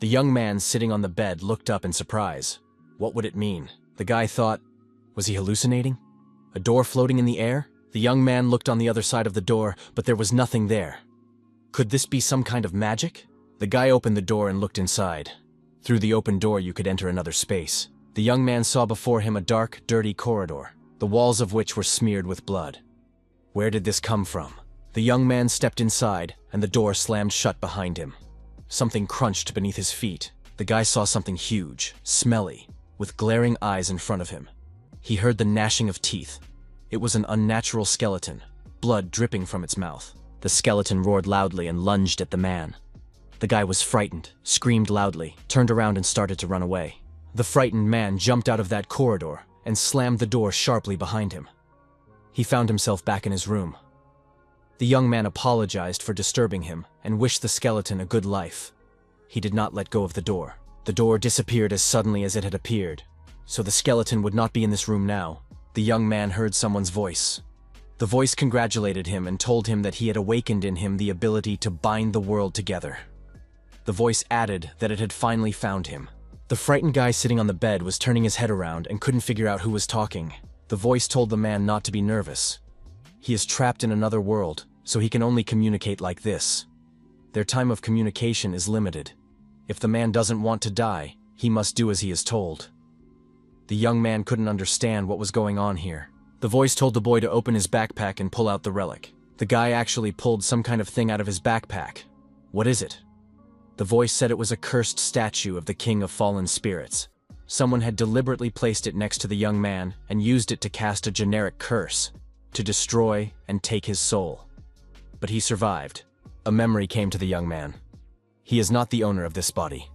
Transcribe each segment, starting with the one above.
The young man sitting on the bed looked up in surprise. What would it mean? The guy thought, was he hallucinating? A door floating in the air? The young man looked on the other side of the door, but there was nothing there. Could this be some kind of magic? The guy opened the door and looked inside. Through the open door you could enter another space. The young man saw before him a dark, dirty corridor, the walls of which were smeared with blood. Where did this come from? The young man stepped inside, and the door slammed shut behind him. Something crunched beneath his feet. The guy saw something huge, smelly, with glaring eyes in front of him. He heard the gnashing of teeth. It was an unnatural skeleton, blood dripping from its mouth. The skeleton roared loudly and lunged at the man. The guy was frightened, screamed loudly, turned around and started to run away. The frightened man jumped out of that corridor and slammed the door sharply behind him. He found himself back in his room. The young man apologized for disturbing him and wished the skeleton a good life. He did not let go of the door. The door disappeared as suddenly as it had appeared, so the skeleton would not be in this room now. The young man heard someone's voice. The voice congratulated him and told him that he had awakened in him the ability to bind the world together. The voice added that it had finally found him. The frightened guy sitting on the bed was turning his head around and couldn't figure out who was talking. The voice told the man not to be nervous. He is trapped in another world, so he can only communicate like this. Their time of communication is limited. If the man doesn't want to die, he must do as he is told. The young man couldn't understand what was going on here. The voice told the boy to open his backpack and pull out the relic. The guy actually pulled some kind of thing out of his backpack. What is it? The voice said it was a cursed statue of the king of fallen spirits. Someone had deliberately placed it next to the young man and used it to cast a generic curse, to destroy and take his soul. But he survived. A memory came to the young man. He is not the owner of this body.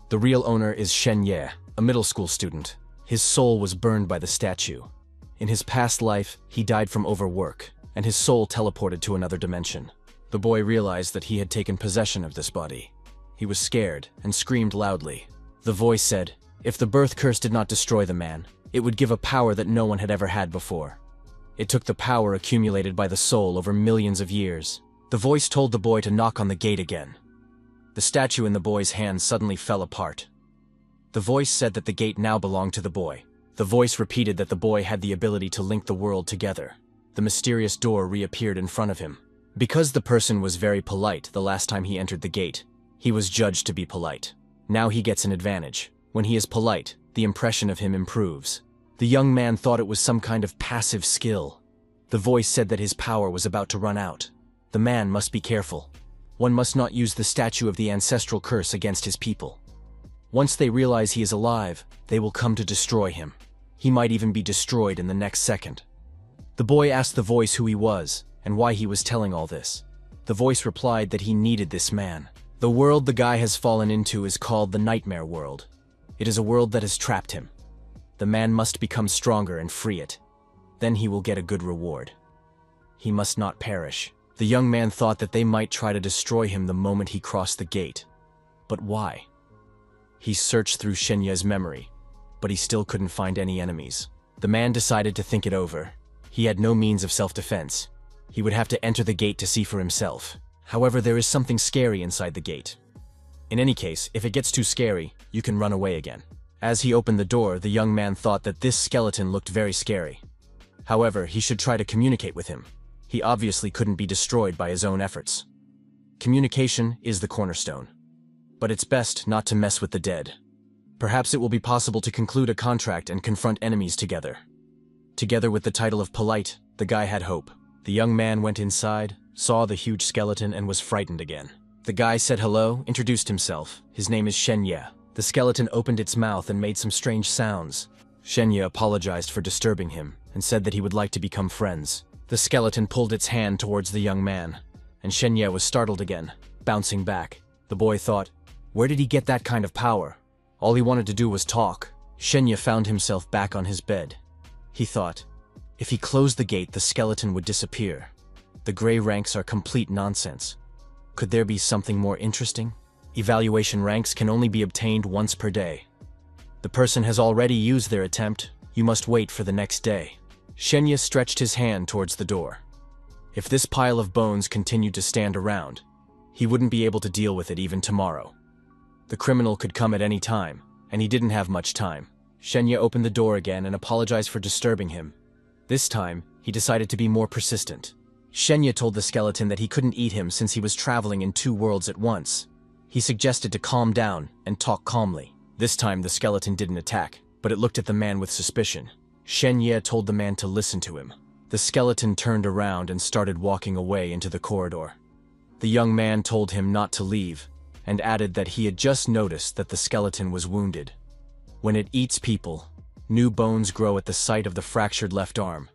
The real owner is Shen Ye, a middle school student. His soul was burned by the statue. In his past life, he died from overwork, and his soul teleported to another dimension. The boy realized that he had taken possession of this body. He was scared and screamed loudly. The voice said, if the birth curse did not destroy the man, it would give a power that no one had ever had before. It took the power accumulated by the soul over millions of years. The voice told the boy to knock on the gate again. The statue in the boy's hand suddenly fell apart. The voice said that the gate now belonged to the boy. The voice repeated that the boy had the ability to link the world together. The mysterious door reappeared in front of him. Because the person was very polite the last time he entered the gate, he was judged to be polite. Now he gets an advantage. When he is polite, the impression of him improves. The young man thought it was some kind of passive skill. The voice said that his power was about to run out. The man must be careful. One must not use the statue of the ancestral curse against his people. Once they realize he is alive, they will come to destroy him. He might even be destroyed in the next second. The boy asked the voice who he was and why he was telling all this. The voice replied that he needed this man. The world the guy has fallen into is called the Nightmare World. It is a world that has trapped him. The man must become stronger and free it. Then he will get a good reward. He must not perish. The young man thought that they might try to destroy him the moment he crossed the gate. But why? He searched through Shenya's memory, but he still couldn't find any enemies. The man decided to think it over. He had no means of self-defense. He would have to enter the gate to see for himself. However, there is something scary inside the gate. In any case, if it gets too scary, you can run away again. As he opened the door, the young man thought that this skeleton looked very scary. However, he should try to communicate with him. He obviously couldn't be destroyed by his own efforts. Communication is the cornerstone. But it's best not to mess with the dead. Perhaps it will be possible to conclude a contract and confront enemies together. Together with the title of polite, the guy had hope. The young man went inside, saw the huge skeleton, and was frightened again. The guy said hello, introduced himself. His name is Shenya. The skeleton opened its mouth and made some strange sounds. Shenya apologized for disturbing him and said that he would like to become friends. The skeleton pulled its hand towards the young man, and Shenya was startled again, bouncing back. The boy thought, where did he get that kind of power? All he wanted to do was talk. Shenya found himself back on his bed. He thought, if he closed the gate, the skeleton would disappear. The gray ranks are complete nonsense. Could there be something more interesting? Evaluation ranks can only be obtained once per day. The person has already used their attempt. You must wait for the next day. Shenya stretched his hand towards the door. If this pile of bones continued to stand around, he wouldn't be able to deal with it even tomorrow. The criminal could come at any time, and he didn't have much time. Shenya opened the door again and apologized for disturbing him. This time, he decided to be more persistent. Shenya told the skeleton that he couldn't eat him since he was traveling in two worlds at once. He suggested to calm down and talk calmly. This time, the skeleton didn't attack, but it looked at the man with suspicion. Shenya told the man to listen to him. The skeleton turned around and started walking away into the corridor. The young man told him not to leave, and added that he had just noticed that the skeleton was wounded. When it eats people, new bones grow at the site of the fractured left arm.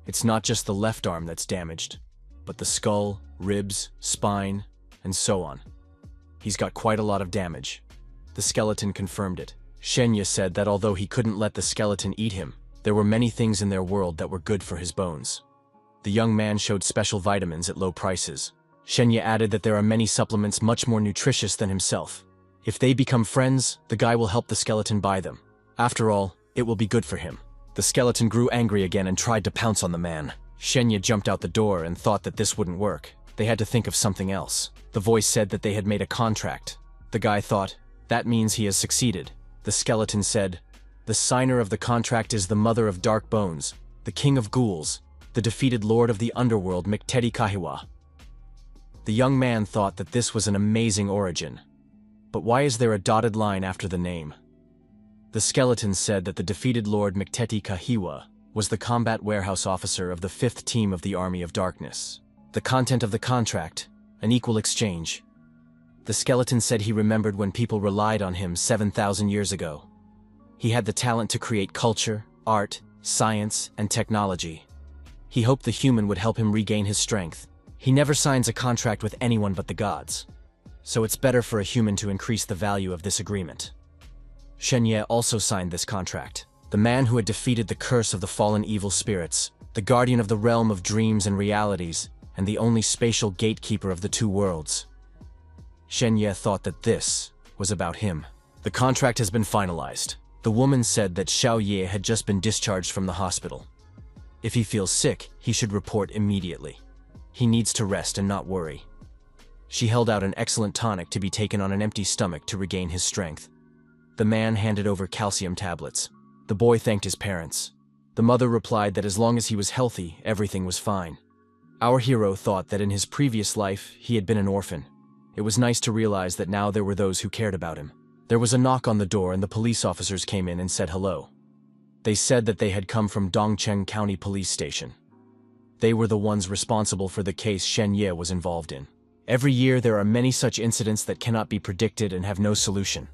It's not just the left arm that's damaged, but the skull, ribs, spine, and so on. He's got quite a lot of damage. The skeleton confirmed it. Shenya said that although he couldn't let the skeleton eat him, there were many things in their world that were good for his bones. The young man showed special vitamins at low prices. Shenya added that there are many supplements much more nutritious than himself. If they become friends, the guy will help the skeleton buy them. After all, it will be good for him. The skeleton grew angry again and tried to pounce on the man. Shenya jumped out the door and thought that this wouldn't work. They had to think of something else. The voice said that they had made a contract. The guy thought, that means he has succeeded. The skeleton said, the signer of the contract is the mother of dark bones, the king of ghouls, the defeated lord of the underworld Mikteti Kahiwa. The young man thought that this was an amazing origin. But why is there a dotted line after the name? The skeleton said that the defeated Lord Mikteti Kahiwa was the combat warehouse officer of the 5th team of the Army of Darkness. The content of the contract, an equal exchange. The skeleton said he remembered when people relied on him 7,000 years ago. He had the talent to create culture, art, science, and technology. He hoped the human would help him regain his strength. He never signs a contract with anyone but the gods. So it's better for a human to increase the value of this agreement. Shenya also signed this contract. The man who had defeated the curse of the fallen evil spirits, the guardian of the realm of dreams and realities, and the only spatial gatekeeper of the two worlds. Shenya thought that this was about him. The contract has been finalized. The woman said that Xiao Ye had just been discharged from the hospital. If he feels sick, he should report immediately. He needs to rest and not worry. She held out an excellent tonic to be taken on an empty stomach to regain his strength. The man handed over calcium tablets. The boy thanked his parents. The mother replied that as long as he was healthy, everything was fine. Our hero thought that in his previous life, he had been an orphan. It was nice to realize that now there were those who cared about him. There was a knock on the door and the police officers came in and said hello. They said that they had come from Dongcheng County Police Station. They were the ones responsible for the case Shenya was involved in. Every year there are many such incidents that cannot be predicted and have no solution.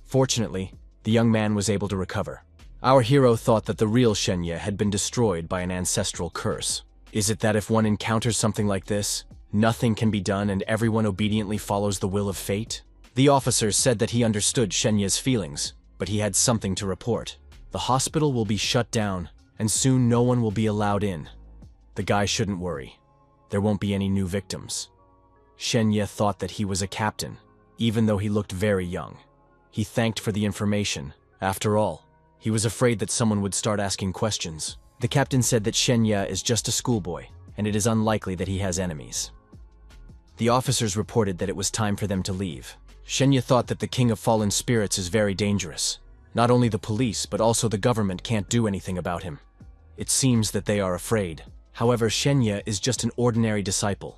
Fortunately, the young man was able to recover. Our hero thought that the real Shenya had been destroyed by an ancestral curse. Is it that if one encounters something like this, nothing can be done and everyone obediently follows the will of fate? The officer said that he understood Shenya's feelings, but he had something to report. The hospital will be shut down, and soon no one will be allowed in. The guy shouldn't worry. There won't be any new victims. Shenya thought that he was a captain, even though he looked very young. He thanked for the information. After all, he was afraid that someone would start asking questions. The captain said that Shenya is just a schoolboy, and it is unlikely that he has enemies. The officers reported that it was time for them to leave. Shenya thought that the king of fallen spirits is very dangerous. Not only the police, but also the government can't do anything about him. It seems that they are afraid. However, Shenya is just an ordinary disciple.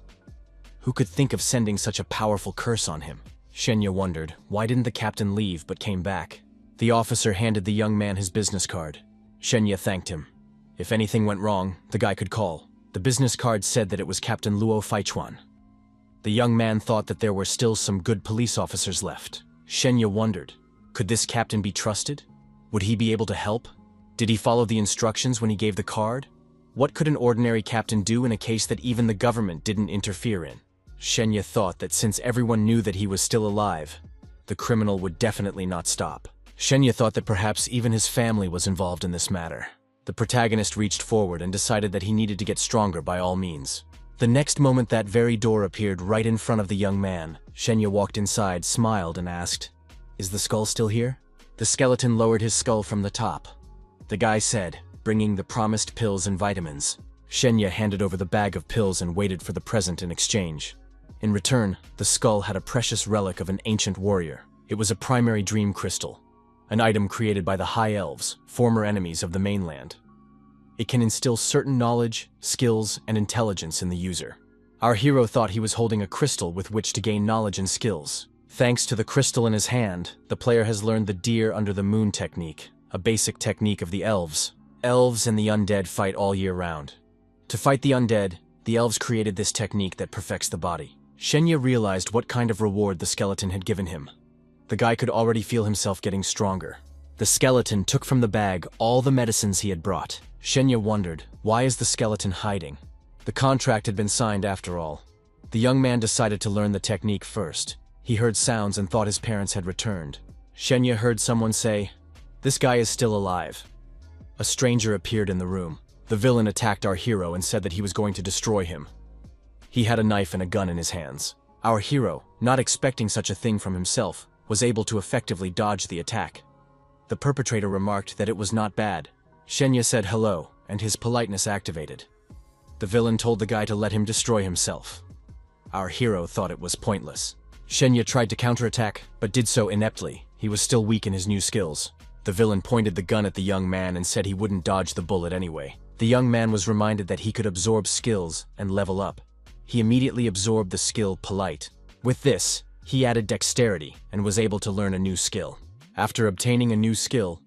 Who could think of sending such a powerful curse on him? Shenya wondered, why didn't the captain leave but came back? The officer handed the young man his business card. Shenya thanked him. If anything went wrong, the guy could call. The business card said that it was Captain Luo Faichuan. The young man thought that there were still some good police officers left. Shenya wondered, could this captain be trusted? Would he be able to help? Did he follow the instructions when he gave the card? What could an ordinary captain do in a case that even the government didn't interfere in? Shenya thought that since everyone knew that he was still alive, the criminal would definitely not stop. Shenya thought that perhaps even his family was involved in this matter. The protagonist reached forward and decided that he needed to get stronger by all means. The next moment that very door appeared right in front of the young man. Shenya walked inside, smiled, and asked, "Is the skull still here?" The skeleton lowered his skull from the top. The guy said, bringing the promised pills and vitamins. Shenya handed over the bag of pills and waited for the present in exchange. In return, the skull had a precious relic of an ancient warrior. It was a primary dream crystal, an item created by the High Elves, former enemies of the mainland. It can instill certain knowledge, skills, and intelligence in the user. Our hero thought he was holding a crystal with which to gain knowledge and skills. Thanks to the crystal in his hand, the player has learned the deer under the moon technique, a basic technique of the elves. Elves and the undead fight all year round. To fight the undead, the elves created this technique that perfects the body. Shenya realized what kind of reward the skeleton had given him. The guy could already feel himself getting stronger. The skeleton took from the bag all the medicines he had brought. Shenya wondered, why is the skeleton hiding? The contract had been signed after all. The young man decided to learn the technique first. He heard sounds and thought his parents had returned. Shenya heard someone say, "This guy is still alive." A stranger appeared in the room. The villain attacked our hero and said that he was going to destroy him. He had a knife and a gun in his hands. Our hero, not expecting such a thing from himself, was able to effectively dodge the attack. The perpetrator remarked that it was not bad. Shenya said hello, and his politeness activated. The villain told the guy to let him destroy himself. Our hero thought it was pointless. Shenya tried to counterattack, but did so ineptly. He was still weak in his new skills. The villain pointed the gun at the young man and said he wouldn't dodge the bullet anyway. The young man was reminded that he could absorb skills and level up. He immediately absorbed the skill Polite. With this, he added dexterity and was able to learn a new skill. After obtaining a new skill,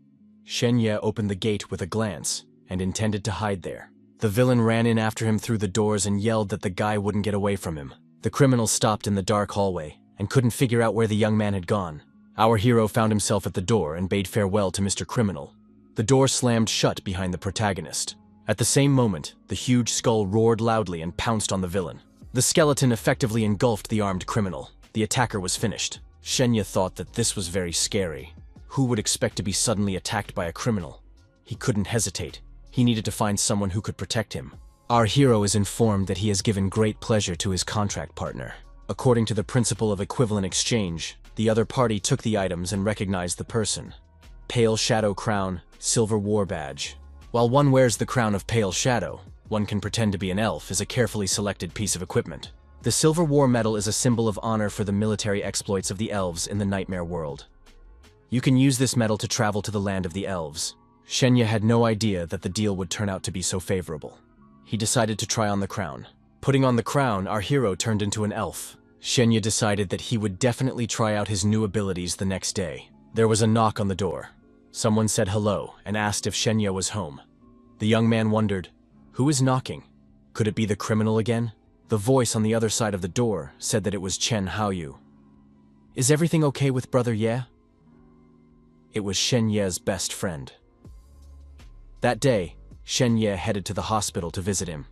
Shenya opened the gate with a glance and intended to hide there. The villain ran in after him through the doors and yelled that the guy wouldn't get away from him. The criminal stopped in the dark hallway and couldn't figure out where the young man had gone. Our hero found himself at the door and bade farewell to Mr. Criminal. The door slammed shut behind the protagonist. At the same moment, the huge skull roared loudly and pounced on the villain. The skeleton effectively engulfed the armed criminal. The attacker was finished. Shenya thought that this was very scary. Who would expect to be suddenly attacked by a criminal? He couldn't hesitate. He needed to find someone who could protect him. Our hero is informed that he has given great pleasure to his contract partner. According to the principle of equivalent exchange, the other party took the items and recognized the person. Pale Shadow Crown, Silver War Badge. While one wears the crown of Pale Shadow, one can pretend to be an elf as a carefully selected piece of equipment. The Silver War Medal is a symbol of honor for the military exploits of the elves in the Nightmare World. You can use this medal to travel to the land of the elves. Shenya had no idea that the deal would turn out to be so favorable. He decided to try on the crown. Putting on the crown, our hero turned into an elf. Shenya decided that he would definitely try out his new abilities the next day. There was a knock on the door. Someone said hello and asked if Shenya was home. The young man wondered, who is knocking? Could it be the criminal again? The voice on the other side of the door said that it was Chen Haoyu. Is everything okay with Brother Ye? It was Shen Ye's best friend. That day, Shen Ye headed to the hospital to visit him.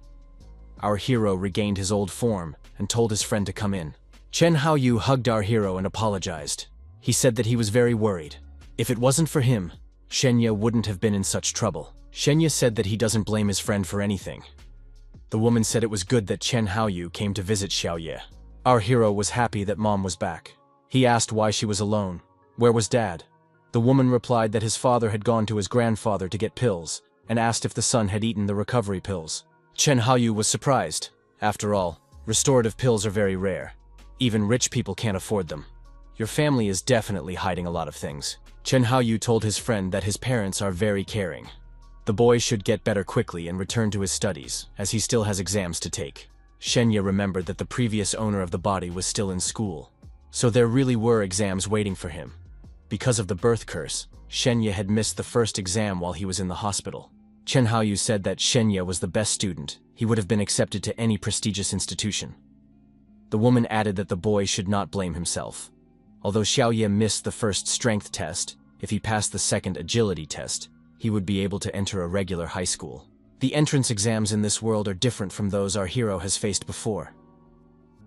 Our hero regained his old form and told his friend to come in. Chen Haoyu hugged our hero and apologized. He said that he was very worried. If it wasn't for him, Shen Ye wouldn't have been in such trouble. Shen Ye said that he doesn't blame his friend for anything. The woman said it was good that Chen Haoyu came to visit Xiao Ye. Our hero was happy that mom was back. He asked why she was alone. Where was dad? The woman replied that his father had gone to his grandfather to get pills and asked if the son had eaten the recovery pills. Chen Haoyu was surprised. After all, restorative pills are very rare. Even rich people can't afford them. Your family is definitely hiding a lot of things. Chen Haoyu told his friend that his parents are very caring. The boy should get better quickly and return to his studies, as he still has exams to take. Shenya remembered that the previous owner of the body was still in school, so there really were exams waiting for him. Because of the birth curse, Shenya had missed the first exam while he was in the hospital. Chen Haoyu said that Shenya was the best student. He would have been accepted to any prestigious institution. The woman added that the boy should not blame himself. Although Xiao Ye missed the first strength test, if he passed the second agility test, he would be able to enter a regular high school. The entrance exams in this world are different from those our hero has faced before.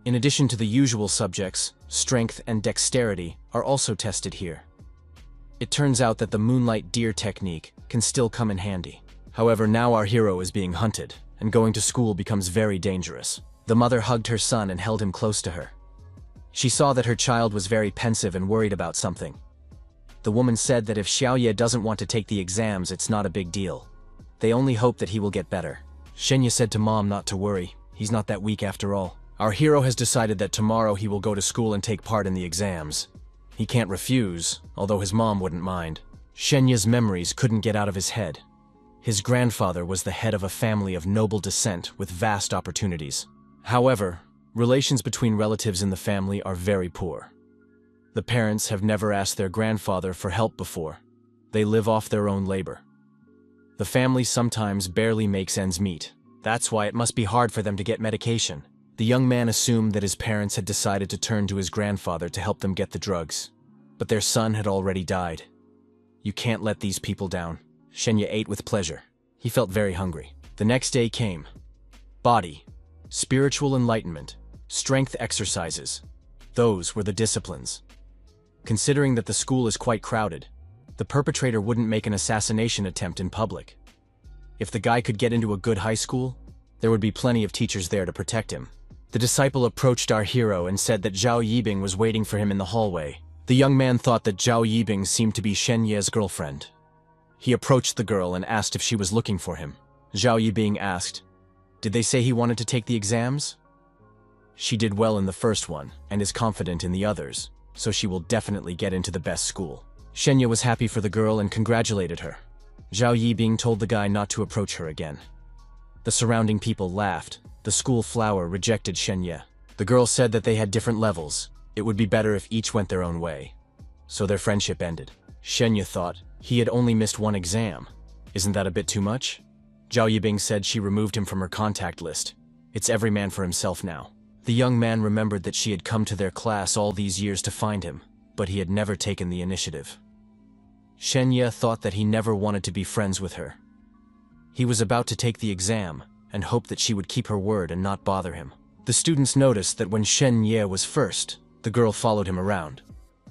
In addition to the usual subjects, strength and dexterity are also tested here. It turns out that the moonlight deer technique can still come in handy. However, now our hero is being hunted, and going to school becomes very dangerous. The mother hugged her son and held him close to her. She saw that her child was very pensive and worried about something. The woman said that if Xiao Ye doesn't want to take the exams, it's not a big deal. They only hope that he will get better. Shenya said to mom not to worry. He's not that weak after all. Our hero has decided that tomorrow he will go to school and take part in the exams. He can't refuse, although his mom wouldn't mind. Shenya's memories couldn't get out of his head. His grandfather was the head of a family of noble descent with vast opportunities. However, relations between relatives in the family are very poor. The parents have never asked their grandfather for help before. They live off their own labor. The family sometimes barely makes ends meet. That's why it must be hard for them to get medication. The young man assumed that his parents had decided to turn to his grandfather to help them get the drugs. But their son had already died. You can't let these people down. Shenya ate with pleasure. He felt very hungry. The next day came. Body, spiritual enlightenment, strength exercises. Those were the disciplines. Considering that the school is quite crowded, the perpetrator wouldn't make an assassination attempt in public. If the guy could get into a good high school, there would be plenty of teachers there to protect him. The disciple approached our hero and said that Zhao Yibing was waiting for him in the hallway. The young man thought that Zhao Yibing seemed to be Shenya's girlfriend. He approached the girl and asked if she was looking for him. Zhao Yibing asked, "Did they say he wanted to take the exams?" She did well in the first one and is confident in the others, so she will definitely get into the best school. Shenya was happy for the girl and congratulated her. Zhao Yibing told the guy not to approach her again. The surrounding people laughed. The school flower rejected Shenya. The girl said that they had different levels. It would be better if each went their own way. So their friendship ended. Shenya thought he had only missed one exam. Isn't that a bit too much? Zhao Yibing said she removed him from her contact list. It's every man for himself now. The young man remembered that she had come to their class all these years to find him, but he had never taken the initiative. Shenya thought that he never wanted to be friends with her. He was about to take the exam and hoped that she would keep her word and not bother him. The students noticed that when Shenya was first, the girl followed him around.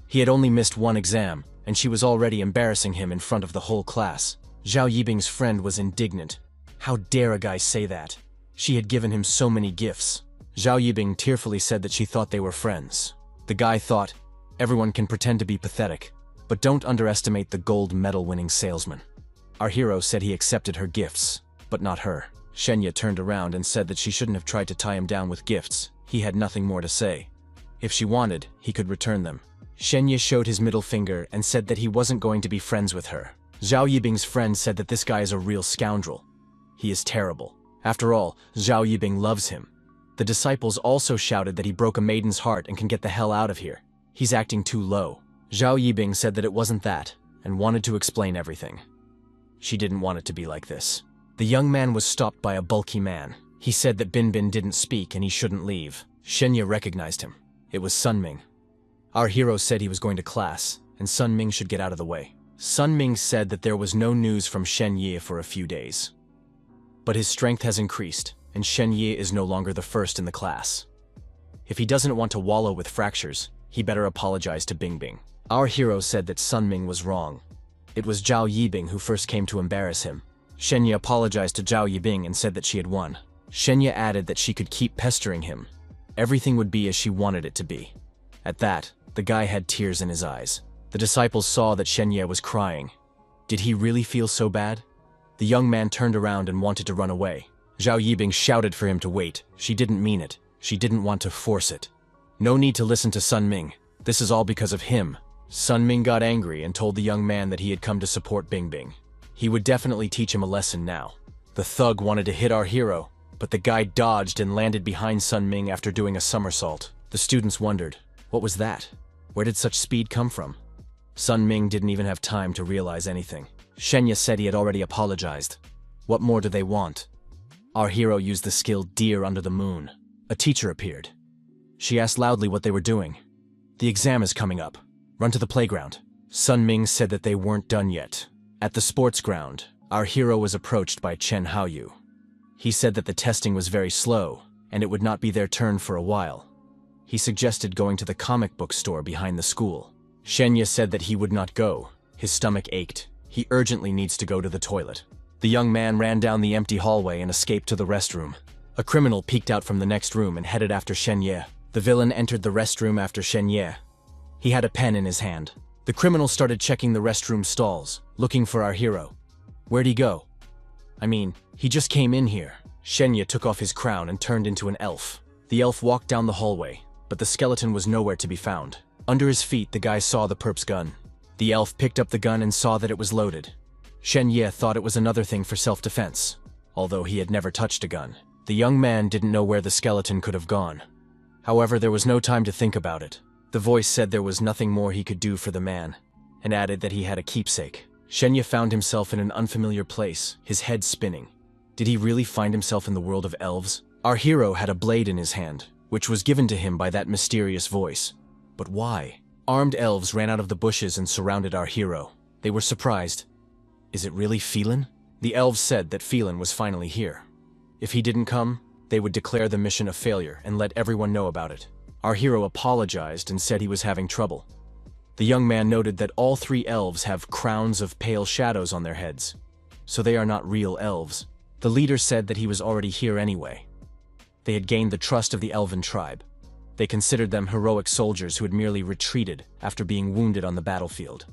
He had only missed one exam, and she was already embarrassing him in front of the whole class. Zhao Yibing's friend was indignant. How dare a guy say that? She had given him so many gifts. Zhao Yibing tearfully said that she thought they were friends. The guy thought, everyone can pretend to be pathetic, but don't underestimate the gold medal-winning salesman. Our hero said he accepted her gifts, but not her. Shenya turned around and said that she shouldn't have tried to tie him down with gifts. He had nothing more to say. If she wanted, he could return them. Shenya showed his middle finger and said that he wasn't going to be friends with her. Zhao Yibing's friend said that this guy is a real scoundrel. He is terrible. After all, Zhao Yibing loves him. The disciples also shouted that he broke a maiden's heart and can get the hell out of here. He's acting too low. Zhao Yibing said that it wasn't that, and wanted to explain everything. She didn't want it to be like this. The young man was stopped by a bulky man. He said that Bin didn't speak and he shouldn't leave. Shenya recognized him. It was Sun Ming. Our hero said he was going to class, and Sun Ming should get out of the way. Sun Ming said that there was no news from Shen Yi for a few days. But his strength has increased, and Shen Yi is no longer the first in the class. If he doesn't want to wallow with fractures, he better apologize to Bingbing. Our hero said that Sun Ming was wrong. It was Zhao Yibing who first came to embarrass him. Shenya apologized to Zhao Yibing and said that she had won. Shenya added that she could keep pestering him. Everything would be as she wanted it to be. At that, the guy had tears in his eyes. The disciples saw that Shenya was crying. Did he really feel so bad? The young man turned around and wanted to run away. Zhao Yibing shouted for him to wait. She didn't mean it. She didn't want to force it. No need to listen to Sun Ming. This is all because of him. Sun Ming got angry and told the young man that he had come to support Bingbing. He would definitely teach him a lesson now. The thug wanted to hit our hero, but the guy dodged and landed behind Sun Ming after doing a somersault. The students wondered, what was that? Where did such speed come from? Sun Ming didn't even have time to realize anything. Shenya said he had already apologized. What more do they want? Our hero used the skill Deer Under the Moon. A teacher appeared. She asked loudly what they were doing. The exam is coming up. Run to the playground. Sun Ming said that they weren't done yet. At the sports ground, our hero was approached by Chen Haoyu. He said that the testing was very slow, and it would not be their turn for a while. He suggested going to the comic book store behind the school. Shenya said that he would not go. His stomach ached. He urgently needs to go to the toilet. The young man ran down the empty hallway and escaped to the restroom. A criminal peeked out from the next room and headed after Shenya. The villain entered the restroom after Shenya. He had a pen in his hand. The criminal started checking the restroom stalls, looking for our hero. Where'd he go? I mean, he just came in here. Shenya took off his crown and turned into an elf. The elf walked down the hallway, but the skeleton was nowhere to be found. Under his feet, the guy saw the perp's gun. The elf picked up the gun and saw that it was loaded. Shen Ye thought it was another thing for self-defense, although he had never touched a gun. The young man didn't know where the skeleton could have gone. However, there was no time to think about it. The voice said there was nothing more he could do for the man, and added that he had a keepsake. Shen Ye found himself in an unfamiliar place, his head spinning. Did he really find himself in the world of elves? Our hero had a blade in his hand, which was given to him by that mysterious voice. But why? Armed elves ran out of the bushes and surrounded our hero. They were surprised. Is it really Phelan? The elves said that Phelan was finally here. If he didn't come, they would declare the mission a failure and let everyone know about it. Our hero apologized and said he was having trouble. The young man noted that all 3 elves have crowns of pale shadows on their heads, so they are not real elves. The leader said that he was already here anyway. They had gained the trust of the elven tribe. They considered them heroic soldiers who had merely retreated after being wounded on the battlefield.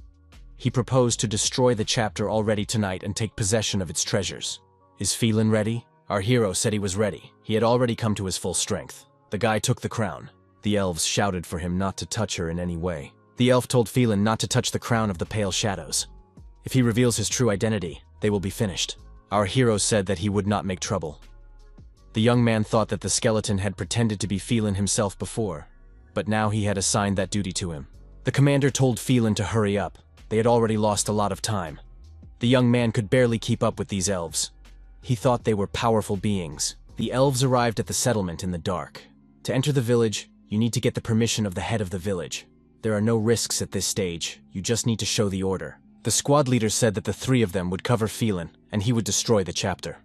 He proposed to destroy the chapter already tonight and take possession of its treasures. Is Phelan ready? Our hero said he was ready. He had already come to his full strength. The guy took the crown. The elves shouted for him not to touch her in any way. The elf told Phelan not to touch the crown of the pale shadows. If he reveals his true identity, they will be finished. Our hero said that he would not make trouble. The young man thought that the skeleton had pretended to be Phelan himself before, but now he had assigned that duty to him. The commander told Phelan to hurry up. They had already lost a lot of time. The young man could barely keep up with these elves. He thought they were powerful beings. The elves arrived at the settlement in the dark. To enter the village, you need to get the permission of the head of the village. There are no risks at this stage. You just need to show the order. The squad leader said that the 3 of them would cover Phelan, and he would destroy the chapter.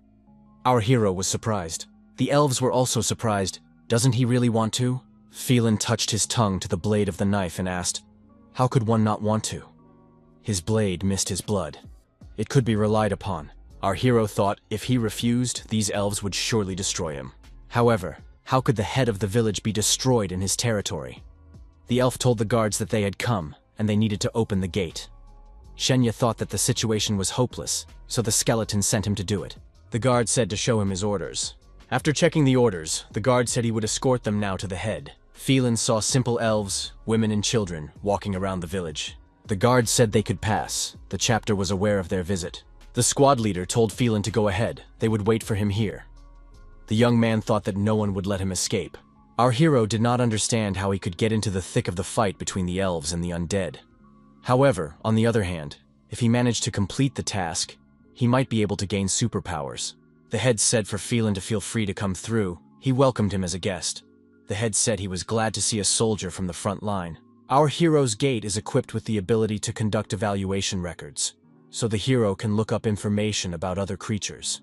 Our hero was surprised. The elves were also surprised. Doesn't he really want to? Phelan touched his tongue to the blade of the knife and asked, how could one not want to? His blade missed his blood. It could be relied upon. Our hero thought if he refused, these elves would surely destroy him. However, how could the head of the village be destroyed in his territory? The elf told the guards that they had come, and they needed to open the gate. Shen Ye thought that the situation was hopeless, so the skeleton sent him to do it. The guard said to show him his orders. After checking the orders, the guard said he would escort them now to the head. Phelan saw simple elves, women and children walking around the village. The guard said they could pass. The chapter was aware of their visit. The squad leader told Phelan to go ahead. They would wait for him here. The young man thought that no one would let him escape. Our hero did not understand how he could get into the thick of the fight between the elves and the undead. However, on the other hand, if he managed to complete the task, he might be able to gain superpowers. The head said for Phelan to feel free to come through. He welcomed him as a guest. The head said he was glad to see a soldier from the front line. Our hero's gate is equipped with the ability to conduct evaluation records, so the hero can look up information about other creatures.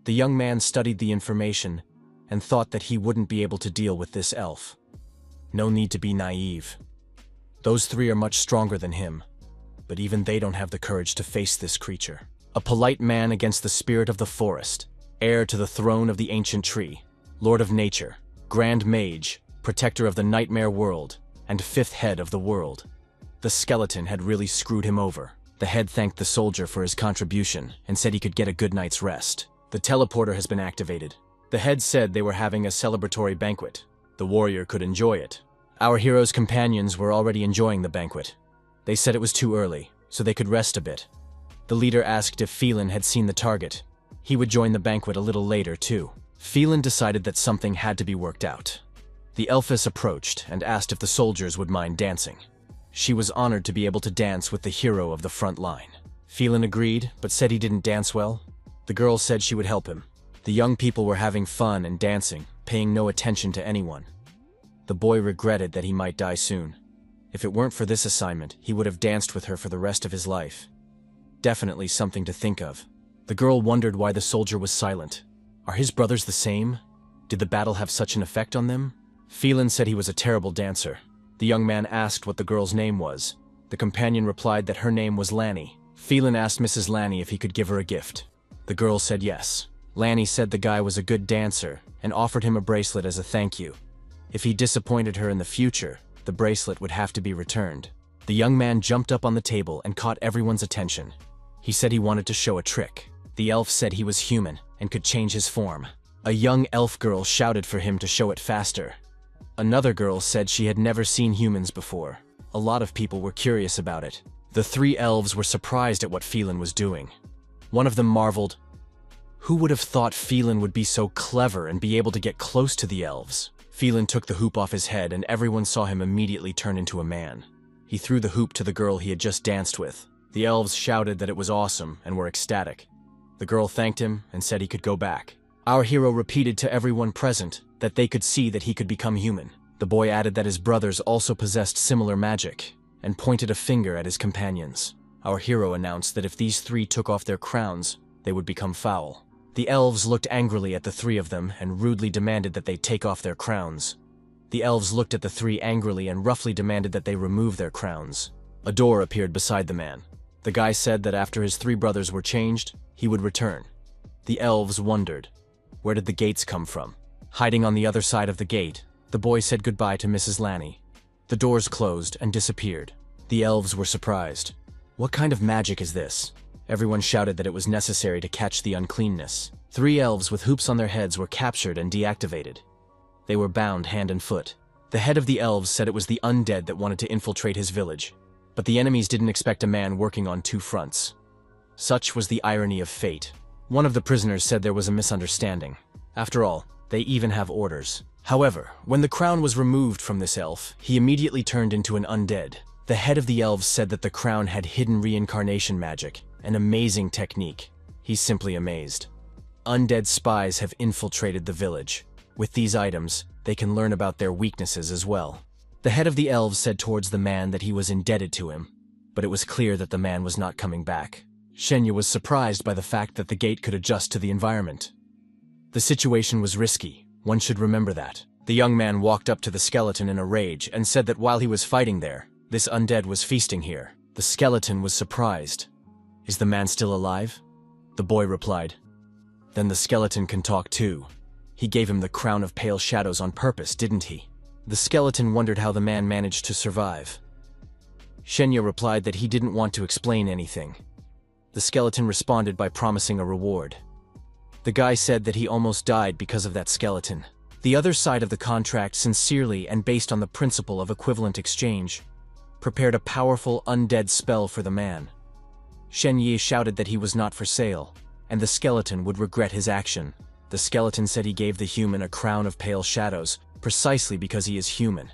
The young man studied the information and thought that he wouldn't be able to deal with this elf. No need to be naive. Those 3 are much stronger than him, but even they don't have the courage to face this creature. A polite man against the spirit of the forest, heir to the throne of the ancient tree, lord of nature, grand mage, protector of the nightmare world, and 5th head of the world. The skeleton had really screwed him over. The head thanked the soldier for his contribution and said he could get a good night's rest. The teleporter has been activated. The head said they were having a celebratory banquet. The warrior could enjoy it. Our hero's companions were already enjoying the banquet. They said it was too early, so they could rest a bit. The leader asked if Phelan had seen the target. He would join the banquet a little later, too. Phelan decided that something had to be worked out. The elfess approached and asked if the soldiers would mind dancing. She was honored to be able to dance with the hero of the front line. Phelan agreed, but said he didn't dance well. The girl said she would help him. The young people were having fun and dancing, paying no attention to anyone. The boy regretted that he might die soon. If it weren't for this assignment, he would have danced with her for the rest of his life. Definitely something to think of. The girl wondered why the soldier was silent. Are his brothers the same? Did the battle have such an effect on them? Phelan said he was a terrible dancer. The young man asked what the girl's name was. The companion replied that her name was Lanny. Phelan asked Mrs. Lanny if he could give her a gift. The girl said yes. Lanny said the guy was a good dancer and offered him a bracelet as a thank you. If he disappointed her in the future, the bracelet would have to be returned. The young man jumped up on the table and caught everyone's attention. He said he wanted to show a trick. The elf said he was human and could change his form. A young elf girl shouted for him to show it faster. Another girl said she had never seen humans before. A lot of people were curious about it. The three elves were surprised at what Phelan was doing. One of them marveled, "Who would have thought Phelan would be so clever and be able to get close to the elves?" Phelan took the hoop off his head and everyone saw him immediately turn into a man. He threw the hoop to the girl he had just danced with. The elves shouted that it was awesome and were ecstatic. The girl thanked him and said he could go back. Our hero repeated to everyone present that they could see that he could become human. The boy added that his brothers also possessed similar magic and pointed a finger at his companions. Our hero announced that if these three took off their crowns, they would become foul. The elves looked angrily at the three of them and rudely demanded that they take off their crowns. The elves looked at the three angrily and roughly demanded that they remove their crowns. A door appeared beside the man. The guy said that after his three brothers were changed, he would return. The elves wondered, where did the gates come from? Hiding on the other side of the gate, the boy said goodbye to Mrs. Lanny. The doors closed and disappeared. The elves were surprised. What kind of magic is this? Everyone shouted that it was necessary to catch the uncleanness. 3 elves with hoops on their heads were captured and deactivated. They were bound hand and foot. The head of the elves said it was the undead that wanted to infiltrate his village. But the enemies didn't expect a man working on 2 fronts. Such was the irony of fate. One of the prisoners said there was a misunderstanding. After all, they even have orders. However, when the crown was removed from this elf, he immediately turned into an undead. The head of the elves said that the crown had hidden reincarnation magic, an amazing technique. He's simply amazed. Undead spies have infiltrated the village. With these items, they can learn about their weaknesses as well. The head of the elves said towards the man that he was indebted to him, but it was clear that the man was not coming back. Shenya was surprised by the fact that the gate could adjust to the environment. The situation was risky, one should remember that. The young man walked up to the skeleton in a rage and said that while he was fighting there, this undead was feasting here. The skeleton was surprised. "Is the man still alive?" The boy replied. "Then the skeleton can talk too. He gave him the crown of pale shadows on purpose, didn't he?" The skeleton wondered how the man managed to survive. Shenya replied that he didn't want to explain anything. The skeleton responded by promising a reward. The guy said that he almost died because of that skeleton. The other side of the contract sincerely and based on the principle of equivalent exchange, prepared a powerful undead spell for the man. Shenyi shouted that he was not for sale, and the skeleton would regret his action. The skeleton said he gave the human a crown of pale shadows, precisely because he is human.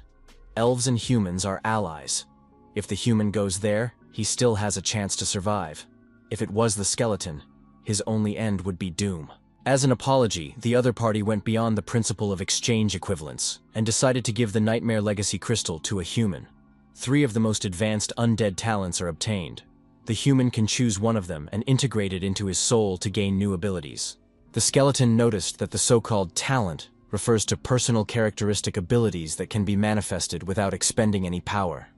Elves and humans are allies. If the human goes there, he still has a chance to survive. If it was the skeleton, his only end would be doom. As an apology, the other party went beyond the principle of exchange equivalence and decided to give the Nightmare Legacy Crystal to a human. 3 of the most advanced undead talents are obtained. The human can choose one of them and integrate it into his soul to gain new abilities. The skeleton noticed that the so-called talent refers to personal characteristic abilities that can be manifested without expending any power.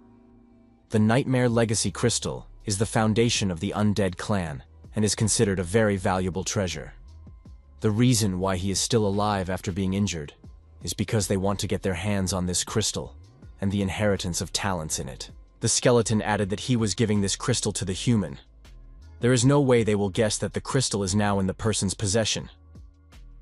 The Nightmare Legacy Crystal is the foundation of the undead clan and is considered a very valuable treasure. The reason why he is still alive after being injured is because they want to get their hands on this crystal and the inheritance of talents in it. The skeleton added that he was giving this crystal to the human. There is no way they will guess that the crystal is now in the person's possession.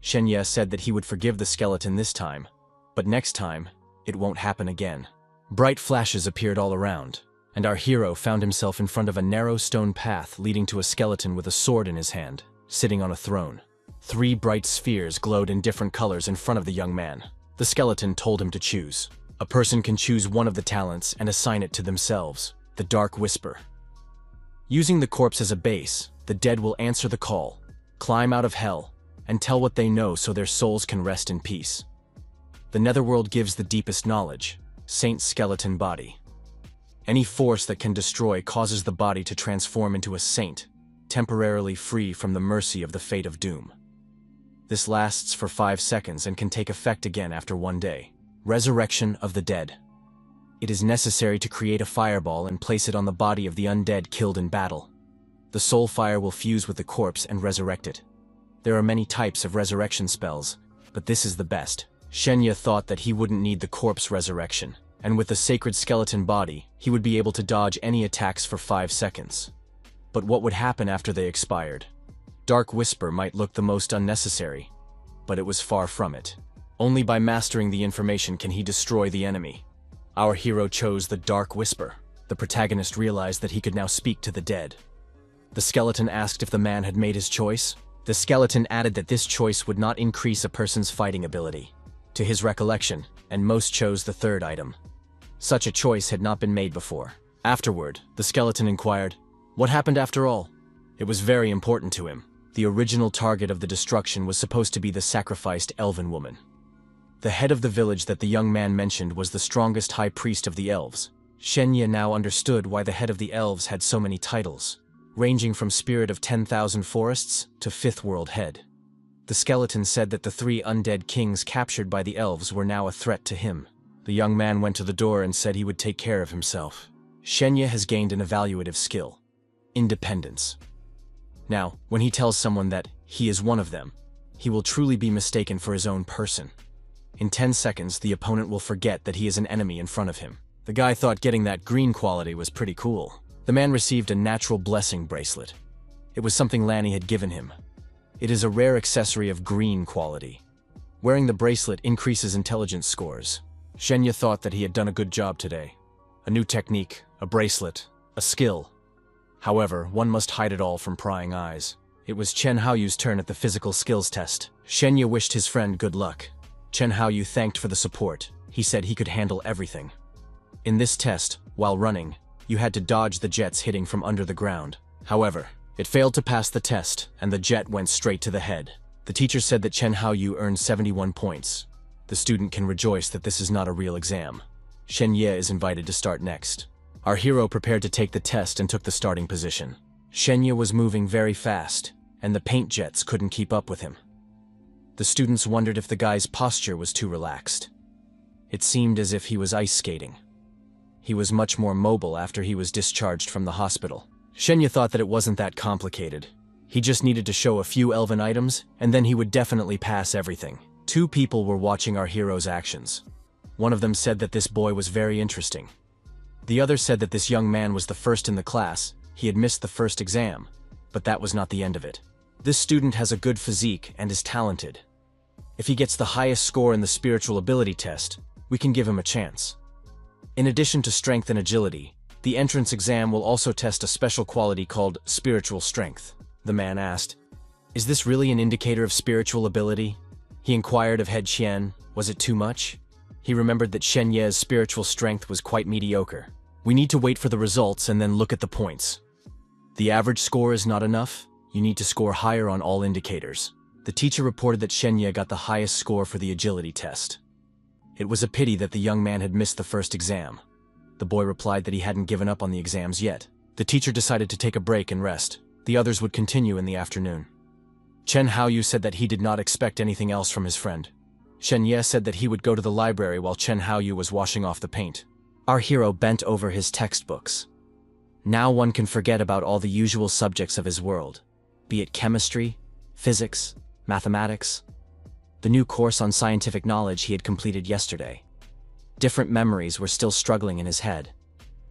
Shenya said that he would forgive the skeleton this time, but next time, it won't happen again. Bright flashes appeared all around, and our hero found himself in front of a narrow stone path leading to a skeleton with a sword in his hand, sitting on a throne. 3 bright spheres glowed in different colors in front of the young man. The skeleton told him to choose. A person can choose one of the talents and assign it to themselves, the Dark Whisper. Using the corpse as a base, the dead will answer the call, climb out of hell, and tell what they know so their souls can rest in peace. The Netherworld gives the deepest knowledge, Saint Skeleton Body. Any force that can destroy causes the body to transform into a saint, temporarily free from the mercy of the fate of doom. This lasts for 5 seconds and can take effect again after 1 day. Resurrection of the Dead. It is necessary to create a fireball and place it on the body of the undead killed in battle. The soul fire will fuse with the corpse and resurrect it. There are many types of resurrection spells, but this is the best. Shenya thought that he wouldn't need the corpse resurrection, and with the sacred skeleton body, he would be able to dodge any attacks for 5 seconds. But what would happen after they expired? Dark Whisper might look the most unnecessary, but it was far from it. Only by mastering the information can he destroy the enemy. Our hero chose the Dark Whisper. The protagonist realized that he could now speak to the dead. The skeleton asked if the man had made his choice. The skeleton added that this choice would not increase a person's fighting ability. To his recollection, and most chose the third item. Such a choice had not been made before. Afterward, the skeleton inquired, "What happened after all?" It was very important to him. The original target of the destruction was supposed to be the sacrificed elven woman. The head of the village that the young man mentioned was the strongest high priest of the elves. Shenya now understood why the head of the elves had so many titles, ranging from Spirit of 10,000 Forests to Fifth World Head. The skeleton said that the 3 undead kings captured by the elves were now a threat to him. The young man went to the door and said he would take care of himself. Shenya has gained an evaluative skill: independence. Now, when he tells someone that he is one of them, he will truly be mistaken for his own person. In 10 seconds, the opponent will forget that he is an enemy in front of him. The guy thought getting that green quality was pretty cool. The man received a natural blessing bracelet. It was something Lanny had given him. It is a rare accessory of green quality. Wearing the bracelet increases intelligence scores. Shenya thought that he had done a good job today. A new technique, a bracelet, a skill. However, one must hide it all from prying eyes. It was Chen Haoyu's turn at the physical skills test. Shenya wished his friend good luck. Chen Haoyu thanked for the support. He said he could handle everything. In this test, while running, you had to dodge the jets hitting from under the ground. However, it failed to pass the test, and the jet went straight to the head. The teacher said that Chen Haoyu earned 71 points. The student can rejoice that this is not a real exam. Shen Ye is invited to start next. Our hero prepared to take the test and took the starting position. Shen Ye was moving very fast, and the paint jets couldn't keep up with him. The students wondered if the guy's posture was too relaxed. It seemed as if he was ice skating. He was much more mobile after he was discharged from the hospital. Shenya thought that it wasn't that complicated. He just needed to show a few elven items, and then he would definitely pass everything. 2 people were watching our hero's actions. One of them said that this boy was very interesting. The other said that this young man was the first in the class. He had missed the first exam, but that was not the end of it. This student has a good physique and is talented. If he gets the highest score in the spiritual ability test, we can give him a chance. In addition to strength and agility, the entrance exam will also test a special quality called spiritual strength. The man asked, "Is this really an indicator of spiritual ability?" He inquired of Head Qian, was it too much? He remembered that Shen Ye's spiritual strength was quite mediocre. We need to wait for the results and then look at the points. The average score is not enough. You need to score higher on all indicators. The teacher reported that Shen Ye got the highest score for the agility test. It was a pity that the young man had missed the first exam. The boy replied that he hadn't given up on the exams yet. The teacher decided to take a break and rest. The others would continue in the afternoon. Chen Haoyu said that he did not expect anything else from his friend. Shen Ye said that he would go to the library while Chen Haoyu was washing off the paint. Our hero bent over his textbooks. Now one can forget about all the usual subjects of his world, be it chemistry, physics, mathematics. The new course on scientific knowledge he had completed yesterday. Different memories were still struggling in his head,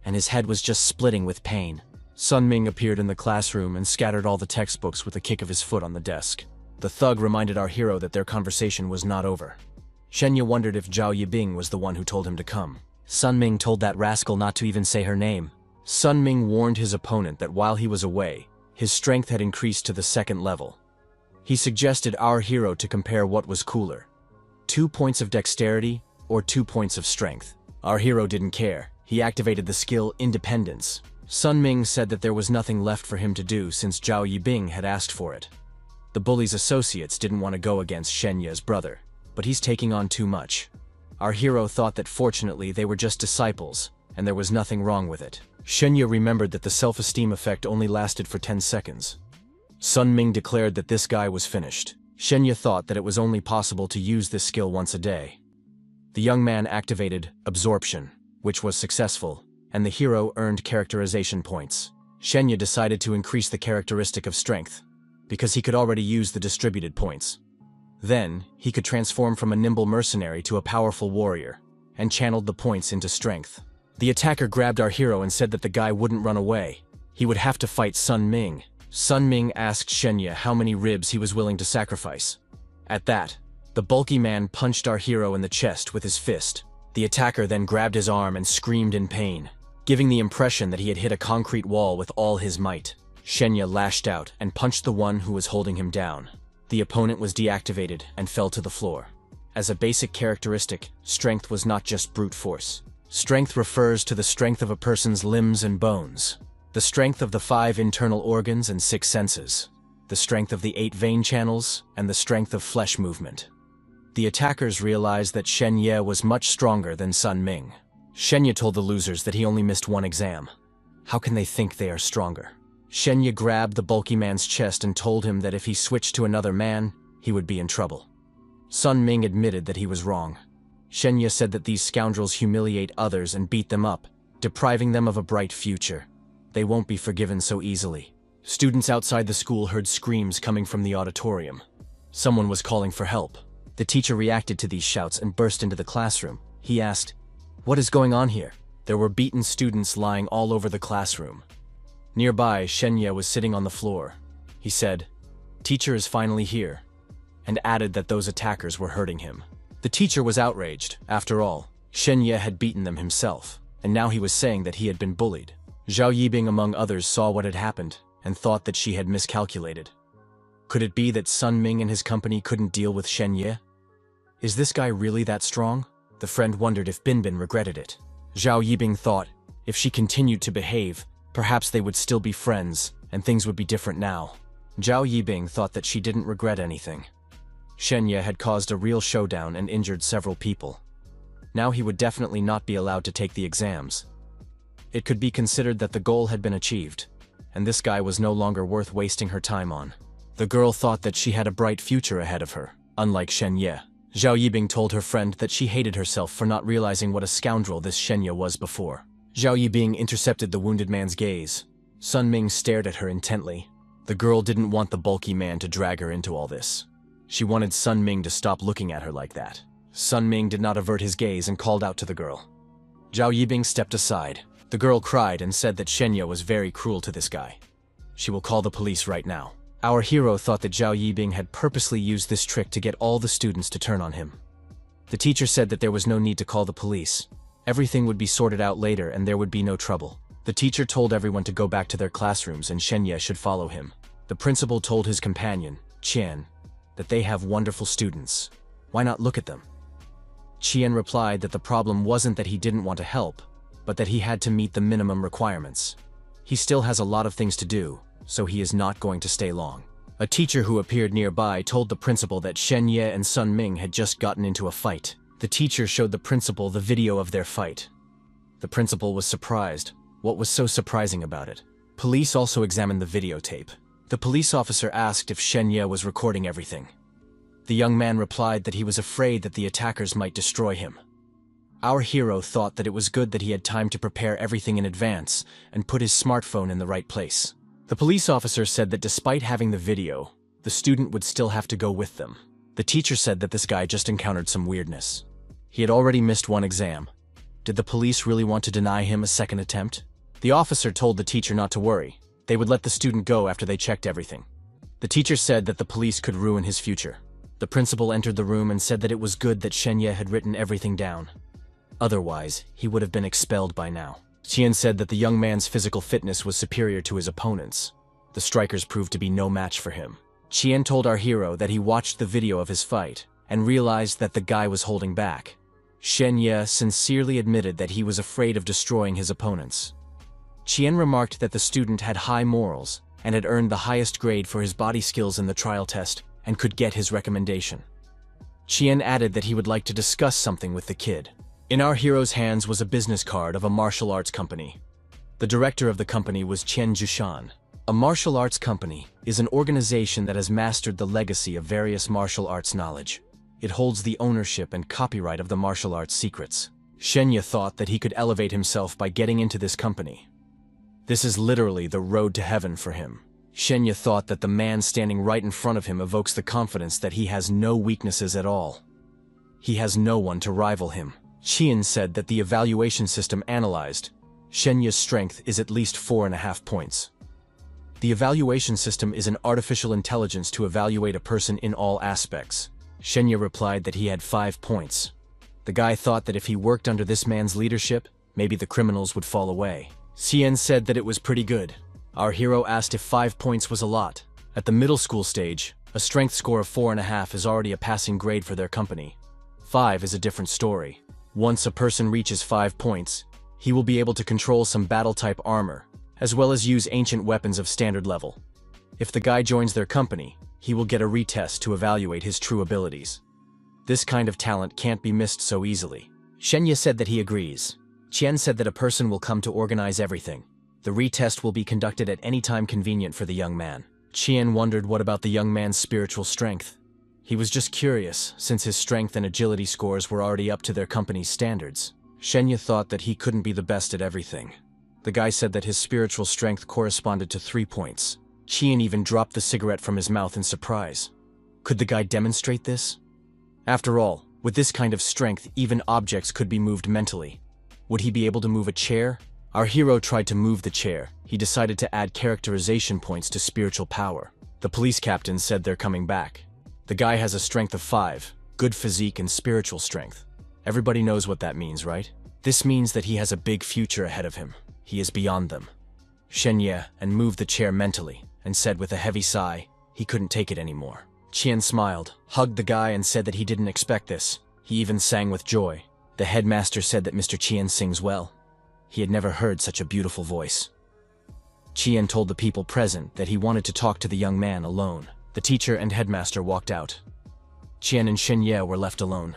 and his head was just splitting with pain. Sun Ming appeared in the classroom and scattered all the textbooks with a kick of his foot on the desk. The thug reminded our hero that their conversation was not over. Shenya wondered if Zhao Yibing was the one who told him to come. Sun Ming told that rascal not to even say her name. Sun Ming warned his opponent that while he was away, his strength had increased to the 2nd level. He suggested our hero to compare what was cooler, 2 points of dexterity or 2 points of strength. Our hero didn't care. He activated the skill Independence. Sun Ming said that there was nothing left for him to do since Zhao Yibing had asked for it. The bully's associates didn't want to go against Shen Ye's brother, but he's taking on too much. Our hero thought that fortunately they were just disciples, and there was nothing wrong with it. Shen Ye remembered that the self-esteem effect only lasted for 10 seconds. Sun Ming declared that this guy was finished. Shen Ye thought that it was only possible to use this skill once a day. The young man activated Absorption, which was successful, and the hero earned characterization points. Shen Ye decided to increase the characteristic of strength, because he could already use the distributed points. Then, he could transform from a nimble mercenary to a powerful warrior, and channeled the points into strength. The attacker grabbed our hero and said that the guy wouldn't run away. He would have to fight Sun Ming. Sun Ming asked Shen Ye how many ribs he was willing to sacrifice. At that, The bulky man punched our hero in the chest with his fist. The attacker then grabbed his arm and screamed in pain, giving the impression that he had hit a concrete wall with all his might. Shenya lashed out and punched the one who was holding him down. The opponent was deactivated and fell to the floor. As a basic characteristic, strength was not just brute force. Strength refers to the strength of a person's limbs and bones, the strength of the 5 internal organs and 6 senses, the strength of the 8 vein channels, and the strength of flesh movement. The attackers realized that Shenya was much stronger than Sun Ming. Shenya told the losers that he only missed 1 exam. How can they think they are stronger? Shenya grabbed the bulky man's chest and told him that if he switched to another man, he would be in trouble. Sun Ming admitted that he was wrong. Shenya said that these scoundrels humiliate others and beat them up, depriving them of a bright future. They won't be forgiven so easily. Students outside the school heard screams coming from the auditorium. Someone was calling for help. The teacher reacted to these shouts and burst into the classroom. He asked, "What is going on here?" There were beaten students lying all over the classroom. Nearby, Shenya was sitting on the floor. He said, "Teacher is finally here," and added that those attackers were hurting him. The teacher was outraged. After all, Shenya had beaten them himself, and now he was saying that he had been bullied. Zhao Yibing, among others, saw what had happened and thought that she had miscalculated. Could it be that Sun Ming and his company couldn't deal with Shenya? Is this guy really that strong? The friend wondered if Binbin regretted it. Zhao Yibing thought, if she continued to behave, perhaps they would still be friends, and things would be different now. Zhao Yibing thought that she didn't regret anything. Shenya had caused a real showdown and injured several people. Now he would definitely not be allowed to take the exams. It could be considered that the goal had been achieved, and this guy was no longer worth wasting her time on. The girl thought that she had a bright future ahead of her, unlike Shenya. Zhao Yibing told her friend that she hated herself for not realizing what a scoundrel this Shenya was before. Zhao Yibing intercepted the wounded man's gaze. Sun Ming stared at her intently. The girl didn't want the bulky man to drag her into all this. She wanted Sun Ming to stop looking at her like that. Sun Ming did not avert his gaze and called out to the girl. Zhao Yibing stepped aside. The girl cried and said that Shenya was very cruel to this guy. She will call the police right now. Our hero thought that Zhao Yibing had purposely used this trick to get all the students to turn on him. The teacher said that there was no need to call the police. Everything would be sorted out later and there would be no trouble. The teacher told everyone to go back to their classrooms and Shenya should follow him. The principal told his companion, Qian, that they have wonderful students. Why not look at them? Qian replied that the problem wasn't that he didn't want to help, but that he had to meet the minimum requirements. He still has a lot of things to do, so he is not going to stay long. A teacher who appeared nearby told the principal that Shenya and Sun Ming had just gotten into a fight. The teacher showed the principal the video of their fight. The principal was surprised. What was so surprising about it? Police also examined the videotape. The police officer asked if Shenya was recording everything. The young man replied that he was afraid that the attackers might destroy him. Our hero thought that it was good that he had time to prepare everything in advance and put his smartphone in the right place. The police officer said that despite having the video, the student would still have to go with them. The teacher said that this guy just encountered some weirdness. He had already missed 1 exam. Did the police really want to deny him a second attempt? The officer told the teacher not to worry. They would let the student go after they checked everything. The teacher said that the police could ruin his future. The principal entered the room and said that it was good that Shenya had written everything down. Otherwise, he would have been expelled by now. Qian said that the young man's physical fitness was superior to his opponents. The strikers proved to be no match for him. Qian told our hero that he watched the video of his fight and realized that the guy was holding back. Shenya sincerely admitted that he was afraid of destroying his opponents. Qian remarked that the student had high morals and had earned the highest grade for his body skills in the trial test and could get his recommendation. Qian added that he would like to discuss something with the kid. In our hero's hands was a business card of a martial arts company. The director of the company was Qian Jushan. A martial arts company is an organization that has mastered the legacy of various martial arts knowledge. It holds the ownership and copyright of the martial arts secrets. Shenya thought that he could elevate himself by getting into this company. This is literally the road to heaven for him. Shenya thought that the man standing right in front of him evokes the confidence that he has no weaknesses at all. He has no one to rival him. Qian said that the evaluation system analyzed Shenya's strength is at least 4.5 points. The evaluation system is an artificial intelligence to evaluate a person in all aspects. Shenya replied that he had 5 points. The guy thought that if he worked under this man's leadership, maybe the criminals would fall away. Xian said that it was pretty good. Our hero asked if 5 points was a lot. At the middle school stage, a strength score of 4.5 is already a passing grade for their company. 5 is a different story. Once a person reaches 5 points, he will be able to control some battle-type armor, as well as use ancient weapons of standard level. If the guy joins their company, he will get a retest to evaluate his true abilities. This kind of talent can't be missed so easily. Shenya said that he agrees. Qian said that a person will come to organize everything. The retest will be conducted at any time convenient for the young man. Qian wondered what about the young man's spiritual strength. He was just curious, since his strength and agility scores were already up to their company's standards. Shenya thought that he couldn't be the best at everything. The guy said that his spiritual strength corresponded to 3 points. Qian even dropped the cigarette from his mouth in surprise. Could the guy demonstrate this? After all, with this kind of strength, even objects could be moved mentally. Would he be able to move a chair? Our hero tried to move the chair. He decided to add characterization points to spiritual power. The police captain said they're coming back. The guy has a strength of 5, good physique and spiritual strength. Everybody knows what that means, right? This means that he has a big future ahead of him. He is beyond them. Shenya and moved the chair mentally, and said with a heavy sigh, he couldn't take it anymore. Qian smiled, hugged the guy and said that he didn't expect this. He even sang with joy. The headmaster said that Mr. Qian sings well. He had never heard such a beautiful voice. Qian told the people present that he wanted to talk to the young man alone. The teacher and headmaster walked out. Qian and Shenya were left alone.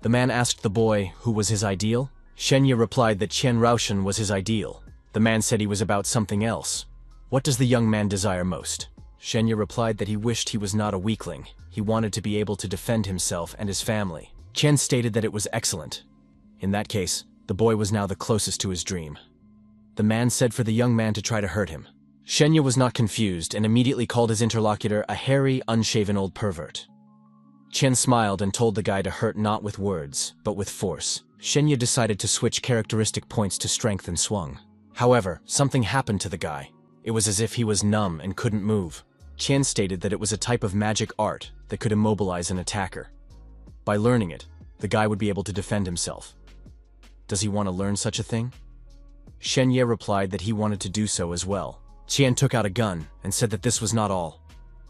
The man asked the boy who was his ideal. Shenya replied that Qian Raoshan was his ideal. The man said he was about something else. What does the young man desire most? Shenya replied that he wished he was not a weakling. He wanted to be able to defend himself and his family. Qian stated that it was excellent. In that case, the boy was now the closest to his dream. The man said for the young man to try to hurt him. Shenya was not confused and immediately called his interlocutor a hairy, unshaven old pervert. Qian smiled and told the guy to hurt not with words, but with force. Shenya decided to switch characteristic points to strength and swung. However, something happened to the guy. It was as if he was numb and couldn't move. Qian stated that it was a type of magic art that could immobilize an attacker. By learning it, the guy would be able to defend himself. Does he want to learn such a thing? Shenya replied that he wanted to do so as well. Qian took out a gun and said that this was not all.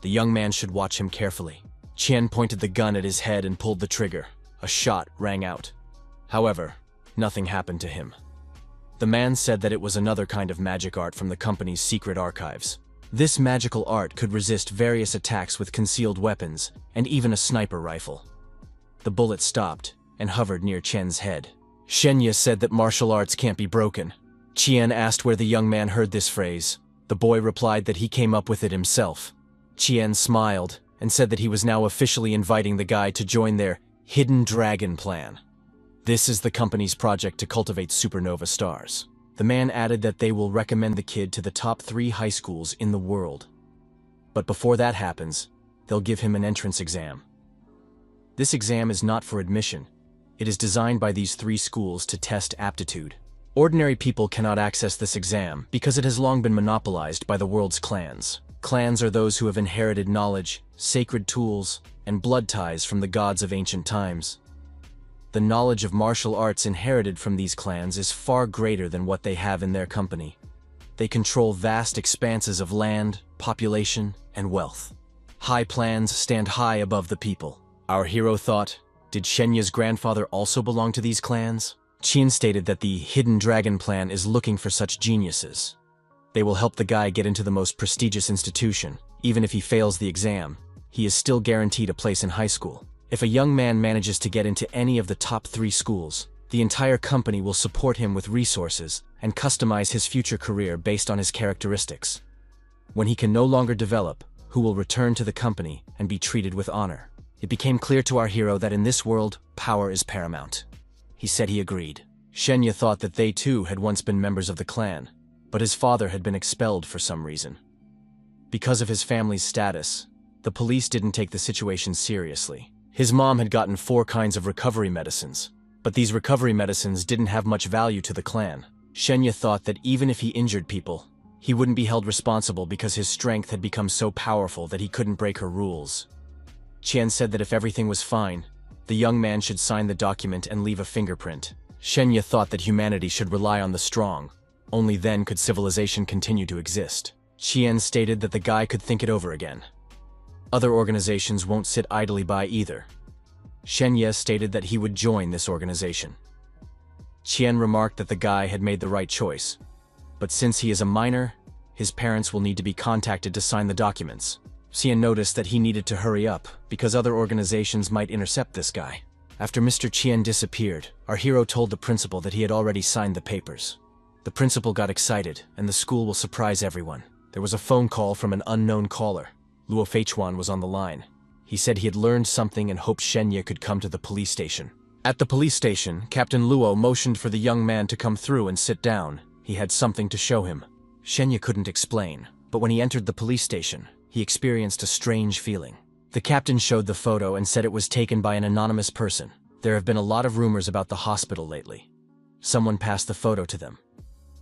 The young man should watch him carefully. Qian pointed the gun at his head and pulled the trigger. A shot rang out. However, nothing happened to him. The man said that it was another kind of magic art from the company's secret archives. This magical art could resist various attacks with concealed weapons and even a sniper rifle. The bullet stopped and hovered near Qian's head. Shenya said that martial arts can't be broken. Qian asked where the young man heard this phrase. The boy replied that he came up with it himself. Qian smiled and said that he was now officially inviting the guy to join their Hidden Dragon plan. This is the company's project to cultivate supernova stars. The man added that they will recommend the kid to the top 3 high schools in the world. But before that happens, they'll give him an entrance exam. This exam is not for admission. It is designed by these 3 schools to test aptitude. Ordinary people cannot access this exam because it has long been monopolized by the world's clans. Clans are those who have inherited knowledge, sacred tools, and blood ties from the gods of ancient times. The knowledge of martial arts inherited from these clans is far greater than what they have in their company. They control vast expanses of land, population, and wealth. High plans stand high above the people. Our hero thought, did Shenya's grandfather also belong to these clans? Qian stated that the Hidden Dragon plan is looking for such geniuses. They will help the guy get into the most prestigious institution. Even if he fails the exam, he is still guaranteed a place in high school. If a young man manages to get into any of the top 3 schools, the entire company will support him with resources and customize his future career based on his characteristics. When he can no longer develop, who will return to the company and be treated with honor. It became clear to our hero that in this world, power is paramount. He said he agreed. Shenya thought that they too had once been members of the clan, but his father had been expelled for some reason. Because of his family's status, the police didn't take the situation seriously. His mom had gotten 4 kinds of recovery medicines, but these recovery medicines didn't have much value to the clan. Shenya thought that even if he injured people, he wouldn't be held responsible because his strength had become so powerful that he couldn't break her rules. Qian said that if everything was fine, the young man should sign the document and leave a fingerprint. Shenya thought that humanity should rely on the strong. Only then could civilization continue to exist. Qian stated that the guy could think it over again. Other organizations won't sit idly by either. Shenya stated that he would join this organization. Qian remarked that the guy had made the right choice, but since he is a minor, his parents will need to be contacted to sign the documents. Qian noticed that he needed to hurry up because other organizations might intercept this guy. After Mr. Qian disappeared, our hero told the principal that he had already signed the papers. The principal got excited, and the school will surprise everyone. There was a phone call from an unknown caller. Luo Feichuan was on the line. He said he had learned something and hoped Shenya could come to the police station. At the police station, Captain Luo motioned for the young man to come through and sit down. He had something to show him. Shenya couldn't explain, but when he entered the police station, he experienced a strange feeling. The captain showed the photo and said it was taken by an anonymous person. There have been a lot of rumors about the hospital lately. Someone passed the photo to them.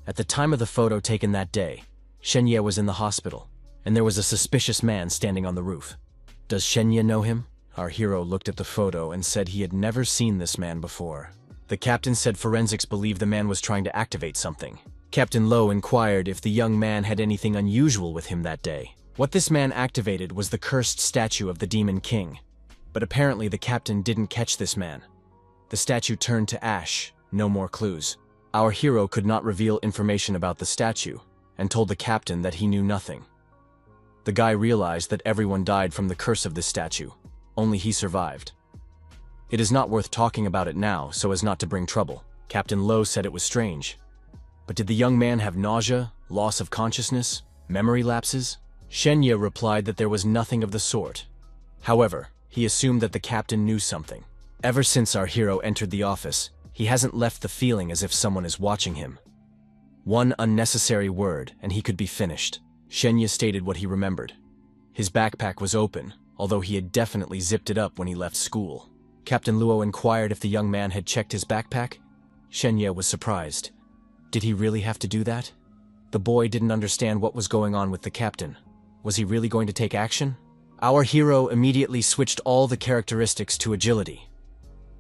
At the time of the photo taken that day, Shenya was in the hospital, and there was a suspicious man standing on the roof. Does Shenya know him? Our hero looked at the photo and said he had never seen this man before. The captain said forensics believed the man was trying to activate something. Captain Lo inquired if the young man had anything unusual with him that day. What this man activated was the cursed statue of the Demon King. But apparently the captain didn't catch this man. The statue turned to ash, no more clues. Our hero could not reveal information about the statue, and told the captain that he knew nothing. The guy realized that everyone died from the curse of this statue. Only he survived. It is not worth talking about it now so as not to bring trouble. Captain Lo said it was strange. But did the young man have nausea, loss of consciousness, memory lapses? Shenya replied that there was nothing of the sort. However, he assumed that the captain knew something. Ever since our hero entered the office, he hasn't left the feeling as if someone is watching him. One unnecessary word, and he could be finished. Shenya stated what he remembered. His backpack was open, although he had definitely zipped it up when he left school. Captain Luo inquired if the young man had checked his backpack. Shenya was surprised. Did he really have to do that? The boy didn't understand what was going on with the captain. Was he really going to take action? Our hero immediately switched all the characteristics to agility.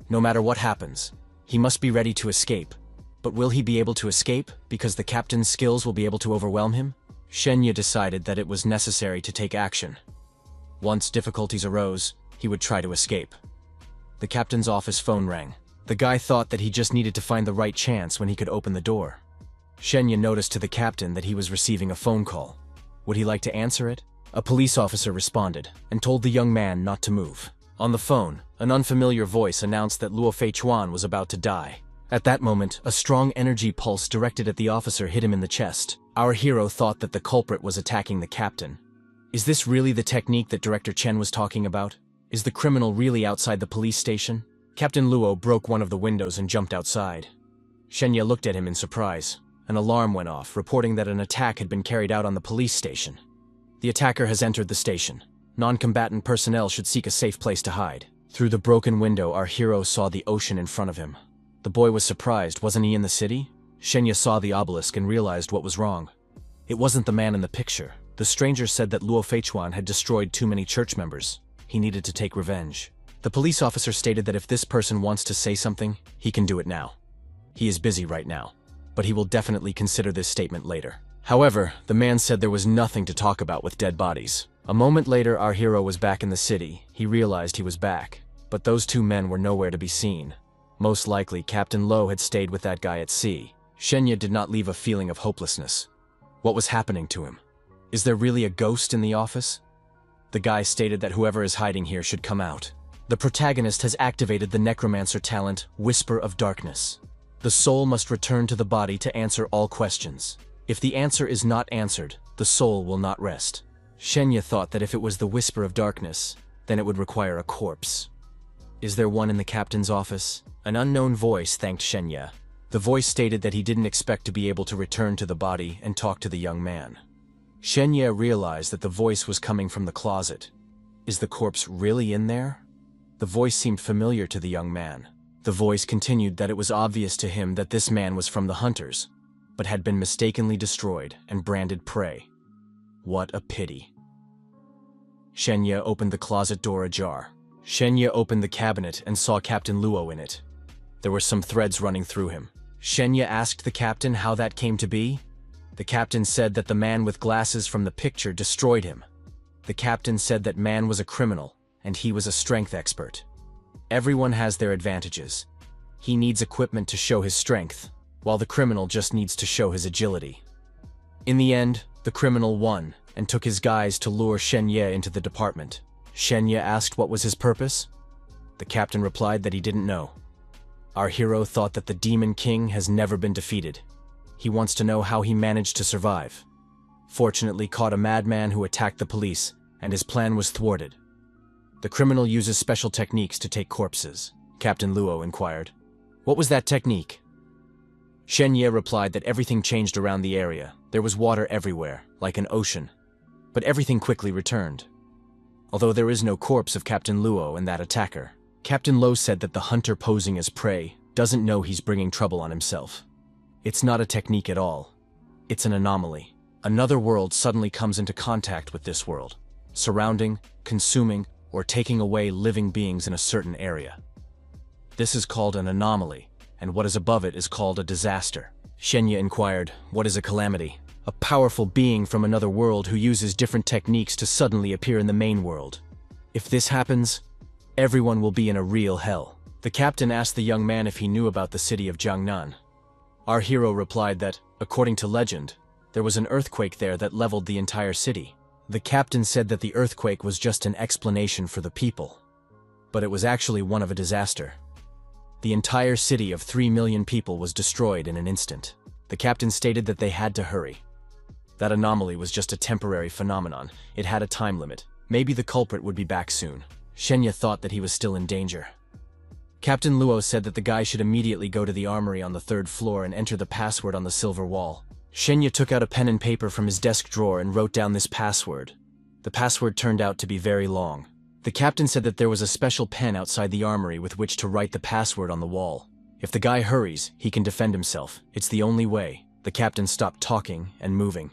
No matter what happens, he must be ready to escape. But will he be able to escape because the captain's skills will be able to overwhelm him? Shenya decided that it was necessary to take action. Once difficulties arose, he would try to escape. The captain's office phone rang. The guy thought that he just needed to find the right chance when he could open the door. Shenya noticed to the captain that he was receiving a phone call. Would he like to answer it? A police officer responded and told the young man not to move. On the phone, an unfamiliar voice announced that Luo Feichuan was about to die. At that moment, a strong energy pulse directed at the officer hit him in the chest. Our hero thought that the culprit was attacking the captain. Is this really the technique that Director Chen was talking about? Is the criminal really outside the police station? Captain Luo broke one of the windows and jumped outside. Shenya looked at him in surprise. An alarm went off, reporting that an attack had been carried out on the police station. The attacker has entered the station. Non-combatant personnel should seek a safe place to hide. Through the broken window, our hero saw the ocean in front of him. The boy was surprised. Wasn't he in the city? Shenya saw the obelisk and realized what was wrong. It wasn't the man in the picture. The stranger said that Luo Feichuan had destroyed too many church members. He needed to take revenge. The police officer stated that if this person wants to say something, he can do it now. He is busy right now, but he will definitely consider this statement later. However, the man said there was nothing to talk about with dead bodies. A moment later, our hero was back in the city. He realized he was back, but those two men were nowhere to be seen. Most likely, Captain Lo had stayed with that guy at sea. Shenya did not leave a feeling of hopelessness. What was happening to him? Is there really a ghost in the office? The guy stated that whoever is hiding here should come out. The protagonist has activated the necromancer talent, Whisper of Darkness. The soul must return to the body to answer all questions. If the answer is not answered, the soul will not rest. Shenya thought that if it was the Whisper of Darkness, then it would require a corpse. Is there one in the captain's office? An unknown voice thanked Shenya. The voice stated that he didn't expect to be able to return to the body and talk to the young man. Shenya realized that the voice was coming from the closet. Is the corpse really in there? The voice seemed familiar to the young man. The voice continued that it was obvious to him that this man was from the hunters, but had been mistakenly destroyed and branded prey. What a pity. Shenya opened the closet door ajar. Shenya opened the cabinet and saw Captain Luo in it. There were some threads running through him. Shenya asked the captain how that came to be. The captain said that the man with glasses from the picture destroyed him. The captain said that man was a criminal, and he was a strength expert. Everyone has their advantages. He needs equipment to show his strength, while the criminal just needs to show his agility. In the end, the criminal won and took his guys to lure Shenya into the department. Shenya asked what was his purpose. The captain replied that he didn't know. Our hero thought that the Demon King has never been defeated. He wants to know how he managed to survive. Fortunately, caught a madman who attacked the police, and his plan was thwarted. The criminal uses special techniques to take corpses. Captain Luo inquired. What was that technique? Shenya replied that everything changed around the area. There was water everywhere, like an ocean. But everything quickly returned. Although there is no corpse of Captain Luo and that attacker, Captain Luo said that the hunter posing as prey doesn't know he's bringing trouble on himself. It's not a technique at all. It's an anomaly. Another world suddenly comes into contact with this world, surrounding, consuming, or taking away living beings in a certain area. This is called an anomaly, and what is above it is called a disaster. Shenya inquired, what is a calamity? A powerful being from another world who uses different techniques to suddenly appear in the main world. If this happens, everyone will be in a real hell. The captain asked the young man if he knew about the city of Jiangnan. Our hero replied that, according to legend, there was an earthquake there that leveled the entire city. The captain said that the earthquake was just an explanation for the people, but it was actually one of a disaster. The entire city of 3 million people was destroyed in an instant. The captain stated that they had to hurry. That anomaly was just a temporary phenomenon. It had a time limit. Maybe the culprit would be back soon. Shenya thought that he was still in danger. Captain Luo said that the guy should immediately go to the armory on the 3rd floor and enter the password on the silver wall. Shenya took out a pen and paper from his desk drawer and wrote down this password. The password turned out to be very long. The captain said that there was a special pen outside the armory with which to write the password on the wall. If the guy hurries, he can defend himself. It's the only way. The captain stopped talking and moving.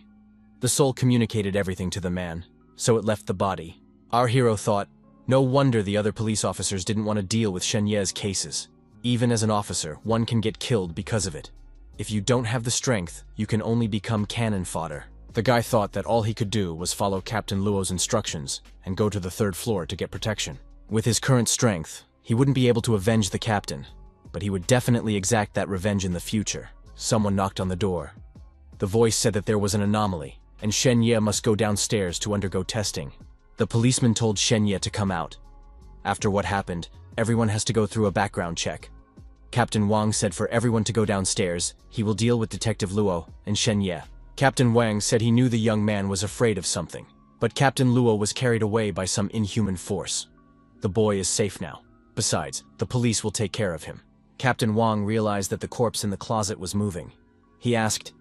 The soul communicated everything to the man, so it left the body. Our hero thought, no wonder the other police officers didn't want to deal with Shenya's cases. Even as an officer, one can get killed because of it. If you don't have the strength, you can only become cannon fodder. The guy thought that all he could do was follow Captain Luo's instructions and go to the 3rd floor to get protection. With his current strength, he wouldn't be able to avenge the captain, but he would definitely exact that revenge in the future. Someone knocked on the door. The voice said that there was an anomaly, and Shenya must go downstairs to undergo testing. The policeman told Shenya to come out. After what happened, everyone has to go through a background check. Captain Wang said for everyone to go downstairs, he will deal with Detective Luo and Shenya. Captain Wang said he knew the young man was afraid of something, but Captain Luo was carried away by some inhuman force. The boy is safe now. Besides, the police will take care of him. Captain Wang realized that the corpse in the closet was moving. He asked,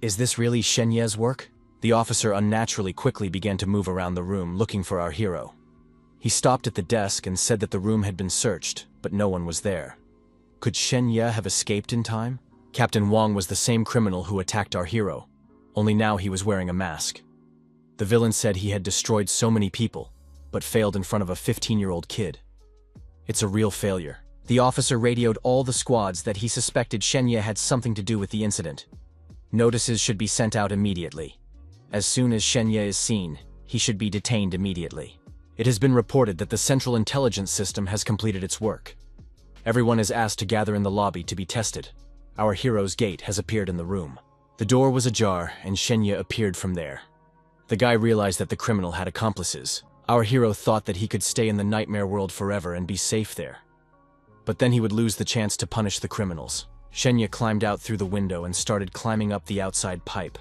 "Is this really Shenya's work?" The officer unnaturally quickly began to move around the room looking for our hero. He stopped at the desk and said that the room had been searched, but no one was there. Could Shenya have escaped in time? Captain Wang was the same criminal who attacked our hero, only now he was wearing a mask. The villain said he had destroyed so many people, but failed in front of a 15-year-old kid. It's a real failure. The officer radioed all the squads that he suspected Shenya had something to do with the incident. Notices should be sent out immediately. As soon as Shenya is seen, he should be detained immediately. It has been reported that the Central Intelligence System has completed its work. Everyone is asked to gather in the lobby to be tested. Our hero's gate has appeared in the room. The door was ajar, and Shenya appeared from there. The guy realized that the criminal had accomplices. Our hero thought that he could stay in the nightmare world forever and be safe there. But then he would lose the chance to punish the criminals. Shenya climbed out through the window and started climbing up the outside pipe.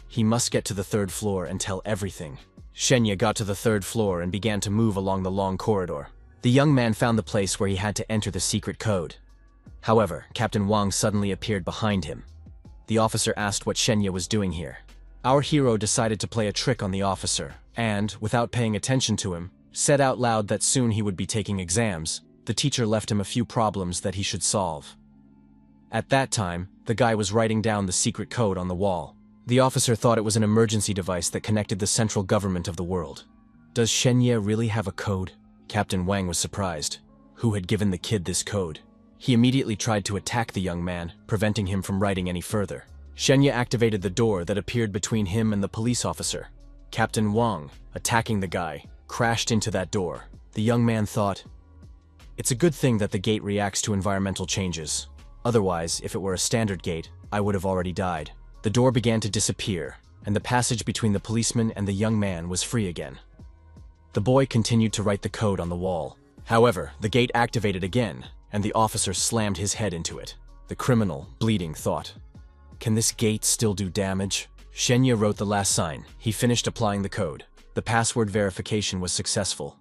He must get to the 3rd floor and tell everything. Shenya got to the 3rd floor and began to move along the long corridor. The young man found the place where he had to enter the secret code. However, Captain Wang suddenly appeared behind him. The officer asked what Shenya was doing here. Our hero decided to play a trick on the officer, and, without paying attention to him, said out loud that soon he would be taking exams. The teacher left him a few problems that he should solve. At that time, the guy was writing down the secret code on the wall. The officer thought it was an emergency device that connected the central government of the world. Does Shenya really have a code? Captain Wang was surprised. Who had given the kid this code? He immediately tried to attack the young man, preventing him from writing any further. Shenya activated the door that appeared between him and the police officer. Captain Wang, attacking the guy, crashed into that door. The young man thought, "It's a good thing that the gate reacts to environmental changes. Otherwise, if it were a standard gate, I would have already died." The door began to disappear, and the passage between the policeman and the young man was free again. The boy continued to write the code on the wall. However, the gate activated again, and the officer slammed his head into it. The criminal, bleeding, thought, "Can this gate still do damage?" Shenya wrote the last sign. He finished applying the code. The password verification was successful.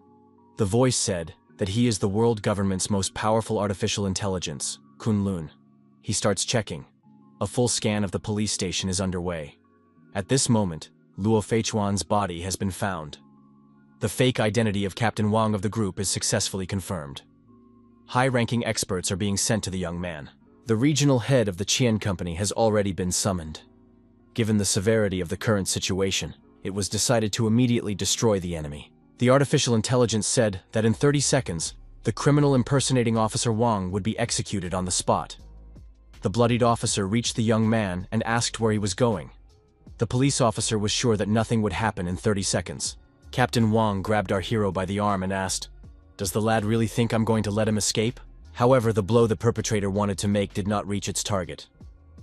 The voice said that he is the world government's most powerful artificial intelligence, Kunlun. He starts checking. A full scan of the police station is underway. At this moment, Luo Feichuan's body has been found. The fake identity of Captain Wang of the group is successfully confirmed. High-ranking experts are being sent to the young man. The regional head of the Qian company has already been summoned. Given the severity of the current situation, it was decided to immediately destroy the enemy. The artificial intelligence said that in 30 seconds, the criminal impersonating Officer Wang would be executed on the spot. The bloodied officer reached the young man and asked where he was going. The police officer was sure that nothing would happen in 30 seconds. Captain Wang grabbed our hero by the arm and asked, "Does the lad really think I'm going to let him escape?" However, the blow the perpetrator wanted to make did not reach its target.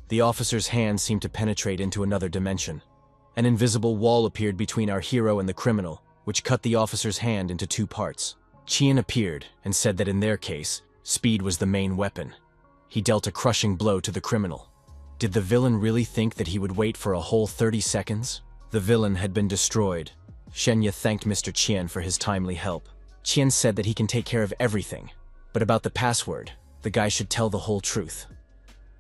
The officer's hand seemed to penetrate into another dimension. An invisible wall appeared between our hero and the criminal, which cut the officer's hand into two parts. Qian appeared and said that in their case, speed was the main weapon. He dealt a crushing blow to the criminal. Did the villain really think that he would wait for a whole 30 seconds? The villain had been destroyed. Shenya thanked Mr. Qian for his timely help. Qian said that he can take care of everything, but about the password, the guy should tell the whole truth.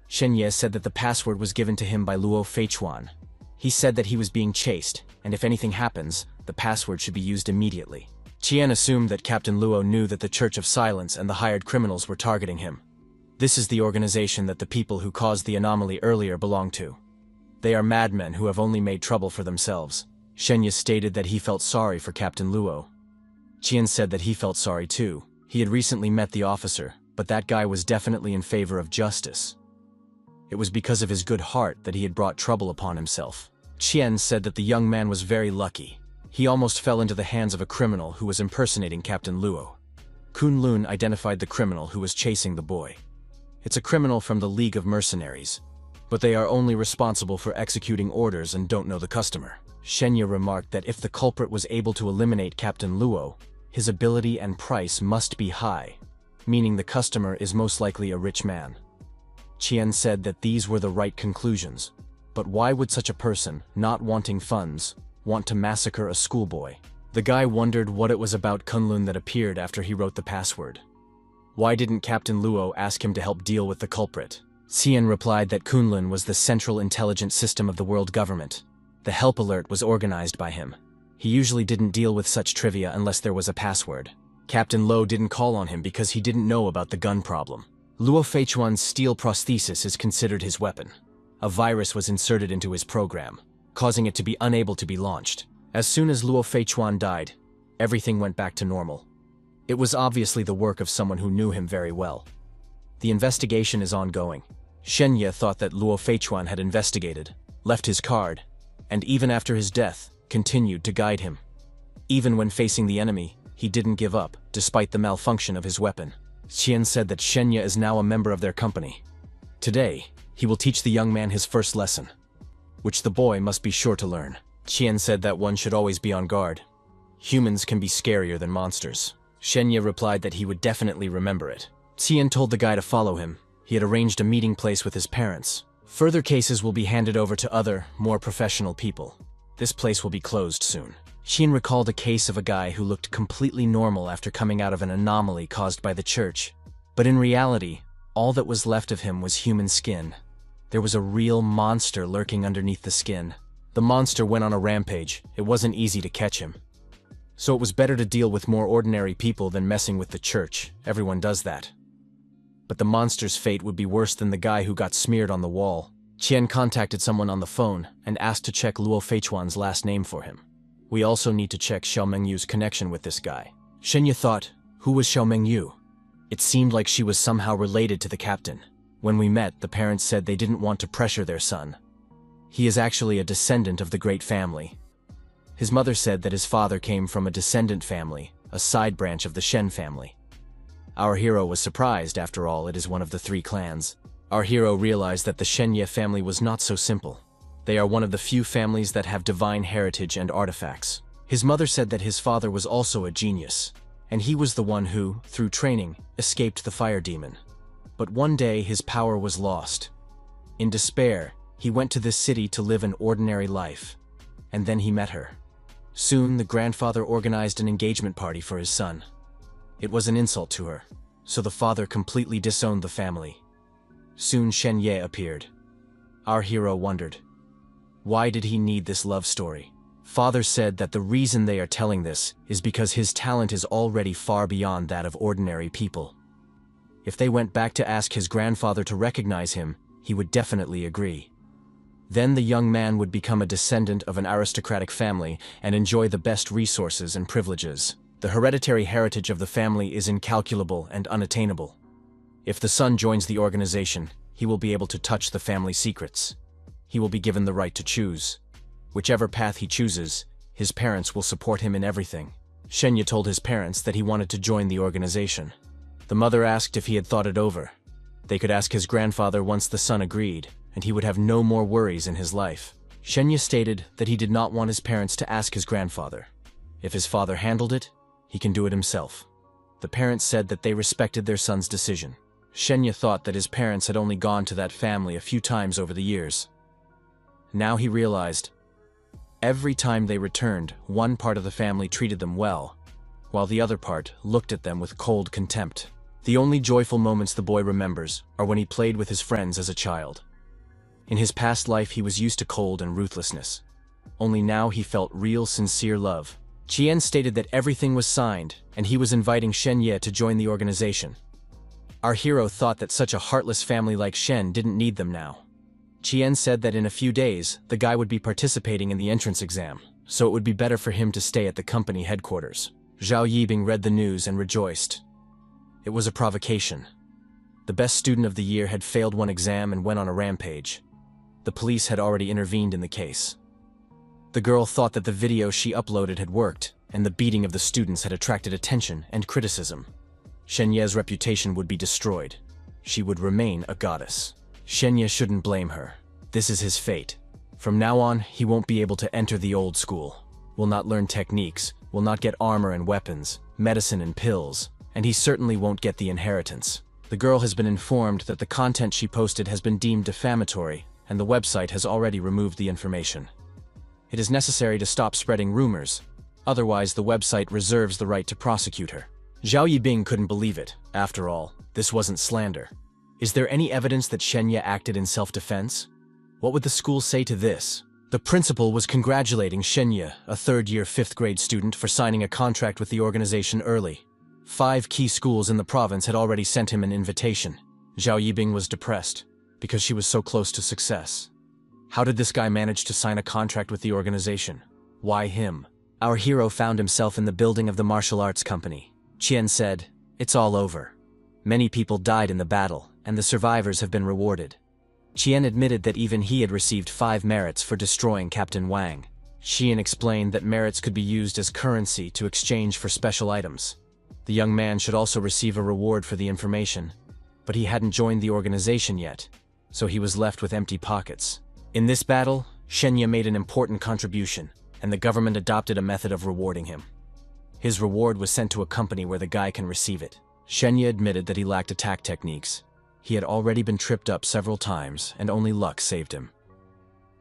Shenya said that the password was given to him by Luo Feichuan. He said that he was being chased, and if anything happens, the password should be used immediately. Qian assumed that Captain Luo knew that the Church of Silence and the hired criminals were targeting him. This is the organization that the people who caused the anomaly earlier belong to. They are madmen who have only made trouble for themselves. Shenya stated that he felt sorry for Captain Luo. Qian said that he felt sorry too. He had recently met the officer, but that guy was definitely in favor of justice. It was because of his good heart that he had brought trouble upon himself. Qian said that the young man was very lucky. He almost fell into the hands of a criminal who was impersonating Captain Luo. Kunlun identified the criminal who was chasing the boy. It's a criminal from the League of Mercenaries, but they are only responsible for executing orders and don't know the customer. Shenya remarked that if the culprit was able to eliminate Captain Luo, his ability and price must be high, meaning the customer is most likely a rich man. Qian said that these were the right conclusions, but why would such a person, not wanting funds, want to massacre a schoolboy? The guy wondered what it was about Kunlun that appeared after he wrote the password. Why didn't Captain Luo ask him to help deal with the culprit? Qian replied that Kunlun was the central intelligence system of the world government. The help alert was organized by him. He usually didn't deal with such trivia unless there was a password. Captain Luo didn't call on him because he didn't know about the gun problem. Luo Feichuan's steel prosthesis is considered his weapon. A virus was inserted into his program, causing it to be unable to be launched. As soon as Luo Feichuan died, everything went back to normal. It was obviously the work of someone who knew him very well. The investigation is ongoing. Shenya thought that Luo Feichuan had investigated, left his card, and even after his death, continued to guide him. Even when facing the enemy, he didn't give up, despite the malfunction of his weapon. Qian said that Shenya is now a member of their company. Today, he will teach the young man his first lesson, which the boy must be sure to learn. Qian said that one should always be on guard. Humans can be scarier than monsters. Shenya replied that he would definitely remember it. Qian told the guy to follow him. He had arranged a meeting place with his parents. Further cases will be handed over to other, more professional people. This place will be closed soon. Qian recalled a case of a guy who looked completely normal after coming out of an anomaly caused by the church. But in reality, all that was left of him was human skin. There was a real monster lurking underneath the skin. The monster went on a rampage. It wasn't easy to catch him. So it was better to deal with more ordinary people than messing with the church. Everyone does that. But the monster's fate would be worse than the guy who got smeared on the wall. Qian contacted someone on the phone and asked to check Luo Feichuan's last name for him. We also need to check Xiao Mengyu's connection with this guy. Shenya thought, Who was Xiao Mengyu? It seemed like she was somehow related to the captain. When we met, the parents said they didn't want to pressure their son. He is actually a descendant of the great family. His mother said that his father came from a descendant family, a side branch of the Shen family. Our hero was surprised. After all, it is one of the 3 clans. Our hero realized that the Shenye family was not so simple. They are one of the few families that have divine heritage and artifacts. His mother said that his father was also a genius, and he was the one who, through training, escaped the fire demon. But one day his power was lost. In despair, he went to this city to live an ordinary life. And then he met her. Soon, the grandfather organized an engagement party for his son. It was an insult to her, so the father completely disowned the family. Soon Shen Ye appeared. Our hero wondered, why did he need this love story? Father said that the reason they are telling this is because his talent is already far beyond that of ordinary people. If they went back to ask his grandfather to recognize him, he would definitely agree. Then the young man would become a descendant of an aristocratic family and enjoy the best resources and privileges. The hereditary heritage of the family is incalculable and unattainable. If the son joins the organization, he will be able to touch the family secrets. He will be given the right to choose. Whichever path he chooses, his parents will support him in everything. Shenya told his parents that he wanted to join the organization. The mother asked if he had thought it over. They could ask his grandfather once the son agreed, and he would have no more worries in his life. Shenya stated that he did not want his parents to ask his grandfather. If his father handled it, he can do it himself. The parents said that they respected their son's decision. Shenya thought that his parents had only gone to that family a few times over the years. Now he realized, every time they returned, one part of the family treated them well, while the other part looked at them with cold contempt. The only joyful moments the boy remembers are when he played with his friends as a child. In his past life he was used to cold and ruthlessness. Only now he felt real, sincere love. Qian stated that everything was signed, and he was inviting Shen Ye to join the organization. Our hero thought that such a heartless family like Shen didn't need them now. Qian said that in a few days, the guy would be participating in the entrance exam, so it would be better for him to stay at the company headquarters. Zhao Yibing read the news and rejoiced. It was a provocation. The best student of the year had failed one exam and went on a rampage. The police had already intervened in the case. The girl thought that the video she uploaded had worked, and the beating of the students had attracted attention and criticism. Shenye's reputation would be destroyed. She would remain a goddess. Shenye shouldn't blame her. This is his fate. From now on, he won't be able to enter the old school, will not learn techniques, will not get armor and weapons, medicine and pills, and he certainly won't get the inheritance. The girl has been informed that the content she posted has been deemed defamatory, and the website has already removed the information. It is necessary to stop spreading rumors, otherwise the website reserves the right to prosecute her. Zhao Yibing couldn't believe it. After all, this wasn't slander. Is there any evidence that Shenya acted in self-defense? What would the school say to this? The principal was congratulating Shenya, a third-year 5th grade student, for signing a contract with the organization early. 5 key schools in the province had already sent him an invitation. Zhao Yibing was depressed, because she was so close to success. How did this guy manage to sign a contract with the organization? Why him? Our hero found himself in the building of the martial arts company. Qian said, "It's all over. Many people died in the battle, and the survivors have been rewarded." Qian admitted that even he had received 5 merits for destroying Captain Wang. Qian explained that merits could be used as currency to exchange for special items. The young man should also receive a reward for the information, but he hadn't joined the organization yet, so he was left with empty pockets. In this battle, Shenya made an important contribution, and the government adopted a method of rewarding him. His reward was sent to a company where the guy can receive it. Shenya admitted that he lacked attack techniques. He had already been tripped up several times, and only luck saved him.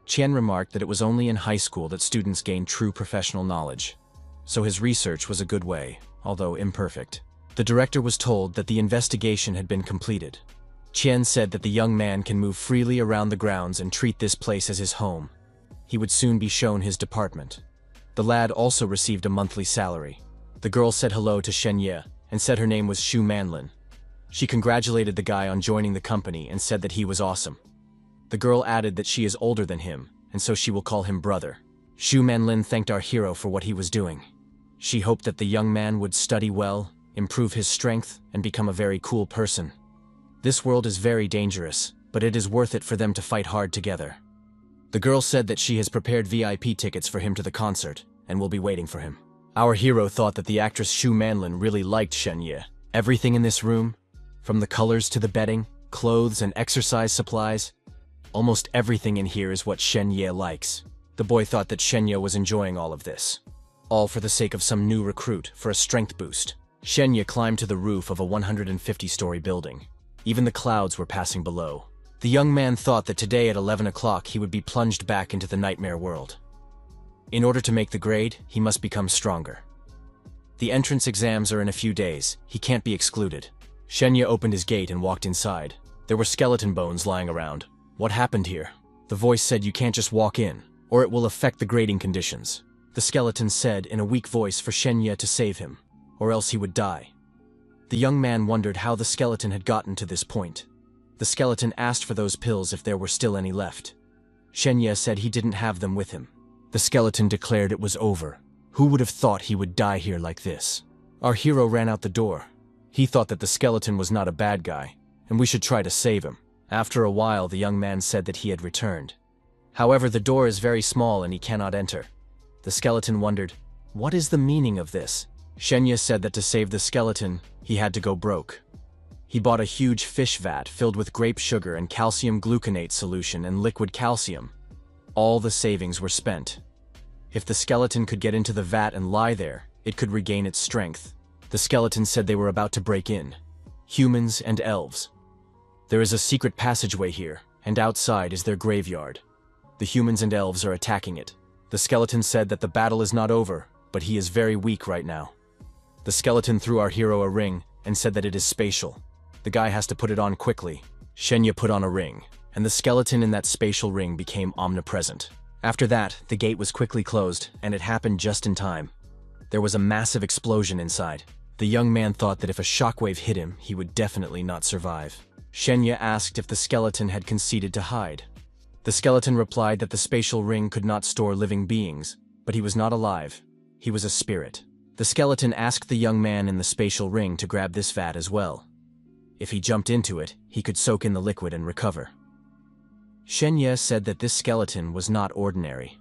Qian remarked that it was only in high school that students gained true professional knowledge, so his research was a good way, although imperfect. The director was told that the investigation had been completed. Qian said that the young man can move freely around the grounds and treat this place as his home. He would soon be shown his department. The lad also received a monthly salary. The girl said hello to Shenya and said her name was Xu Manlin. She congratulated the guy on joining the company and said that he was awesome. The girl added that she is older than him, and so she will call him brother. Xu Manlin thanked our hero for what he was doing. She hoped that the young man would study well improve his strength, and become a very cool person. This world is very dangerous, but it is worth it for them to fight hard together. The girl said that she has prepared VIP tickets for him to the concert, and will be waiting for him. Our hero thought that the actress Shu Manlin really liked Shen Ye. Everything in this room, from the colors to the bedding, clothes and exercise supplies, almost everything in here is what Shen Ye likes. The boy thought that Shen Ye was enjoying all of this. All for the sake of some new recruit for a strength boost. Shen Ye climbed to the roof of a 150-story building. Even the clouds were passing below. The young man thought that today at 11 o'clock he would be plunged back into the nightmare world. In order to make the grade, he must become stronger. The entrance exams are in a few days. He can't be excluded. Shen Ye opened his gate and walked inside. There were skeleton bones lying around. What happened here? The voice said you can't just walk in, or it will affect the grading conditions. The skeleton said in a weak voice for Shen Ye to save him, or else he would die. The young man wondered how the skeleton had gotten to this point. The skeleton asked for those pills if there were still any left. Shen Ye said he didn't have them with him. The skeleton declared it was over. Who would have thought he would die here like this? Our hero ran out the door. He thought that the skeleton was not a bad guy, and we should try to save him. After a while, the young man said that he had returned. However, the door is very small and he cannot enter. The skeleton wondered, what is the meaning of this? Shen Ye said that to save the skeleton, he had to go broke. He bought a huge fish vat filled with grape sugar and calcium gluconate solution and liquid calcium. All the savings were spent. If the skeleton could get into the vat and lie there, it could regain its strength. The skeleton said they were about to break in. Humans and elves. There is a secret passageway here, and outside is their graveyard. The humans and elves are attacking it. The skeleton said that the battle is not over, but he is very weak right now. The skeleton threw our hero a ring and said that it is spatial. The guy has to put it on quickly. Shen Ye put on a ring, and the skeleton in that spatial ring became omnipresent. After that, the gate was quickly closed, and it happened just in time. There was a massive explosion inside. The young man thought that if a shockwave hit him, he would definitely not survive. Shen Ye asked if the skeleton had conceded to hide. The skeleton replied that the spatial ring could not store living beings, but he was not alive. He was a spirit. The skeleton asked the young man in the spatial ring to grab this vat as well. If he jumped into it, he could soak in the liquid and recover. Shen Ye said that this skeleton was not ordinary.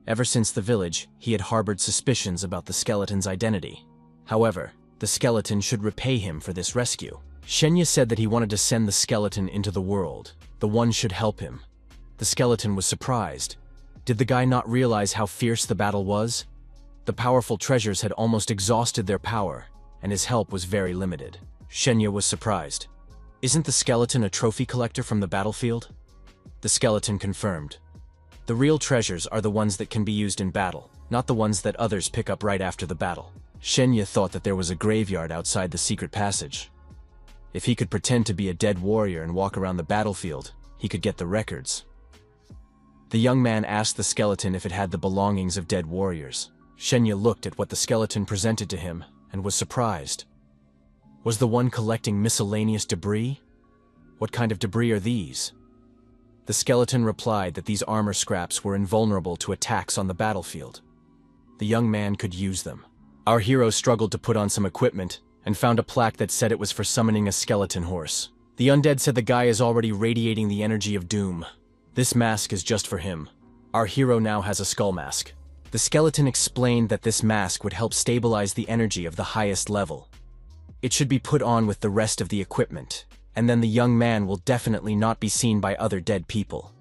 Ever since the village, he had harbored suspicions about the skeleton's identity. However, the skeleton should repay him for this rescue. Shen Ye said that he wanted to send the skeleton into the world. The one should help him. The skeleton was surprised. Did the guy not realize how fierce the battle was? The powerful treasures had almost exhausted their power, and his help was very limited. Shen Ye was surprised. Isn't the skeleton a trophy collector from the battlefield? The skeleton confirmed. The real treasures are the ones that can be used in battle, not the ones that others pick up right after the battle. Shen Ye thought that there was a graveyard outside the secret passage. If he could pretend to be a dead warrior and walk around the battlefield, he could get the records. The young man asked the skeleton if it had the belongings of dead warriors. Shen Ye looked at what the skeleton presented to him and was surprised. Was the one collecting miscellaneous debris? What kind of debris are these? The skeleton replied that these armor scraps were invulnerable to attacks on the battlefield. The young man could use them. Our hero struggled to put on some equipment and found a plaque that said it was for summoning a skeleton horse. The undead said the guy is already radiating the energy of doom. This mask is just for him. Our hero now has a skull mask. The skeleton explained that this mask would help stabilize the energy of the highest level. It should be put on with the rest of the equipment, and then the young man will definitely not be seen by other dead people.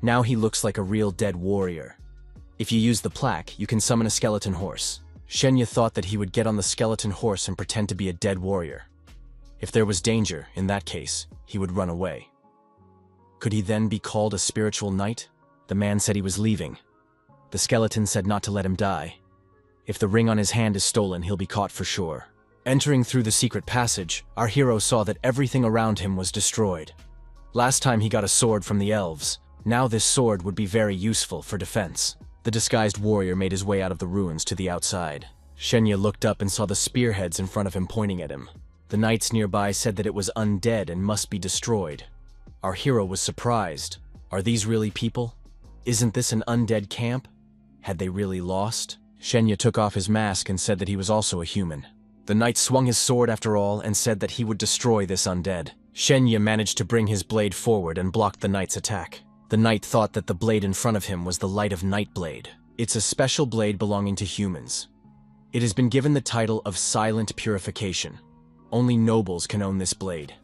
Now he looks like a real dead warrior. If you use the plaque, you can summon a skeleton horse. Shen Ye thought that he would get on the skeleton horse and pretend to be a dead warrior. If there was danger, in that case, he would run away. Could he then be called a spiritual knight? The man said he was leaving. The skeleton said not to let him die. If the ring on his hand is stolen, he'll be caught for sure. Entering through the secret passage, our hero saw that everything around him was destroyed. Last time he got a sword from the elves. Now this sword would be very useful for defense. The disguised warrior made his way out of the ruins to the outside. Shen Ye looked up and saw the spearheads in front of him pointing at him. The knights nearby said that it was undead and must be destroyed. Our hero was surprised. Are these really people? Isn't this an undead camp? Had they really lost? Shen Ye took off his mask and said that he was also a human. The knight swung his sword after all and said that he would destroy this undead. Shenya managed to bring his blade forward and blocked the knight's attack. The knight thought that the blade in front of him was the Light of Night blade. It's a special blade belonging to humans. It has been given the title of Silent Purification. Only nobles can own this blade.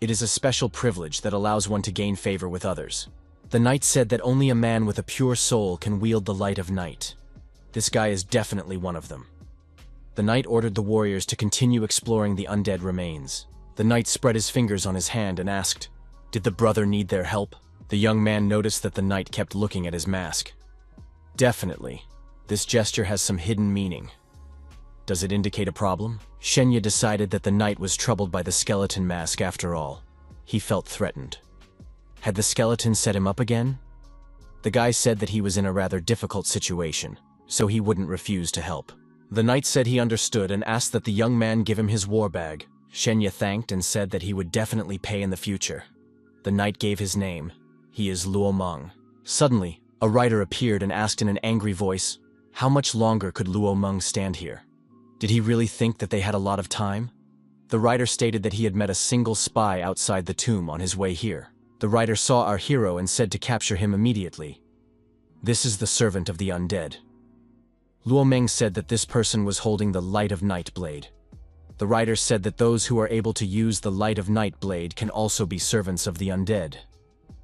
It is a special privilege that allows one to gain favor with others. The knight said that only a man with a pure soul can wield the Light of Night. This guy is definitely one of them. The knight ordered the warriors to continue exploring the undead remains. The knight spread his fingers on his hand and asked, "Did the brother need their help?" The young man noticed that the knight kept looking at his mask. Definitely. This gesture has some hidden meaning. Does it indicate a problem? Shenya decided that the knight was troubled by the skeleton mask after all. He felt threatened. Had the skeleton set him up again? The guy said that he was in a rather difficult situation, so he wouldn't refuse to help. The knight said he understood and asked that the young man give him his war bag. Shenya thanked and said that he would definitely pay in the future. The knight gave his name. He is Luo Meng. Suddenly, a rider appeared and asked in an angry voice, how much longer could Luo Meng stand here? Did he really think that they had a lot of time? The rider stated that he had met a single spy outside the tomb on his way here. The rider saw our hero and said to capture him immediately. This is the servant of the undead. Luo Meng said that this person was holding the Light of Night blade. The rider said that those who are able to use the Light of Night blade can also be servants of the undead.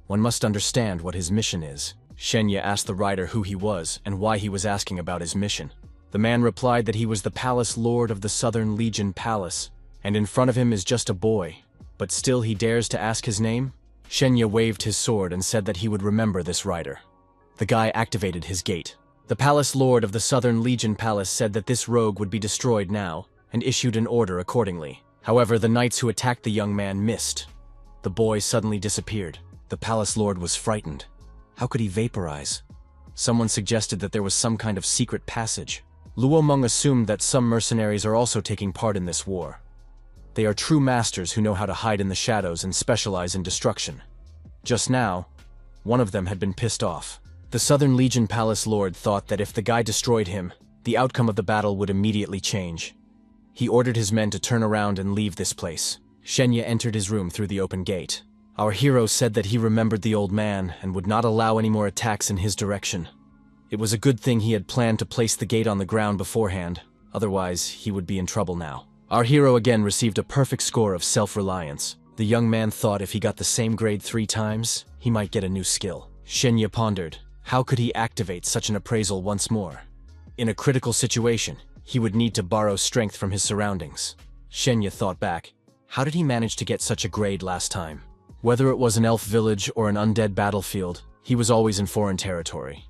One must understand what his mission is. Shenya asked the rider who he was and why he was asking about his mission. The man replied that he was the Palace Lord of the Southern Legion Palace, and in front of him is just a boy, but still he dares to ask his name? Shenya waved his sword and said that he would remember this rider. The guy activated his gate. The Palace Lord of the Southern Legion Palace said that this rogue would be destroyed now, and issued an order accordingly. However, the knights who attacked the young man missed. The boy suddenly disappeared. The Palace Lord was frightened. How could he vaporize? Someone suggested that there was some kind of secret passage. Luo Meng assumed that some mercenaries are also taking part in this war. They are true masters who know how to hide in the shadows and specialize in destruction. Just now, one of them had been pissed off. The Southern Legion Palace Lord thought that if the guy destroyed him, the outcome of the battle would immediately change. He ordered his men to turn around and leave this place. Shenya entered his room through the open gate. Our hero said that he remembered the old man and would not allow any more attacks in his direction. It was a good thing he had planned to place the gate on the ground beforehand, otherwise he would be in trouble now. Our hero again received a perfect score of self-reliance. The young man thought if he got the same grade 3 times, he might get a new skill. Shenya pondered, how could he activate such an appraisal once more? In a critical situation, he would need to borrow strength from his surroundings. Shenya thought back, how did he manage to get such a grade last time? Whether it was an elf village or an undead battlefield, he was always in foreign territory,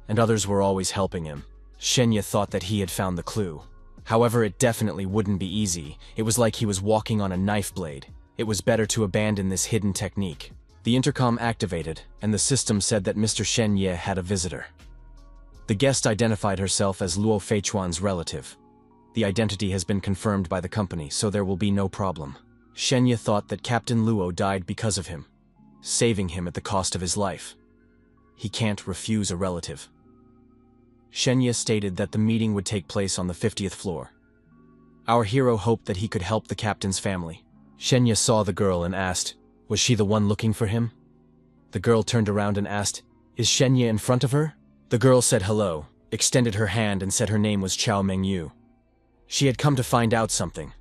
and others were always helping him. Shenya thought that he had found the clue. However, it definitely wouldn't be easy. It was like he was walking on a knife blade. It was better to abandon this hidden technique. The intercom activated, and the system said that Mr. Shenya had a visitor. The guest identified herself as Luo Feichuan's relative. The identity has been confirmed by the company, so there will be no problem. Shenya thought that Captain Luo died because of him, saving him at the cost of his life. He can't refuse a relative. Shenya stated that the meeting would take place on the 50th floor. Our hero hoped that he could help the captain's family. Shenya saw the girl and asked, was she the one looking for him? The girl turned around and asked, is Shenya in front of her? The girl said hello, extended her hand and said her name was Chao Mengyu. She had come to find out something.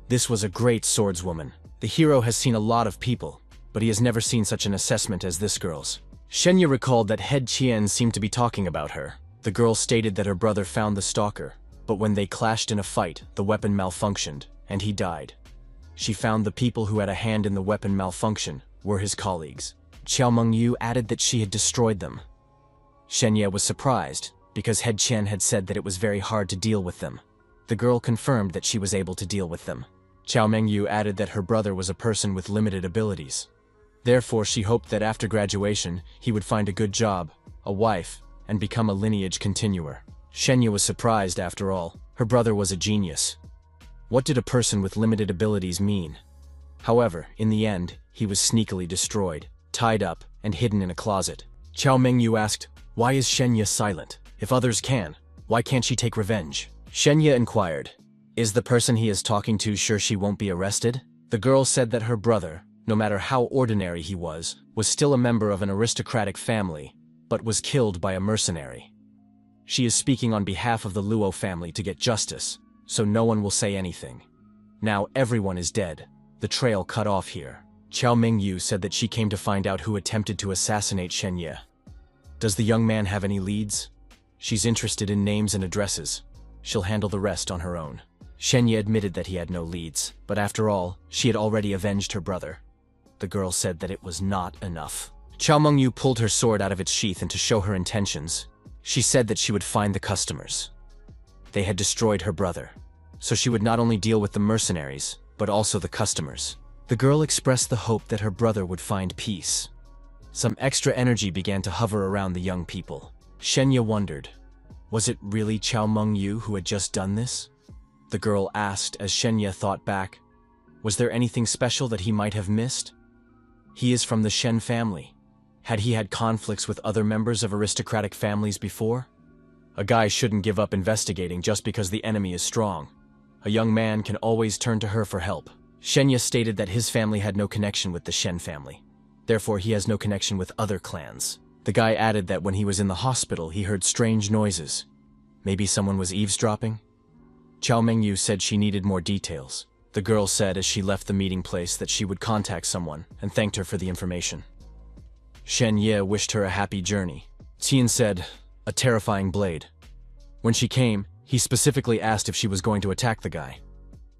This was a great swordswoman. The hero has seen a lot of people, but he has never seen such an assessment as this girl's. Shenya recalled that Head Qian seemed to be talking about her. The girl stated that her brother found the stalker, but when they clashed in a fight, the weapon malfunctioned, and he died. She found the people who had a hand in the weapon malfunction were his colleagues. Qiao Mengyu added that she had destroyed them. Shenya was surprised, because Head Qian had said that it was very hard to deal with them. The girl confirmed that she was able to deal with them. Qiao Mengyu added that her brother was a person with limited abilities. Therefore, she hoped that after graduation, he would find a good job, a wife, and become a lineage continuer. Shenya was surprised after all. Her brother was a genius. What did a person with limited abilities mean? However, in the end, he was sneakily destroyed, tied up, and hidden in a closet. Qiao Mengyu asked, why is Shenya silent? If others can, why can't she take revenge? Shenya inquired, Is the person he is talking to sure she won't be arrested? The girl said that her brother, no matter how ordinary he was still a member of an aristocratic family, but was killed by a mercenary. She is speaking on behalf of the Luo family to get justice, so no one will say anything. Now everyone is dead, the trail cut off here. Qiao Mingyu said that she came to find out who attempted to assassinate Shen Ye. Does the young man have any leads? She's interested in names and addresses. She'll handle the rest on her own. Shen Ye admitted that he had no leads, but after all, she had already avenged her brother. The girl said that it was not enough. Qiao Mingyu pulled her sword out of its sheath, and to show her intentions, she said that she would find the customers. They had destroyed her brother, so she would not only deal with the mercenaries, but also the customers. The girl expressed the hope that her brother would find peace. Some extra energy began to hover around the young people. Shen Ye wondered, was it really Qiao Mingyu who had just done this? The girl asked as Shen Ye thought back. Was there anything special that he might have missed? He is from the Shen family. Had he had conflicts with other members of aristocratic families before? A guy shouldn't give up investigating just because the enemy is strong. A young man can always turn to her for help. Shen Ye stated that his family had no connection with the Shen family. Therefore, he has no connection with other clans. The guy added that when he was in the hospital, he heard strange noises. Maybe someone was eavesdropping? Qiao Mingyu said she needed more details. The girl said as she left the meeting place that she would contact someone and thanked her for the information. Shen Ye wished her a happy journey. Qian said, a terrifying blade. When she came, he specifically asked if she was going to attack the guy.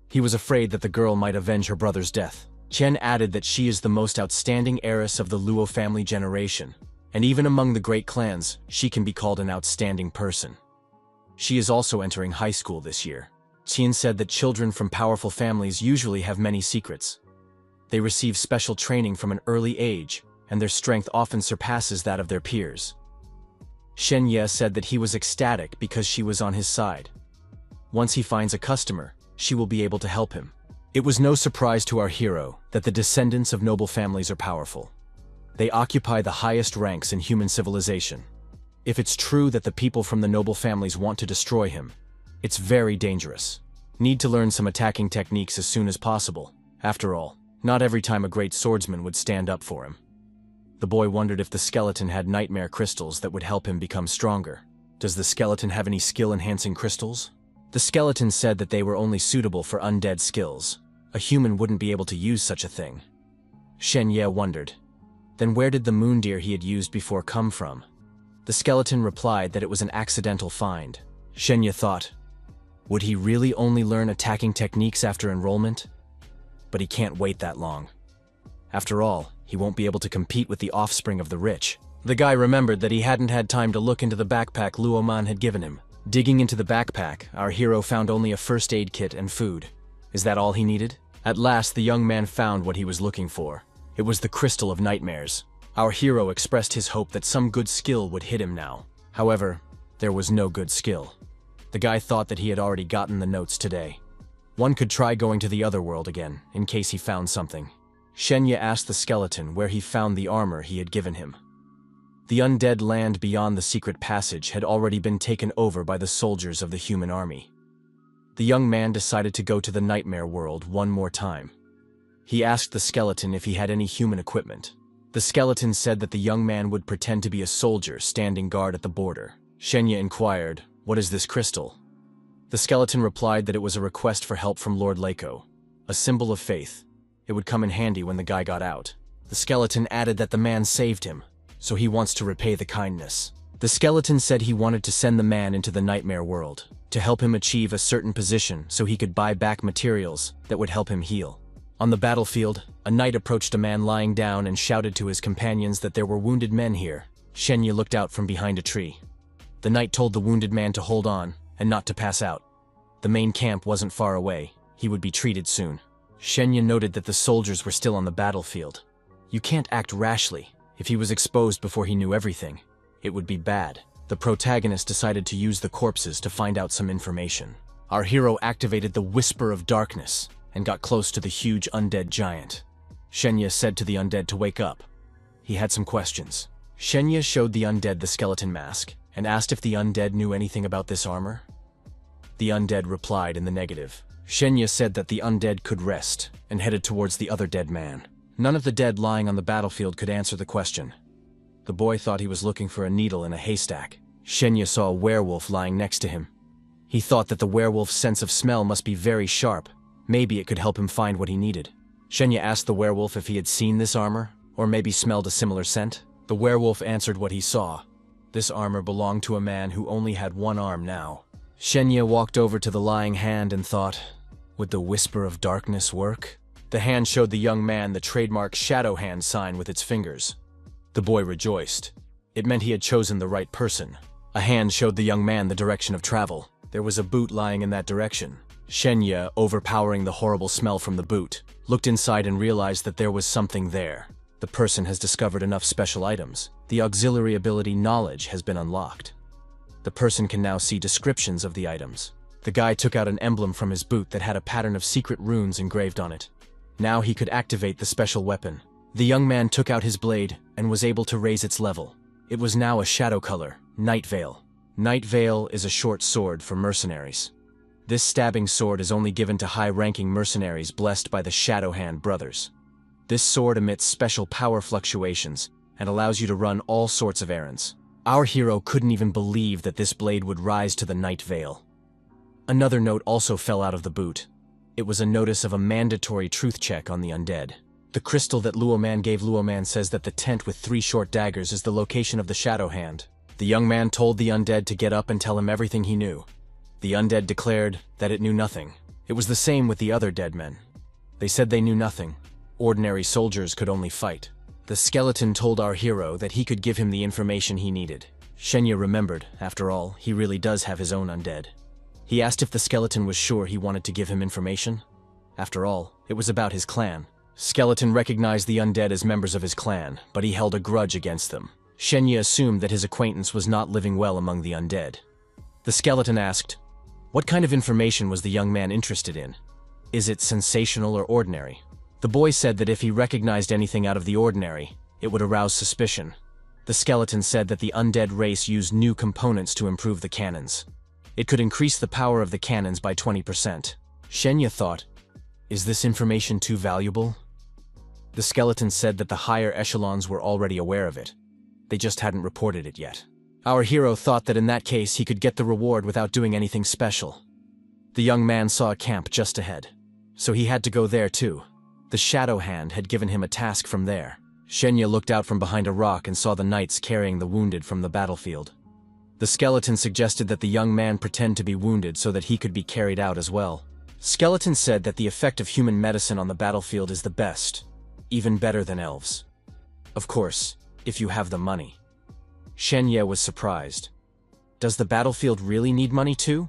He was afraid that the girl might avenge her brother's death. Qian added that she is the most outstanding heiress of the Luo family generation, and even among the great clans, she can be called an outstanding person. She is also entering high school this year. Qian said that children from powerful families usually have many secrets. They receive special training from an early age, and their strength often surpasses that of their peers. Shen Ye said that he was ecstatic because she was on his side. Once he finds a customer, she will be able to help him. It was no surprise to our hero that the descendants of noble families are powerful. They occupy the highest ranks in human civilization. If it's true that the people from the noble families want to destroy him, it's very dangerous. Need to learn some attacking techniques as soon as possible. After all, not every time a great swordsman would stand up for him. The boy wondered if the skeleton had nightmare crystals that would help him become stronger. Does the skeleton have any skill-enhancing crystals? The skeleton said that they were only suitable for undead skills. A human wouldn't be able to use such a thing. Shen Ye wondered. Then where did the moon deer he had used before come from? The skeleton replied that it was an accidental find. Shen Ye thought, would he really only learn attacking techniques after enrollment? But he can't wait that long. After all, he won't be able to compete with the offspring of the rich. The guy remembered that he hadn't had time to look into the backpack Luo Man had given him. Digging into the backpack, our hero found only a first aid kit and food. Is that all he needed? At last, the young man found what he was looking for. It was the Crystal of Nightmares. Our hero expressed his hope that some good skill would hit him now. However, there was no good skill. The guy thought that he had already gotten the notes today. One could try going to the other world again, in case he found something. Shen Ye asked the skeleton where he found the armor he had given him. The undead land beyond the secret passage had already been taken over by the soldiers of the human army. The young man decided to go to the nightmare world one more time. He asked the skeleton if he had any human equipment. The skeleton said that the young man would pretend to be a soldier standing guard at the border. Shen Ye inquired, "What is this crystal?" The skeleton replied that it was a request for help from Lord Lako, a symbol of faith. It would come in handy when the guy got out. The skeleton added that the man saved him, so he wants to repay the kindness. The skeleton said he wanted to send the man into the nightmare world, to help him achieve a certain position so he could buy back materials that would help him heal. On the battlefield, a knight approached a man lying down and shouted to his companions that there were wounded men here. Shen Ye looked out from behind a tree. The knight told the wounded man to hold on and not to pass out. The main camp wasn't far away. He would be treated soon. Shen Ye noted that the soldiers were still on the battlefield. You can't act rashly. If he was exposed before he knew everything, it would be bad. The protagonist decided to use the corpses to find out some information. Our hero activated the Whisper of Darkness and got close to the huge undead giant. Shen Ye said to the undead to wake up. He had some questions. Shen Ye showed the undead the skeleton mask and asked if the undead knew anything about this armor. The undead replied in the negative. Shenya said that the undead could rest, and headed towards the other dead man. None of the dead lying on the battlefield could answer the question. The boy thought he was looking for a needle in a haystack. Shenya saw a werewolf lying next to him. He thought that the werewolf's sense of smell must be very sharp. Maybe it could help him find what he needed. Shenya asked the werewolf if he had seen this armor, or maybe smelled a similar scent. The werewolf answered what he saw. This armor belonged to a man who only had one arm now. Shenya walked over to the lying hand and thought, would the whisper of darkness work? The hand showed the young man the trademark shadow hand sign with its fingers. The boy rejoiced. It meant he had chosen the right person. A hand showed the young man the direction of travel. There was a boot lying in that direction. Shenya, overpowering the horrible smell from the boot, looked inside and realized that there was something there. The person has discovered enough special items. The auxiliary ability knowledge has been unlocked. The person can now see descriptions of the items. The guy took out an emblem from his boot that had a pattern of secret runes engraved on it. Now he could activate the special weapon. The young man took out his blade and was able to raise its level. It was now a shadow color, Night Veil. Night Veil is a short sword for mercenaries. This stabbing sword is only given to high-ranking mercenaries blessed by the Shadow Hand brothers. This sword emits special power fluctuations and allows you to run all sorts of errands. Our hero couldn't even believe that this blade would rise to the Night Veil. Another note also fell out of the boot. It was a notice of a mandatory truth check on the undead. The crystal that Luoman gave Luoman says that the tent with 3 short daggers is the location of the Shadow Hand. The young man told the undead to get up and tell him everything he knew. The undead declared that it knew nothing. It was the same with the other dead men. They said they knew nothing. Ordinary soldiers could only fight. The skeleton told our hero that he could give him the information he needed. Shenya remembered, after all, he really does have his own undead. He asked if the skeleton was sure he wanted to give him information. After all, it was about his clan. Skeleton recognized the undead as members of his clan, but he held a grudge against them. Shenya assumed that his acquaintance was not living well among the undead. The skeleton asked, what kind of information was the young man interested in? Is it sensational or ordinary? The boy said that if he recognized anything out of the ordinary, it would arouse suspicion. The skeleton said that the undead race used new components to improve the cannons. It could increase the power of the cannons by 20%. Shenya thought, is this information too valuable? The skeleton said that the higher echelons were already aware of it. They just hadn't reported it yet. Our hero thought that in that case he could get the reward without doing anything special. The young man saw a camp just ahead, so he had to go there too. The Shadow Hand had given him a task from there. Shenya looked out from behind a rock and saw the knights carrying the wounded from the battlefield. The skeleton suggested that the young man pretend to be wounded so that he could be carried out as well. Skeleton said that the effect of human medicine on the battlefield is the best, even better than elves. Of course, if you have the money. Shenya was surprised. Does the battlefield really need money too?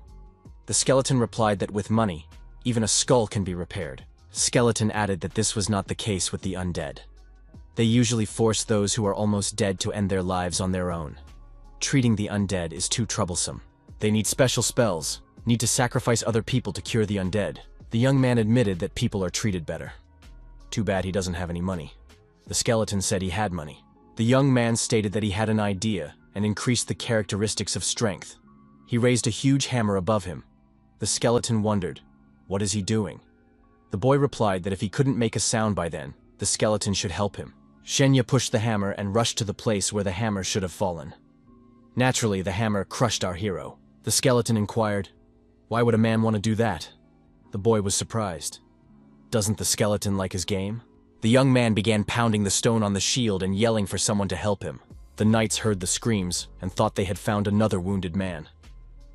The skeleton replied that with money, even a skull can be repaired. Skeleton added that this was not the case with the undead. They usually force those who are almost dead to end their lives on their own. Treating the undead is too troublesome. They need special spells, need to sacrifice other people to cure the undead. The young man admitted that people are treated better. Too bad he doesn't have any money. The skeleton said he had money. The young man stated that he had an idea and increased the characteristics of strength. He raised a huge hammer above him. The skeleton wondered, what is he doing? The boy replied that if he couldn't make a sound by then, the skeleton should help him. Shenya pushed the hammer and rushed to the place where the hammer should have fallen. Naturally, the hammer crushed our hero. The skeleton inquired, why would a man want to do that? The boy was surprised. Doesn't the skeleton like his game? The young man began pounding the stone on the shield and yelling for someone to help him. The knights heard the screams and thought they had found another wounded man.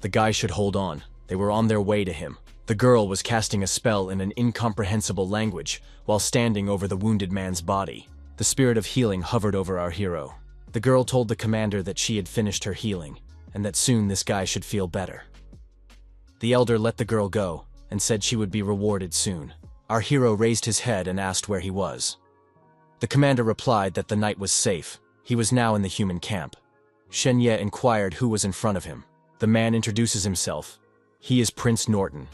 The guy should hold on. They were on their way to him. The girl was casting a spell in an incomprehensible language while standing over the wounded man's body. The spirit of healing hovered over our hero. The girl told the commander that she had finished her healing and that soon this guy should feel better. The elder let the girl go and said she would be rewarded soon. Our hero raised his head and asked where he was. The commander replied that the knight was safe. He was now in the human camp. Shenya inquired who was in front of him. The man introduces himself. He is Prince Norton.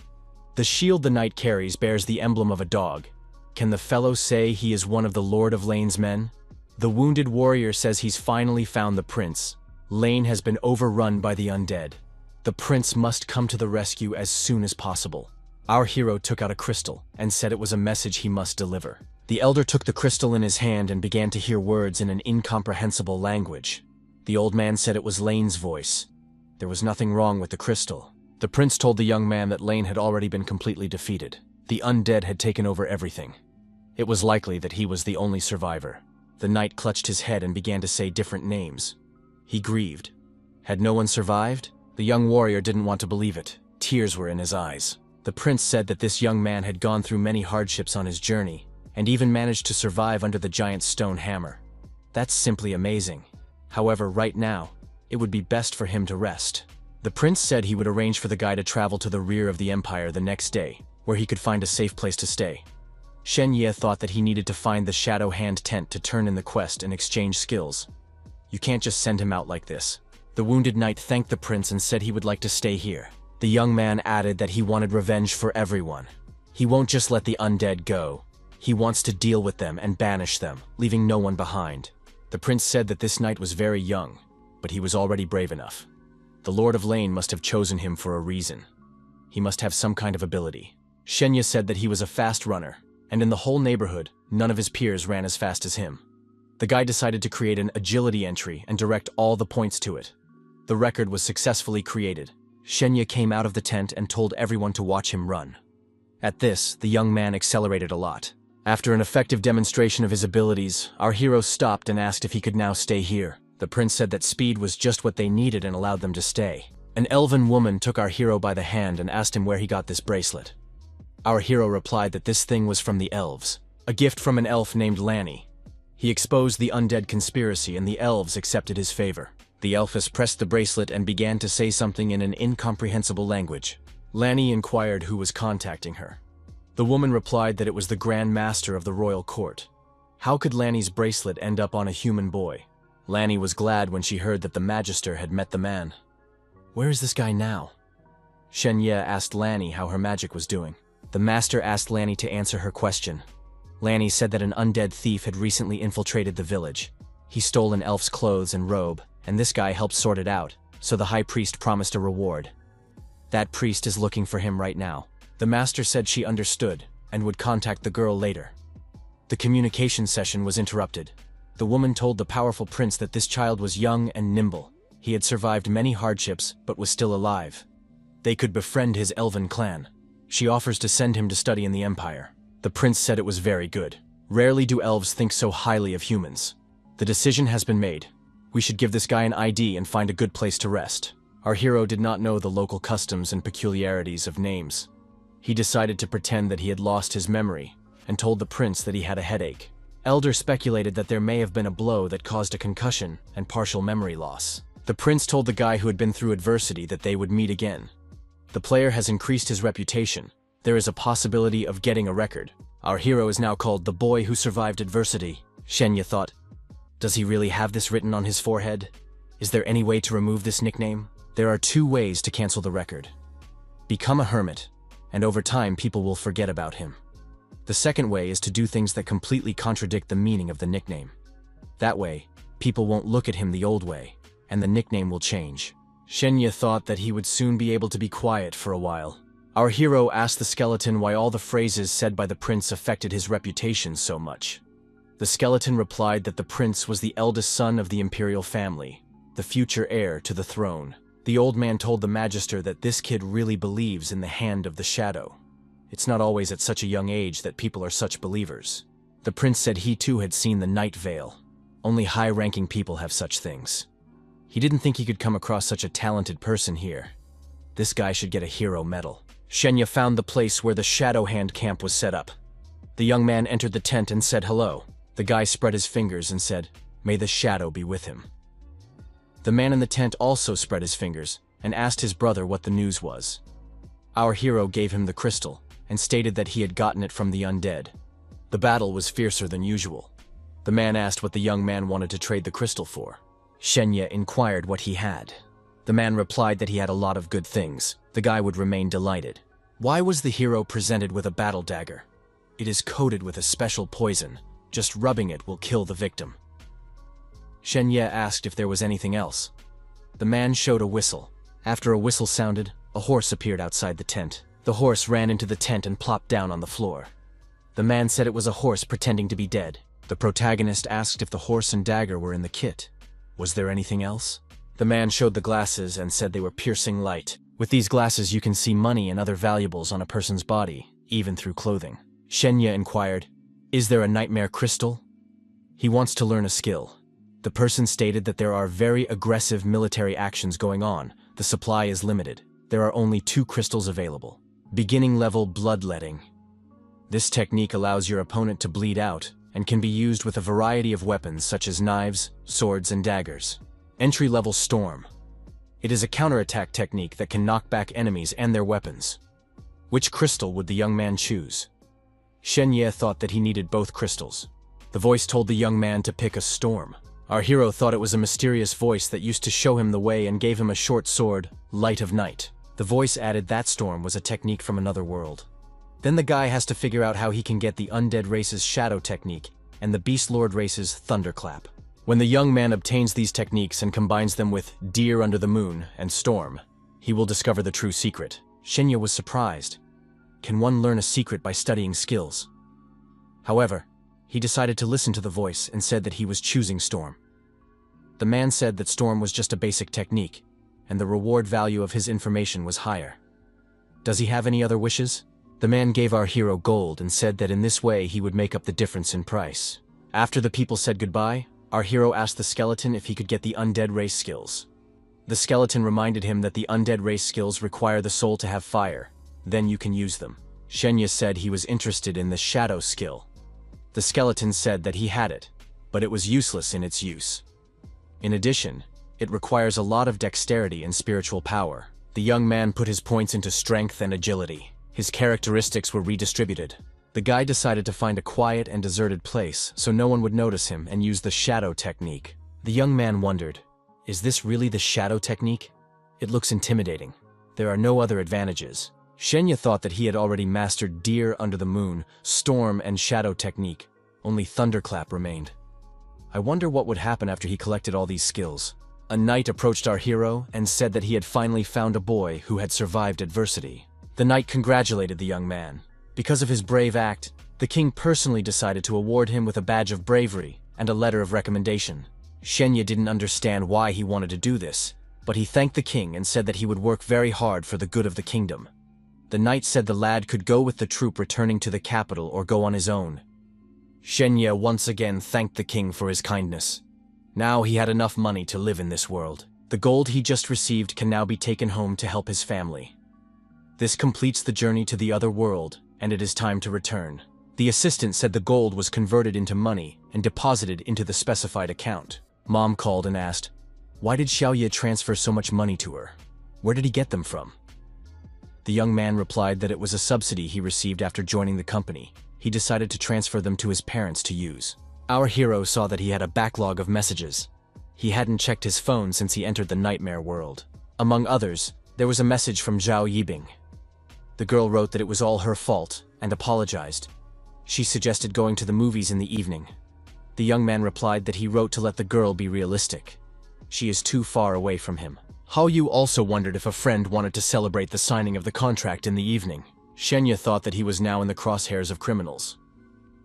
The shield the knight carries bears the emblem of a dog. Can the fellow say he is one of the Lord of Lane's men? The wounded warrior says he's finally found the prince. Lane has been overrun by the undead. The prince must come to the rescue as soon as possible. Our hero took out a crystal and said it was a message he must deliver. The elder took the crystal in his hand and began to hear words in an incomprehensible language. The old man said it was Lane's voice. There was nothing wrong with the crystal. The prince told the young man that Lane had already been completely defeated. The undead had taken over everything. It was likely that he was the only survivor. The knight clutched his head and began to say different names. He grieved. Had no one survived? The young warrior didn't want to believe it. Tears were in his eyes. The prince said that this young man had gone through many hardships on his journey, and even managed to survive under the giant stone hammer. That's simply amazing. However, right now, it would be best for him to rest. The prince said he would arrange for the guy to travel to the rear of the empire the next day, where he could find a safe place to stay. Shen Ye thought that he needed to find the Shadow Hand tent to turn in the quest and exchange skills. You can't just send him out like this. The wounded knight thanked the prince and said he would like to stay here. The young man added that he wanted revenge for everyone. He won't just let the undead go. He wants to deal with them and banish them, leaving no one behind. The prince said that this knight was very young, but he was already brave enough. The Lord of Lane must have chosen him for a reason. He must have some kind of ability. Shenya said that he was a fast runner, and in the whole neighborhood, none of his peers ran as fast as him. The guy decided to create an agility entry and direct all the points to it. The record was successfully created. Shenya came out of the tent and told everyone to watch him run. At this, the young man accelerated a lot. After an effective demonstration of his abilities, our hero stopped and asked if he could now stay here. The prince said that speed was just what they needed and allowed them to stay. An elven woman took our hero by the hand and asked him where he got this bracelet. Our hero replied that this thing was from the elves, a gift from an elf named Lanny. He exposed the undead conspiracy and the elves accepted his favor. The elfess pressed the bracelet and began to say something in an incomprehensible language. Lanny inquired who was contacting her. The woman replied that it was the Grand Master of the royal court. How could Lanny's bracelet end up on a human boy? Lanny was glad when she heard that the Magister had met the man. Where is this guy now? Shen Ye asked Lanny how her magic was doing. The master asked Lanny to answer her question. Lanny said that an undead thief had recently infiltrated the village. He stole an elf's clothes and robe, and this guy helped sort it out, so the high priest promised a reward. That priest is looking for him right now. The master said she understood, and would contact the girl later. The communication session was interrupted. The woman told the powerful prince that this child was young and nimble. He had survived many hardships, but was still alive. They could befriend his elven clan. She offers to send him to study in the Empire. The prince said it was very good. Rarely do elves think so highly of humans. The decision has been made. We should give this guy an ID and find a good place to rest. Our hero did not know the local customs and peculiarities of names. He decided to pretend that he had lost his memory, and told the prince that he had a headache. Elder speculated that there may have been a blow that caused a concussion and partial memory loss. The prince told the guy who had been through adversity that they would meet again. The player has increased his reputation. There is a possibility of getting a record. Our hero is now called the boy who survived adversity. Shenya thought, does he really have this written on his forehead? Is there any way to remove this nickname? There are 2 ways to cancel the record. Become a hermit, and over time people will forget about him. The second way is to do things that completely contradict the meaning of the nickname. That way, people won't look at him the old way, and the nickname will change. Shenya thought that he would soon be able to be quiet for a while. Our hero asked the skeleton why all the phrases said by the prince affected his reputation so much. The skeleton replied that the prince was the eldest son of the imperial family, the future heir to the throne. The old man told the magister that this kid really believes in the hand of the shadow. It's not always at such a young age that people are such believers. The prince said he too had seen the night veil. Only high-ranking people have such things. He didn't think he could come across such a talented person here. This guy should get a hero medal. Shenya found the place where the Shadow Hand camp was set up. The young man entered the tent and said hello. The guy spread his fingers and said, "May the shadow be with him." The man in the tent also spread his fingers and asked his brother what the news was. Our hero gave him the crystal and stated that he had gotten it from the undead. The battle was fiercer than usual. The man asked what the young man wanted to trade the crystal for. Shenya inquired what he had. The man replied that he had a lot of good things. The guy would remain delighted. Why was the hero presented with a battle dagger? It is coated with a special poison. Just rubbing it will kill the victim. Shenya asked if there was anything else. The man showed a whistle. After a whistle sounded, a horse appeared outside the tent. The horse ran into the tent and plopped down on the floor. The man said it was a horse pretending to be dead. The protagonist asked if the horse and dagger were in the kit. Was there anything else? The man showed the glasses and said they were piercing light. With these glasses you can see money and other valuables on a person's body, even through clothing. Shenya inquired, "Is there a nightmare crystal?" He wants to learn a skill. The person stated that there are very aggressive military actions going on. The supply is limited. There are only 2 crystals available. Beginning level bloodletting. This technique allows your opponent to bleed out and can be used with a variety of weapons such as knives, swords, and daggers. Entry level storm. It is a counterattack technique that can knock back enemies and their weapons. Which crystal would the young man choose? Shenya thought that he needed both crystals. The voice told the young man to pick a storm. Our hero thought it was a mysterious voice that used to show him the way and gave him a short sword, Light of Night. The voice added that storm was a technique from another world. Then the guy has to figure out how he can get the undead race's shadow technique and the beast lord race's thunderclap. When the young man obtains these techniques and combines them with Deer Under the Moon and Storm, he will discover the true secret. Shenya was surprised. Can one learn a secret by studying skills? However, he decided to listen to the voice and said that he was choosing Storm. The man said that Storm was just a basic technique, and the reward value of his information was higher. Does he have any other wishes? The man gave our hero gold and said that in this way he would make up the difference in price. After the people said goodbye, our hero asked the skeleton if he could get the undead race skills. The skeleton reminded him that the undead race skills require the soul to have fire. Then you can use them. Shenya said he was interested in the shadow skill. The skeleton said that he had it, but it was useless in its use. In addition, it requires a lot of dexterity and spiritual power. The young man put his points into strength and agility. His characteristics were redistributed. The guy decided to find a quiet and deserted place so no one would notice him and use the shadow technique. The young man wondered, is this really the shadow technique? It looks intimidating. There are no other advantages. Shenya thought that he had already mastered Deer Under the Moon, Storm, and Shadow technique. Only Thunderclap remained. I wonder what would happen after he collected all these skills. A knight approached our hero and said that he had finally found a boy who had survived adversity. The knight congratulated the young man. Because of his brave act, the king personally decided to award him with a badge of bravery and a letter of recommendation. Shenya didn't understand why he wanted to do this, but he thanked the king and said that he would work very hard for the good of the kingdom. The knight said the lad could go with the troop returning to the capital or go on his own. Shenya once again thanked the king for his kindness. Now he had enough money to live in this world. The gold he just received can now be taken home to help his family. This completes the journey to the other world, and it is time to return. The assistant said the gold was converted into money and deposited into the specified account. Mom called and asked, why did Xiaoye transfer so much money to her? Where did he get them from? The young man replied that it was a subsidy he received after joining the company. He decided to transfer them to his parents to use. Our hero saw that he had a backlog of messages. He hadn't checked his phone since he entered the nightmare world. Among others, there was a message from Zhao Yibing. The girl wrote that it was all her fault and apologized. She suggested going to the movies in the evening. The young man replied that he wrote to let the girl be realistic. She is too far away from him. Hao Yu also wondered if a friend wanted to celebrate the signing of the contract in the evening. Shenya thought that he was now in the crosshairs of criminals.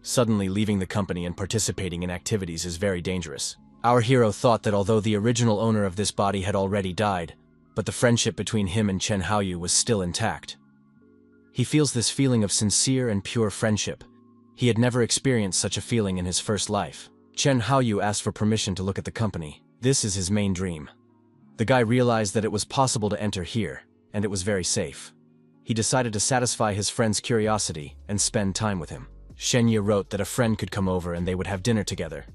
Suddenly leaving the company and participating in activities is very dangerous. Our hero thought that although the original owner of this body had already died, but the friendship between him and Chen Haoyu was still intact. He feels this feeling of sincere and pure friendship. He had never experienced such a feeling in his first life. Chen Haoyu asked for permission to look at the company. This is his main dream. The guy realized that it was possible to enter here, and it was very safe. He decided to satisfy his friend's curiosity and spend time with him. Shenya wrote that a friend could come over and they would have dinner together.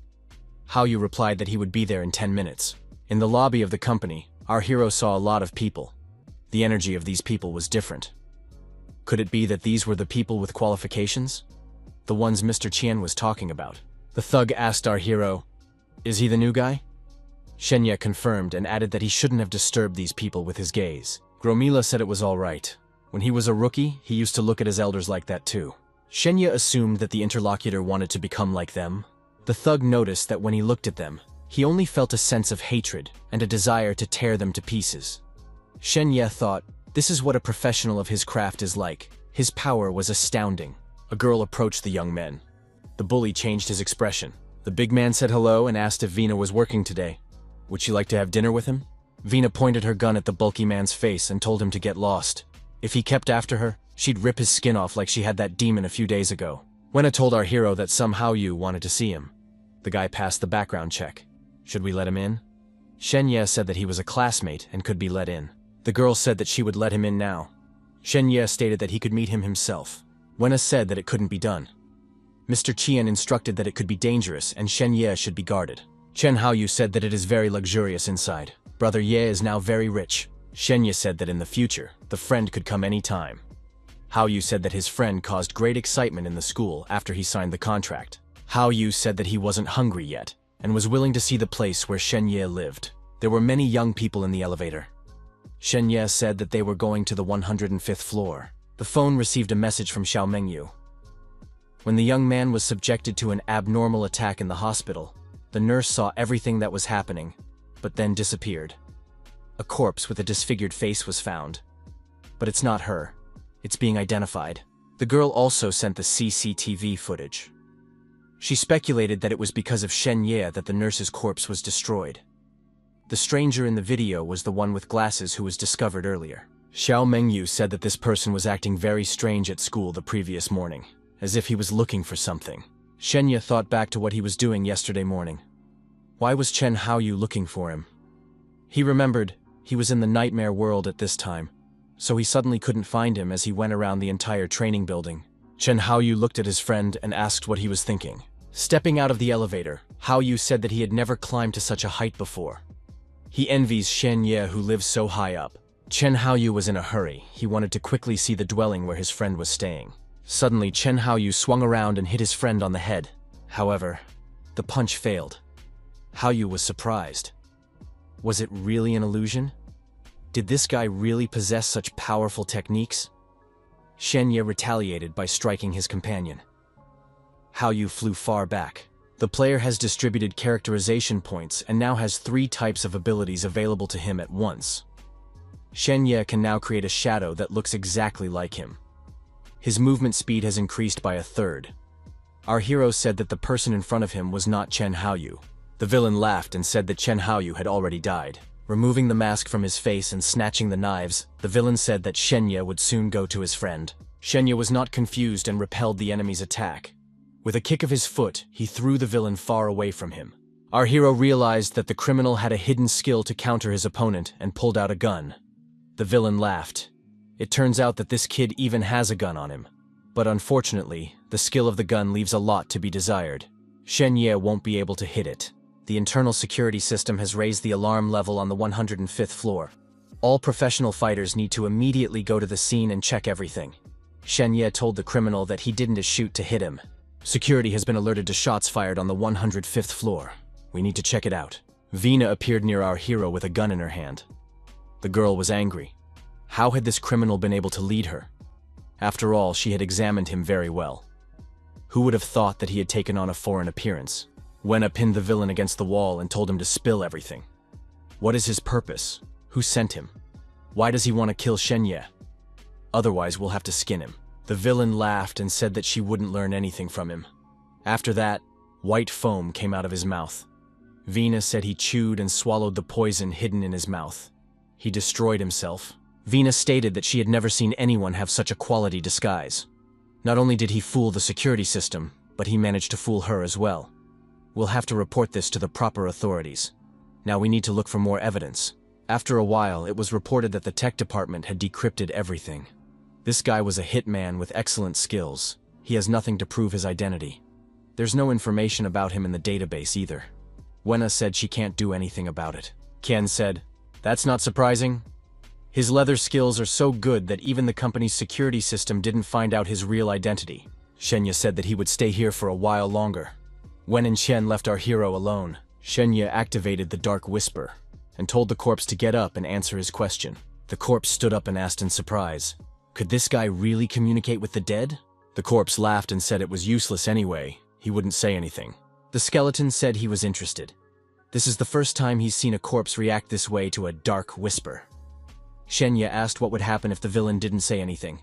Haoyu replied that he would be there in 10 minutes. In the lobby of the company, our hero saw a lot of people. The energy of these people was different. Could it be that these were the people with qualifications? The ones Mr. Qian was talking about. The thug asked our hero, is he the new guy? Shenya confirmed and added that he shouldn't have disturbed these people with his gaze. Gromila said it was all right. When he was a rookie, he used to look at his elders like that too. Shenya assumed that the interlocutor wanted to become like them. The thug noticed that when he looked at them, he only felt a sense of hatred and a desire to tear them to pieces. Shen Ye thought, this is what a professional of his craft is like. His power was astounding. A girl approached the young men. The bully changed his expression. The big man said hello and asked if Vina was working today. Would she like to have dinner with him? Vina pointed her gun at the bulky man's face and told him to get lost. If he kept after her, she'd rip his skin off like she had that demon a few days ago. Wenna told our hero that somehow you wanted to see him. The guy passed the background check. Should we let him in? Shen Ye said that he was a classmate and could be let in. The girl said that she would let him in now. Shen Ye stated that he could meet him himself. Wenna said that it couldn't be done. Mr. Qian instructed that it could be dangerous and Shen Ye should be guarded. Chen Haoyu said that it is very luxurious inside. Brother Ye is now very rich. Shen Ye said that in the future, the friend could come any time. Haoyu said that his friend caused great excitement in the school after he signed the contract. Haoyu said that he wasn't hungry yet and was willing to see the place where Shen Ye lived. There were many young people in the elevator. Shen Ye said that they were going to the 105th floor. The phone received a message from Xiao Mengyu. When the young man was subjected to an abnormal attack in the hospital, the nurse saw everything that was happening, but then disappeared. A corpse with a disfigured face was found. But it's not her. It's being identified. The girl also sent the CCTV footage. She speculated that it was because of Shen Ye that the nurse's corpse was destroyed. The stranger in the video was the one with glasses who was discovered earlier. Xiao Mengyu said that this person was acting very strange at school the previous morning, as if he was looking for something. Shen Ye thought back to what he was doing yesterday morning. Why was Chen Haoyu looking for him? He remembered he was in the nightmare world at this time, so he suddenly couldn't find him as he went around the entire training building. Chen Haoyu looked at his friend and asked what he was thinking. Stepping out of the elevator, Haoyu said that he had never climbed to such a height before. He envies Shen Ye who lives so high up. Chen Haoyu was in a hurry. He wanted to quickly see the dwelling where his friend was staying. Suddenly, Chen Haoyu swung around and hit his friend on the head. However, the punch failed. Haoyu was surprised. Was it really an illusion? Did this guy really possess such powerful techniques? Shen Ye retaliated by striking his companion. Haoyu flew far back. The player has distributed characterization points and now has 3 types of abilities available to him at once. Shen Ye can now create a shadow that looks exactly like him. His movement speed has increased by 1/3. Our hero said that the person in front of him was not Chen Haoyu. The villain laughed and said that Chen Haoyu had already died. Removing the mask from his face and snatching the knives, the villain said that Shen Ye would soon go to his friend. Shen Ye was not confused and repelled the enemy's attack. With a kick of his foot, he threw the villain far away from him. Our hero realized that the criminal had a hidden skill to counter his opponent and pulled out a gun. The villain laughed. It turns out that this kid even has a gun on him. But unfortunately, the skill of the gun leaves a lot to be desired. Shen Ye won't be able to hit it. The internal security system has raised the alarm level on the 105th floor. All professional fighters need to immediately go to the scene and check everything. Shen Ye told the criminal that he didn't shoot to hit him. Security has been alerted to shots fired on the 105th floor. We need to check it out. Vina appeared near our hero with a gun in her hand. The girl was angry. How had this criminal been able to lead her? After all, she had examined him very well. Who would have thought that he had taken on a foreign appearance? Wenna pinned the villain against the wall and told him to spill everything. What is his purpose? Who sent him? Why does he want to kill Shen Ye? Otherwise, we'll have to skin him. The villain laughed and said that she wouldn't learn anything from him. After that, white foam came out of his mouth. Vina said he chewed and swallowed the poison hidden in his mouth. He destroyed himself. Vina stated that she had never seen anyone have such a quality disguise. Not only did he fool the security system, but he managed to fool her as well. We'll have to report this to the proper authorities. Now we need to look for more evidence. After a while, it was reported that the tech department had decrypted everything. This guy was a hitman with excellent skills. He has nothing to prove his identity. There's no information about him in the database either. Wenna said she can't do anything about it. Qian said, "That's not surprising. His leather skills are so good that even the company's security system didn't find out his real identity." Shen Ye said that he would stay here for a while longer. Wen and Shen left our hero alone. Shen Ye activated the Dark Whisper and told the corpse to get up and answer his question. The corpse stood up and asked in surprise, "Could this guy really communicate with the dead?" The corpse laughed and said it was useless anyway. He wouldn't say anything. The skeleton said he was interested. This is the first time he's seen a corpse react this way to a dark whisper. Shenya asked what would happen if the villain didn't say anything.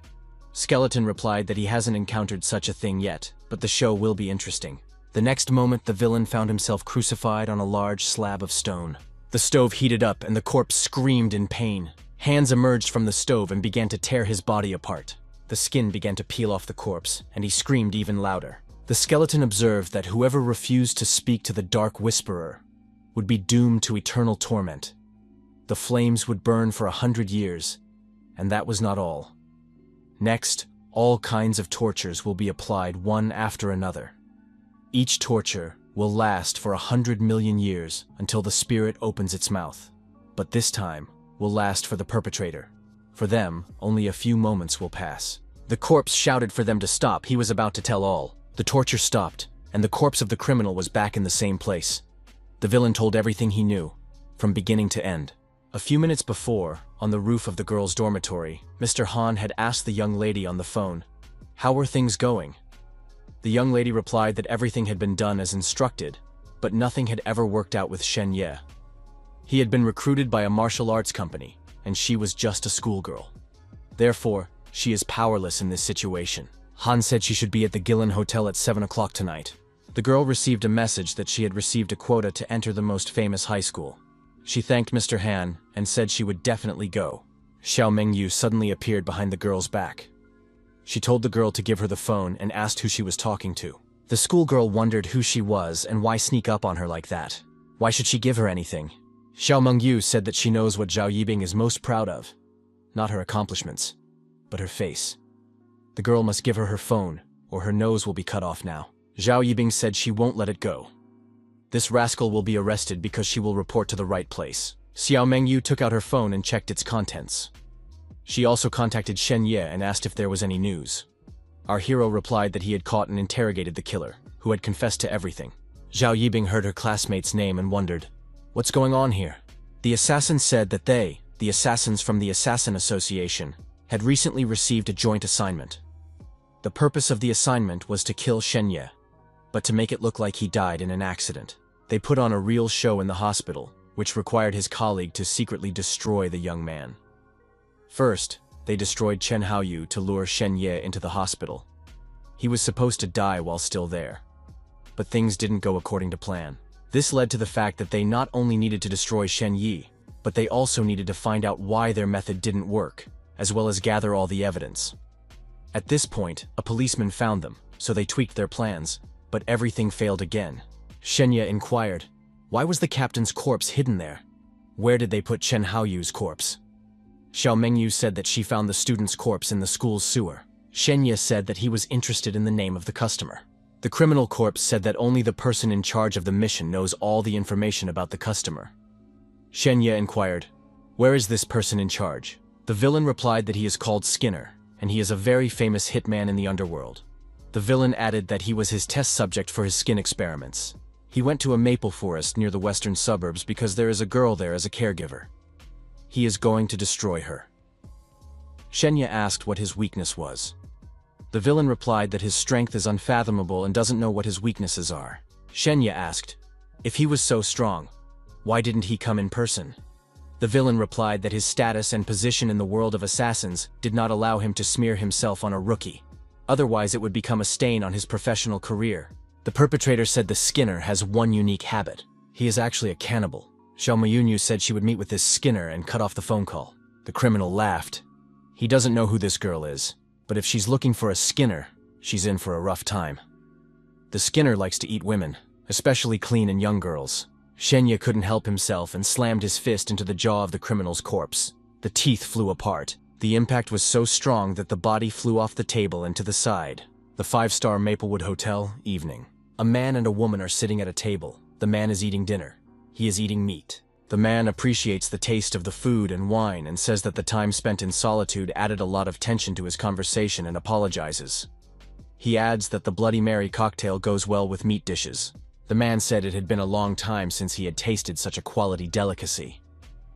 Skeleton replied that he hasn't encountered such a thing yet, but the show will be interesting. The next moment, the villain found himself crucified on a large slab of stone. The stove heated up and the corpse screamed in pain. Hands emerged from the stove and began to tear his body apart. The skin began to peel off the corpse, and he screamed even louder. The skeleton observed that whoever refused to speak to the Dark Whisperer would be doomed to eternal torment. The flames would burn for 100 years, and that was not all. Next, all kinds of tortures will be applied one after another. Each torture will last for 100 million years until the spirit opens its mouth. But this time will last for the perpetrator. For them, only a few moments will pass. The corpse shouted for them to stop. He was about to tell all. The torture stopped, and the corpse of the criminal was back in the same place. The villain told everything he knew, from beginning to end. A few minutes before, on the roof of the girls' dormitory, Mr. Han had asked the young lady on the phone, "How were things going?" The young lady replied that everything had been done as instructed, but nothing had ever worked out with Shen Ye. He had been recruited by a martial arts company, and she was just a schoolgirl. Therefore, she is powerless in this situation. Han said she should be at the Gillen Hotel at 7 o'clock tonight. The girl received a message that she had received a quota to enter the most famous high school. She thanked Mr. Han and said she would definitely go. Xiao Mengyu suddenly appeared behind the girl's back. She told the girl to give her the phone and asked who she was talking to. The schoolgirl wondered who she was and why sneak up on her like that. Why should she give her anything? Xiao Mengyu said that she knows what Zhao Yibing is most proud of. Not her accomplishments, but her face. The girl must give her her phone, or her nose will be cut off now. Zhao Yibing said she won't let it go. This rascal will be arrested because she will report to the right place. Xiao Mengyu took out her phone and checked its contents. She also contacted Shen Ye and asked if there was any news. Our hero replied that he had caught and interrogated the killer, who had confessed to everything. Zhao Yibing heard her classmate's name and wondered, "What's going on here?" The assassin said that they, the assassins from the Assassin Association, had recently received a joint assignment. The purpose of the assignment was to kill Shen Ye, but to make it look like he died in an accident. They put on a real show in the hospital, which required his colleague to secretly destroy the young man. First, they destroyed Chen Haoyu to lure Shen Ye into the hospital. He was supposed to die while still there. But things didn't go according to plan. This led to the fact that they not only needed to destroy Shen Yi, but they also needed to find out why their method didn't work, as well as gather all the evidence. At this point, a policeman found them, so they tweaked their plans, but everything failed again. Shen Ye inquired, "Why was the captain's corpse hidden there? Where did they put Chen Haoyu's corpse?" Xiao Mengyu said that she found the student's corpse in the school's sewer. Shen Ye said that he was interested in the name of the customer. The criminal corpse said that only the person in charge of the mission knows all the information about the customer. Shen Ye inquired, "Where is this person in charge?" The villain replied that he is called Skinner, and he is a very famous hitman in the underworld. The villain added that he was his test subject for his skin experiments. He went to a maple forest near the western suburbs because there is a girl there as a caregiver. He is going to destroy her. Shen Ye asked what his weakness was. The villain replied that his strength is unfathomable and doesn't know what his weaknesses are. Shen Ye asked, if he was so strong, why didn't he come in person? The villain replied that his status and position in the world of assassins did not allow him to smear himself on a rookie. Otherwise it would become a stain on his professional career. The perpetrator said the Skinner has one unique habit. He is actually a cannibal. Xiao Mayunyu said she would meet with this Skinner and cut off the phone call. The criminal laughed. He doesn't know who this girl is, but if she's looking for a Skinner, she's in for a rough time. The Skinner likes to eat women, especially clean and young girls. Shen Ye couldn't help himself and slammed his fist into the jaw of the criminal's corpse. The teeth flew apart. The impact was so strong that the body flew off the table and to the side. The 5-star Maplewood Hotel, evening. A man and a woman are sitting at a table. The man is eating dinner. He is eating meat. The man appreciates the taste of the food and wine and says that the time spent in solitude added a lot of tension to his conversation and apologizes. He adds that the Bloody Mary cocktail goes well with meat dishes. The man said it had been a long time since he had tasted such a quality delicacy.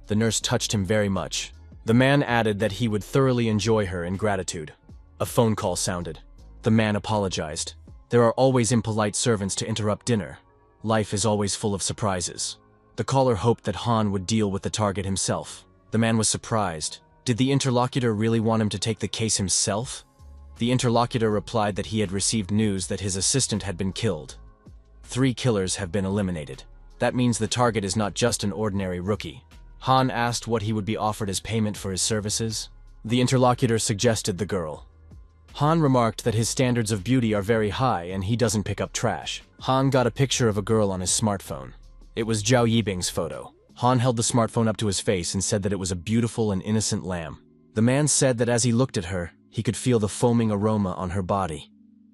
The nurse touched him very much. The man added that he would thoroughly enjoy her in gratitude. A phone call sounded. The man apologized. There are always impolite servants to interrupt dinner. Life is always full of surprises. The caller hoped that Han would deal with the target himself. The man was surprised, Did the interlocutor really want him to take the case himself? The interlocutor replied that he had received news that his assistant had been killed. 3 killers have been eliminated. That means the target is not just an ordinary rookie. Han asked what he would be offered as payment for his services. The interlocutor suggested the girl. Han remarked that his standards of beauty are very high and he doesn't pick up trash. Han got a picture of a girl on his smartphone. It was Zhao Yibing's photo. Han held the smartphone up to his face and said that it was a beautiful and innocent lamb. The man said that as he looked at her, he could feel the foaming aroma on her body.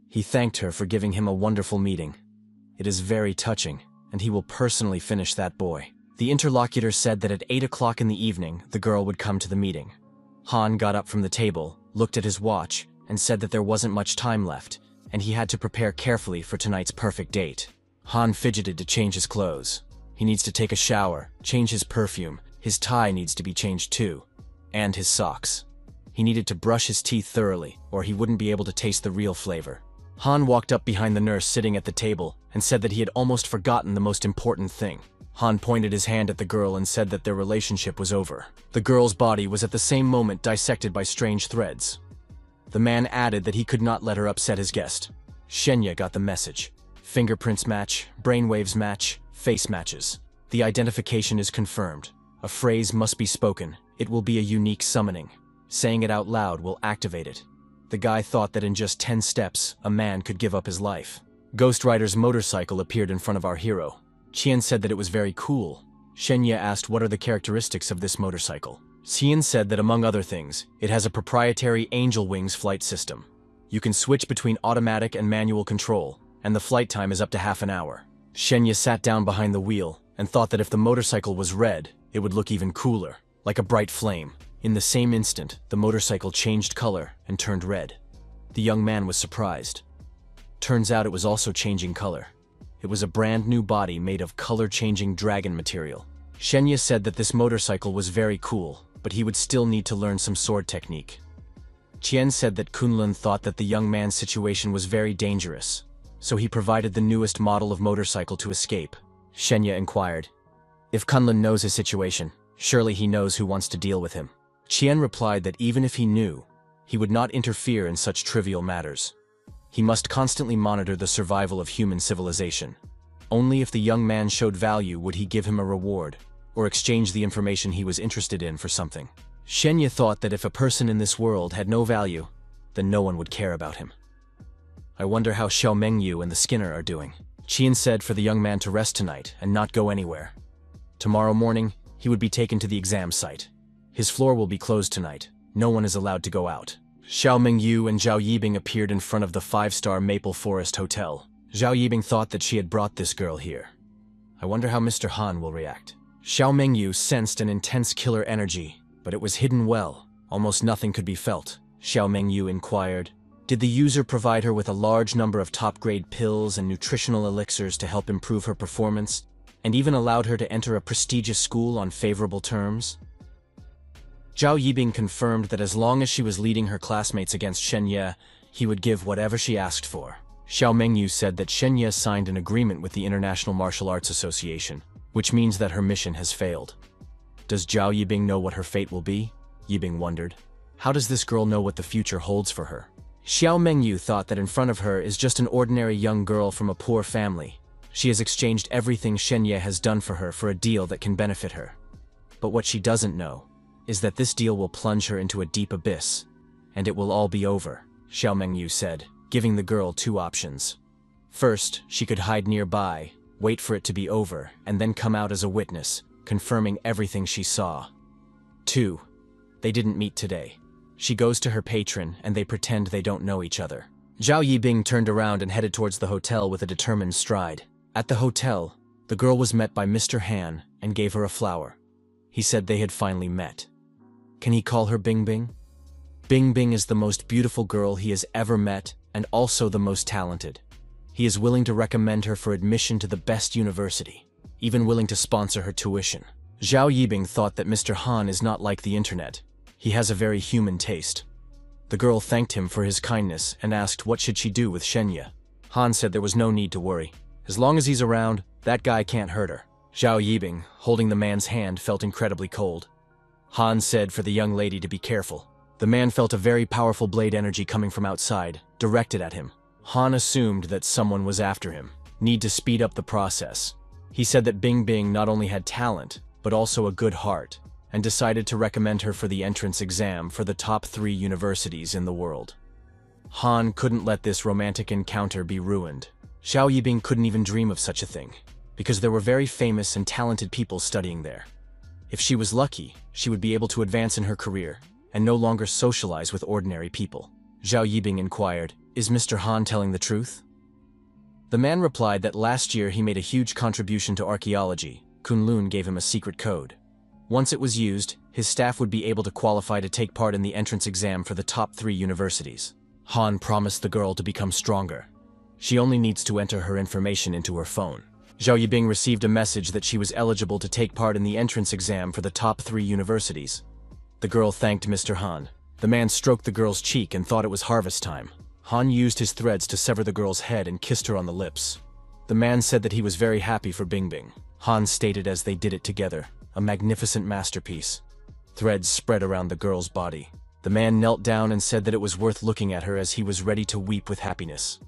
He thanked her for giving him a wonderful meeting. It is very touching, and he will personally finish that boy. The interlocutor said that at 8 o'clock in the evening, the girl would come to the meeting. Han got up from the table, looked at his watch, and said that there wasn't much time left, and he had to prepare carefully for tonight's perfect date. Han fidgeted to change his clothes. He needs to take a shower, change his perfume, his tie needs to be changed too, and his socks. He needed to brush his teeth thoroughly, or he wouldn't be able to taste the real flavor. Han walked up behind the nurse sitting at the table and said that he had almost forgotten the most important thing. Han pointed his hand at the girl and said that their relationship was over. The girl's body was at the same moment dissected by strange threads. The man added that he could not let her upset his guest. Shenya got the message. Fingerprints match, brainwaves match, face matches. The identification is confirmed. A phrase must be spoken. It will be a unique summoning. Saying it out loud will activate it. The guy thought that in just 10 steps, a man could give up his life. Ghost Rider's motorcycle appeared in front of our hero. Qian said that it was very cool. Shenya asked what are the characteristics of this motorcycle. Qian said that among other things, it has a proprietary Angel Wings flight system. You can switch between automatic and manual control, and the flight time is up to half an hour. Shenya sat down behind the wheel and thought that if the motorcycle was red, it would look even cooler, like a bright flame. In the same instant, the motorcycle changed color and turned red. The young man was surprised. Turns out it was also changing color. It was a brand new body made of color-changing dragon material. Shenya said that this motorcycle was very cool, but he would still need to learn some sword technique. Qian said that Kunlun thought that the young man's situation was very dangerous, so he provided the newest model of motorcycle to escape. Shenya inquired, "If Kunlun knows his situation, surely he knows who wants to deal with him." Qian replied that even if he knew, he would not interfere in such trivial matters. He must constantly monitor the survival of human civilization. Only if the young man showed value would he give him a reward, or exchange the information he was interested in for something. Shenya thought that if a person in this world had no value, then no one would care about him. "I wonder how Xiao Mengyu and the Skinner are doing." Qian said for the young man to rest tonight and not go anywhere. Tomorrow morning, he would be taken to the exam site. His floor will be closed tonight. No one is allowed to go out. Xiao Mengyu and Zhao Yibing appeared in front of the 5-star Maple Forest Hotel. Zhao Yibing thought that she had brought this girl here. I wonder how Mr. Han will react. Xiao Mengyu sensed an intense killer energy, but it was hidden well. Almost nothing could be felt. Xiao Mengyu inquired, did the user provide her with a large number of top-grade pills and nutritional elixirs to help improve her performance, and even allowed her to enter a prestigious school on favorable terms? Zhao Yibing confirmed that as long as she was leading her classmates against Shenya, he would give whatever she asked for. Xiao Mengyu said that Shenya signed an agreement with the International Martial Arts Association, which means that her mission has failed. Does Zhao Yibing know what her fate will be? Yibing wondered. How does this girl know what the future holds for her? Xiao Mengyu thought that in front of her is just an ordinary young girl from a poor family. She has exchanged everything Shenya has done for her for a deal that can benefit her. But what she doesn't know is that this deal will plunge her into a deep abyss, and it will all be over, Xiao Mengyu said, giving the girl 2 options. First, she could hide nearby, wait for it to be over, and then come out as a witness, confirming everything she saw. 2. They didn't meet today. She goes to her patron, and they pretend they don't know each other. Zhao Yibing turned around and headed towards the hotel with a determined stride. At the hotel, the girl was met by Mr. Han and gave her a flower. He said they had finally met. Can he call her Bing Bing? Bing Bing is the most beautiful girl he has ever met and also the most talented. He is willing to recommend her for admission to the best university, even willing to sponsor her tuition. Zhao Yibing thought that Mr. Han is not like the internet. He has a very human taste. The girl thanked him for his kindness and asked what should she do with Shenya. Han said there was no need to worry. As long as he's around, that guy can't hurt her. Zhao Yibing, holding the man's hand, felt incredibly cold. Han said for the young lady to be careful. The man felt a very powerful blade energy coming from outside, directed at him. Han assumed that someone was after him. Need to speed up the process. He said that Bingbing not only had talent, but also a good heart, and decided to recommend her for the entrance exam for the top 3 universities in the world. Han couldn't let this romantic encounter be ruined. Xiao Yibing couldn't even dream of such a thing, because there were very famous and talented people studying there. If she was lucky, she would be able to advance in her career, and no longer socialize with ordinary people. Zhao Yibing inquired, "Is Mr. Han telling the truth?" The man replied that last year he made a huge contribution to archaeology. Kunlun gave him a secret code. Once it was used, his staff would be able to qualify to take part in the entrance exam for the top 3 universities. Han promised the girl to become stronger. She only needs to enter her information into her phone. Zhao Yibing received a message that she was eligible to take part in the entrance exam for the top 3 universities. The girl thanked Mr. Han. The man stroked the girl's cheek and thought it was harvest time. Han used his threads to sever the girl's head and kissed her on the lips. The man said that he was very happy for Bingbing. Han stated as they did it together, a magnificent masterpiece. Threads spread around the girl's body. The man knelt down and said that it was worth looking at her as he was ready to weep with happiness.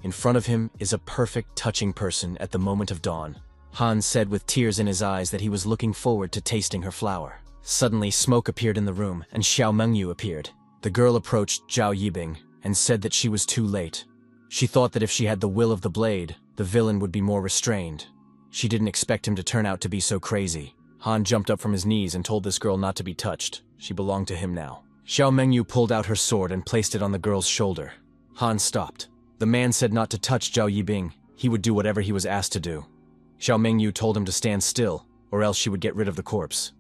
In front of him is a perfect, touching person at the moment of dawn. Han said with tears in his eyes that he was looking forward to tasting her flower. Suddenly, smoke appeared in the room, and Xiao Mengyu appeared. The girl approached Zhao Yibing and said that she was too late. She thought that if she had the will of the blade, the villain would be more restrained. She didn't expect him to turn out to be so crazy. Han jumped up from his knees and told this girl not to be touched. She belonged to him now. Xiao Mengyu pulled out her sword and placed it on the girl's shoulder. Han stopped. The man said not to touch Zhao Yibing. He would do whatever he was asked to do. Xiao Mengyu told him to stand still, or else she would get rid of the corpse.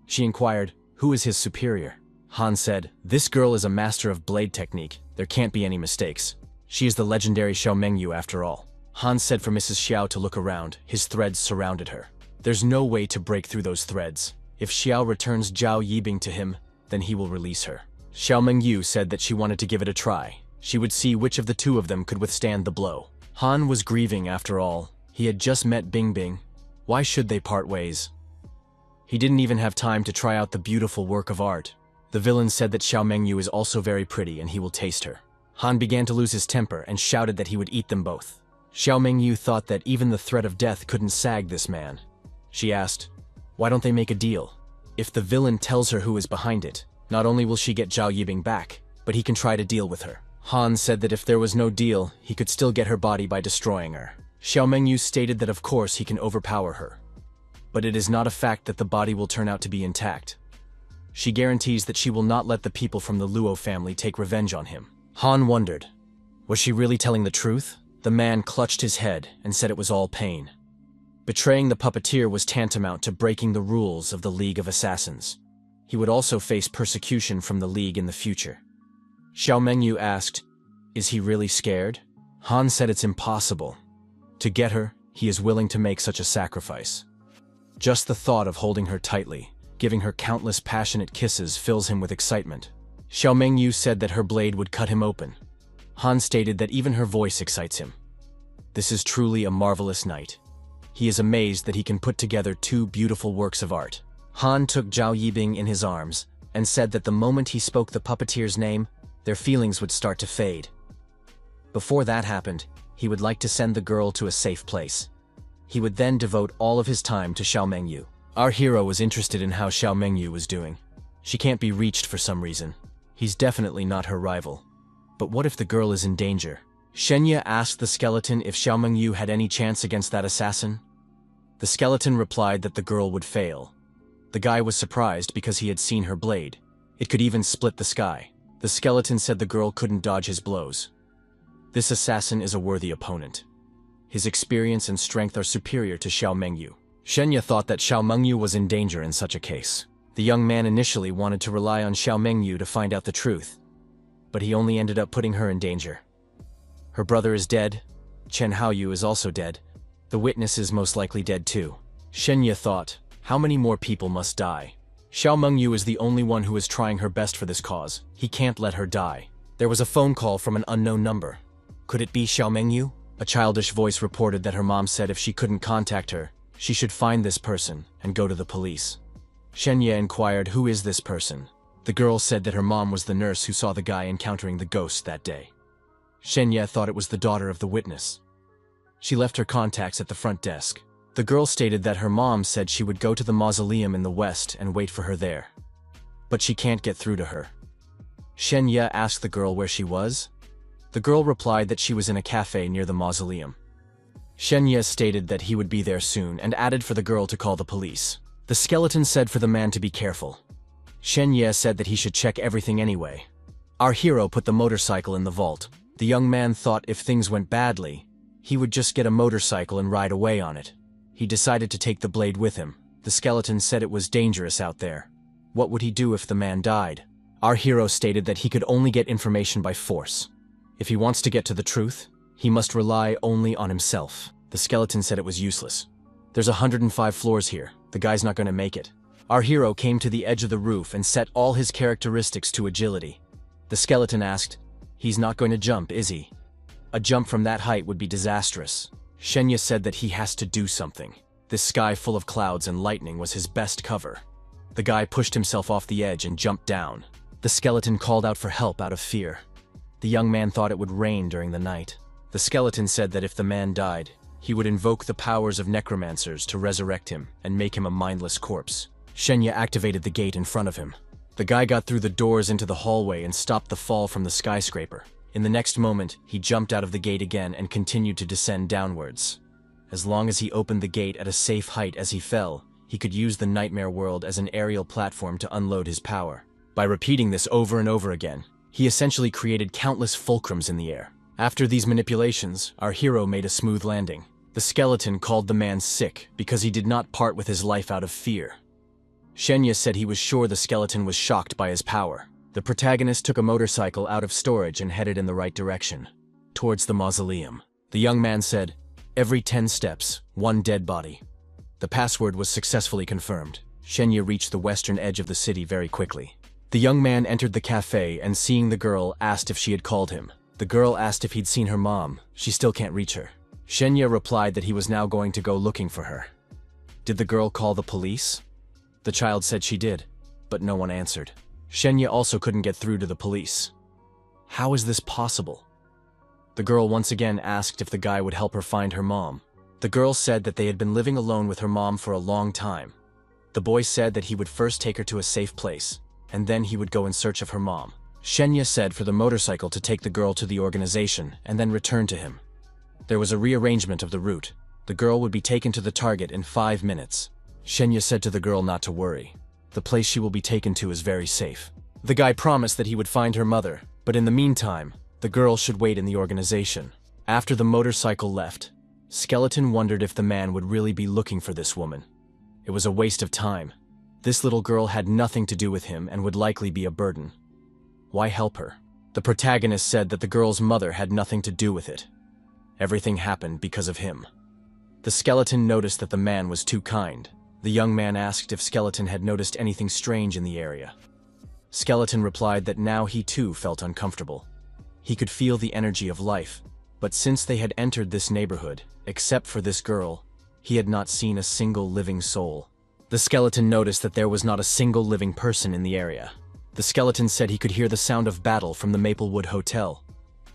She inquired, "Who is his superior?" Han said, "This girl is a master of blade technique. There can't be any mistakes. She is the legendary Xiao Mengyu after all." Han said for Mrs. Xiao to look around. His threads surrounded her. There's no way to break through those threads. If Xiao returns Zhao Yibing to him, then he will release her. Xiao Mengyu said that she wanted to give it a try. She would see which of the 2 of them could withstand the blow. Han was grieving after all. He had just met Bingbing. Why should they part ways? He didn't even have time to try out the beautiful work of art. The villain said that Xiao Mengyu is also very pretty and he will taste her. Han began to lose his temper and shouted that he would eat them both. Xiao Mengyu thought that even the threat of death couldn't sag this man. She asked, "Why don't they make a deal? If the villain tells her who is behind it, not only will she get Zhao Yibing back, but he can try to deal with her." Han said that if there was no deal, he could still get her body by destroying her. Xiao Mengyu stated that of course he can overpower her. But it is not a fact that the body will turn out to be intact. She guarantees that she will not let the people from the Luo family take revenge on him. Han wondered, was she really telling the truth? The man clutched his head and said it was all pain. Betraying the puppeteer was tantamount to breaking the rules of the League of Assassins. He would also face persecution from the League in the future. Xiao Mengyu asked, "Is he really scared?" Han said it's impossible. To get her, he is willing to make such a sacrifice. Just the thought of holding her tightly, giving her countless passionate kisses fills him with excitement. Xiao Mengyu said that her blade would cut him open. Han stated that even her voice excites him. This is truly a marvelous night. He is amazed that he can put together 2 beautiful works of art. Han took Zhao Yibing in his arms and said that the moment he spoke the puppeteer's name, their feelings would start to fade. Before that happened, he would like to send the girl to a safe place. He would then devote all of his time to Xiao Mengyu. Our hero was interested in how Xiao Mengyu was doing. She can't be reached for some reason. He's definitely not her rival. But what if the girl is in danger? Shenya asked the skeleton if Xiao Mengyu had any chance against that assassin. The skeleton replied that the girl would fail. The guy was surprised because he had seen her blade. It could even split the sky. The skeleton said the girl couldn't dodge his blows. This assassin is a worthy opponent. His experience and strength are superior to Xiao Mengyu. Shenya thought that Xiao Mengyu was in danger in such a case. The young man initially wanted to rely on Xiao Mengyu to find out the truth, but he only ended up putting her in danger. Her brother is dead. Chen Haoyu is also dead. The witness is most likely dead too. Shenya thought, how many more people must die? Xiao Mengyu is the only one who is trying her best for this cause. He can't let her die. There was a phone call from an unknown number. Could it be Xiao Mengyu? A childish voice reported that her mom said if she couldn't contact her, she should find this person and go to the police. Shenya inquired, "Who is this person?" The girl said that her mom was the nurse who saw the guy encountering the ghost that day. Shenya thought it was the daughter of the witness. She left her contacts at the front desk. The girl stated that her mom said she would go to the mausoleum in the west and wait for her there. But she can't get through to her. Shenya asked the girl where she was. The girl replied that she was in a cafe near the mausoleum. Shenya stated that he would be there soon and added for the girl to call the police. The skeleton said for the man to be careful. Shenya said that he should check everything anyway. Our hero put the motorcycle in the vault. The young man thought if things went badly, he would just get a motorcycle and ride away on it. He decided to take the blade with him. The skeleton said it was dangerous out there. What would he do if the man died? Our hero stated that he could only get information by force. If he wants to get to the truth, he must rely only on himself. The skeleton said it was useless. There's 105 floors here. The guy's not going to make it. Our hero came to the edge of the roof and set all his characteristics to agility. The skeleton asked, "He's not going to jump, is he?" A jump from that height would be disastrous. Shenya said that he has to do something. This sky full of clouds and lightning was his best cover. The guy pushed himself off the edge and jumped down. The skeleton called out for help out of fear. The young man thought it would rain during the night. The skeleton said that if the man died, he would invoke the powers of necromancers to resurrect him and make him a mindless corpse. Shenya activated the gate in front of him. The guy got through the doors into the hallway and stopped the fall from the skyscraper. In the next moment, he jumped out of the gate again and continued to descend downwards. As long as he opened the gate at a safe height as he fell, he could use the nightmare world as an aerial platform to unload his power. By repeating this over and over again, he essentially created countless fulcrums in the air. After these manipulations, our hero made a smooth landing. The skeleton called the man sick because he did not part with his life out of fear. Shenya said he was sure the skeleton was shocked by his power. The protagonist took a motorcycle out of storage and headed in the right direction, towards the mausoleum. The young man said, "Every 10 steps, one dead body." The password was successfully confirmed. Shenya reached the western edge of the city very quickly. The young man entered the cafe and, seeing the girl, asked if she had called him. The girl asked if he'd seen her mom. She still can't reach her. Shenya replied that he was now going to go looking for her. Did the girl call the police? The child said she did, but no one answered. Shenya also couldn't get through to the police. How is this possible? The girl once again asked if the guy would help her find her mom. The girl said that they had been living alone with her mom for a long time. The boy said that he would first take her to a safe place, and then he would go in search of her mom. Shenya said for the motorcycle to take the girl to the organization and then return to him. There was a rearrangement of the route. The girl would be taken to the target in 5 minutes. Shenya said to the girl not to worry. The place she will be taken to is very safe. The guy promised that he would find her mother, but in the meantime, the girl should wait in the organization. After the motorcycle left, Skeleton wondered if the man would really be looking for this woman. It was a waste of time. This little girl had nothing to do with him and would likely be a burden. Why help her? The protagonist said that the girl's mother had nothing to do with it. Everything happened because of him. The skeleton noticed that the man was too kind. The young man asked if Skeleton had noticed anything strange in the area. Skeleton replied that now he too felt uncomfortable. He could feel the energy of life, but since they had entered this neighborhood, except for this girl, he had not seen a single living soul. The skeleton noticed that there was not a single living person in the area. The skeleton said he could hear the sound of battle from the Maplewood Hotel.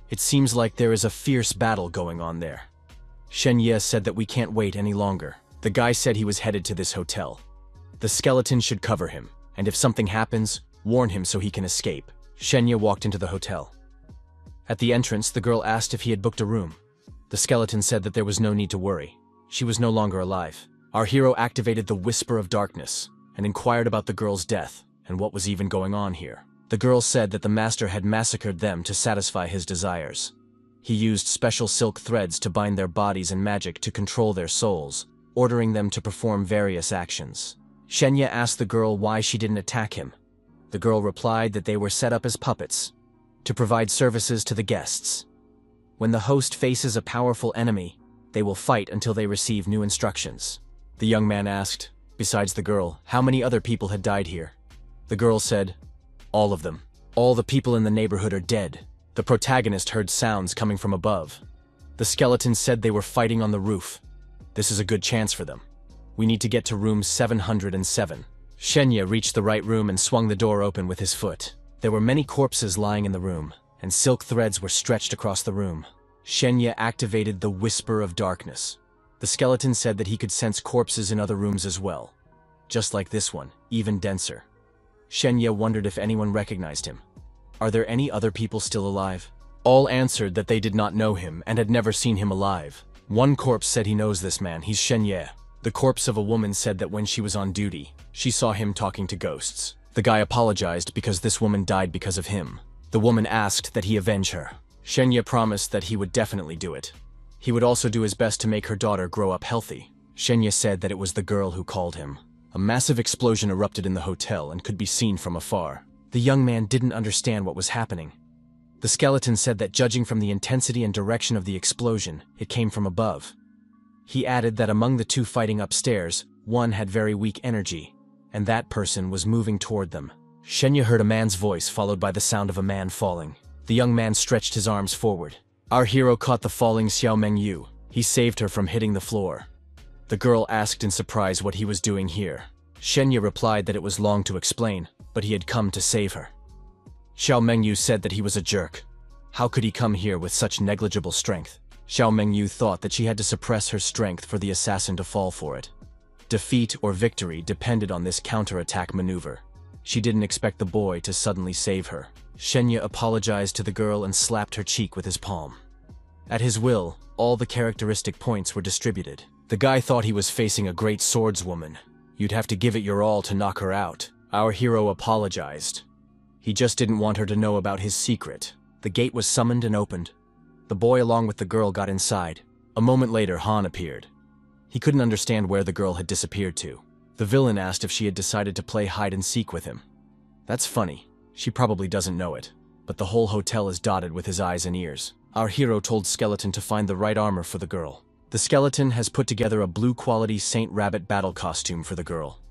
It seems like there is a fierce battle going on there. Shenya said that we can't wait any longer. The guy said he was headed to this hotel. The skeleton should cover him, and if something happens, warn him so he can escape. Shenya walked into the hotel. At the entrance, the girl asked if he had booked a room. The skeleton said that there was no need to worry. She was no longer alive. Our hero activated the Whisper of Darkness and inquired about the girl's death and what was even going on here. The girl said that the master had massacred them to satisfy his desires. He used special silk threads to bind their bodies and magic to control their souls, ordering them to perform various actions. Shenya asked the girl why she didn't attack him. The girl replied that they were set up as puppets, to provide services to the guests. When the host faces a powerful enemy, they will fight until they receive new instructions. The young man asked, besides the girl, how many other people had died here. The girl said, all of them. All the people in the neighborhood are dead. The protagonist heard sounds coming from above. The skeleton said they were fighting on the roof. This is a good chance for them. We need to get to room 707. Shenya reached the right room and swung the door open with his foot. There were many corpses lying in the room, and silk threads were stretched across the room. Shenya activated the Whisper of Darkness. The skeleton said that he could sense corpses in other rooms as well. Just like this one, even denser. Shenya wondered if anyone recognized him. Are there any other people still alive? All answered that they did not know him and had never seen him alive. One corpse said he knows this man, he's Shenya. The corpse of a woman said that when she was on duty, she saw him talking to ghosts. The guy apologized because this woman died because of him. The woman asked that he avenge her. Shenya promised that he would definitely do it. He would also do his best to make her daughter grow up healthy. Shenya said that it was the girl who called him. A massive explosion erupted in the hotel and could be seen from afar. The young man didn't understand what was happening. The skeleton said that judging from the intensity and direction of the explosion, it came from above. He added that among the two fighting upstairs, one had very weak energy, and that person was moving toward them. Shenya heard a man's voice followed by the sound of a man falling. The young man stretched his arms forward. Our hero caught the falling Xiao Mengyu. He saved her from hitting the floor. The girl asked in surprise what he was doing here. Shenya replied that it was long to explain, but he had come to save her. Xiao Mengyu said that he was a jerk. How could he come here with such negligible strength? Xiao Mengyu thought that she had to suppress her strength for the assassin to fall for it. Defeat or victory depended on this counterattack maneuver. She didn't expect the boy to suddenly save her. Shenya apologized to the girl and slapped her cheek with his palm. At his will, all the characteristic points were distributed. The guy thought he was facing a great swordswoman. You'd have to give it your all to knock her out. Our hero apologized. He just didn't want her to know about his secret. The gate was summoned and opened. The boy along with the girl got inside. A moment later, Han appeared. He couldn't understand where the girl had disappeared to. The villain asked if she had decided to play hide-and-seek with him. That's funny. She probably doesn't know it, but the whole hotel is dotted with his eyes and ears. Our hero told Skeleton to find the right armor for the girl. The skeleton has put together a blue-quality Saint Rabbit battle costume for the girl.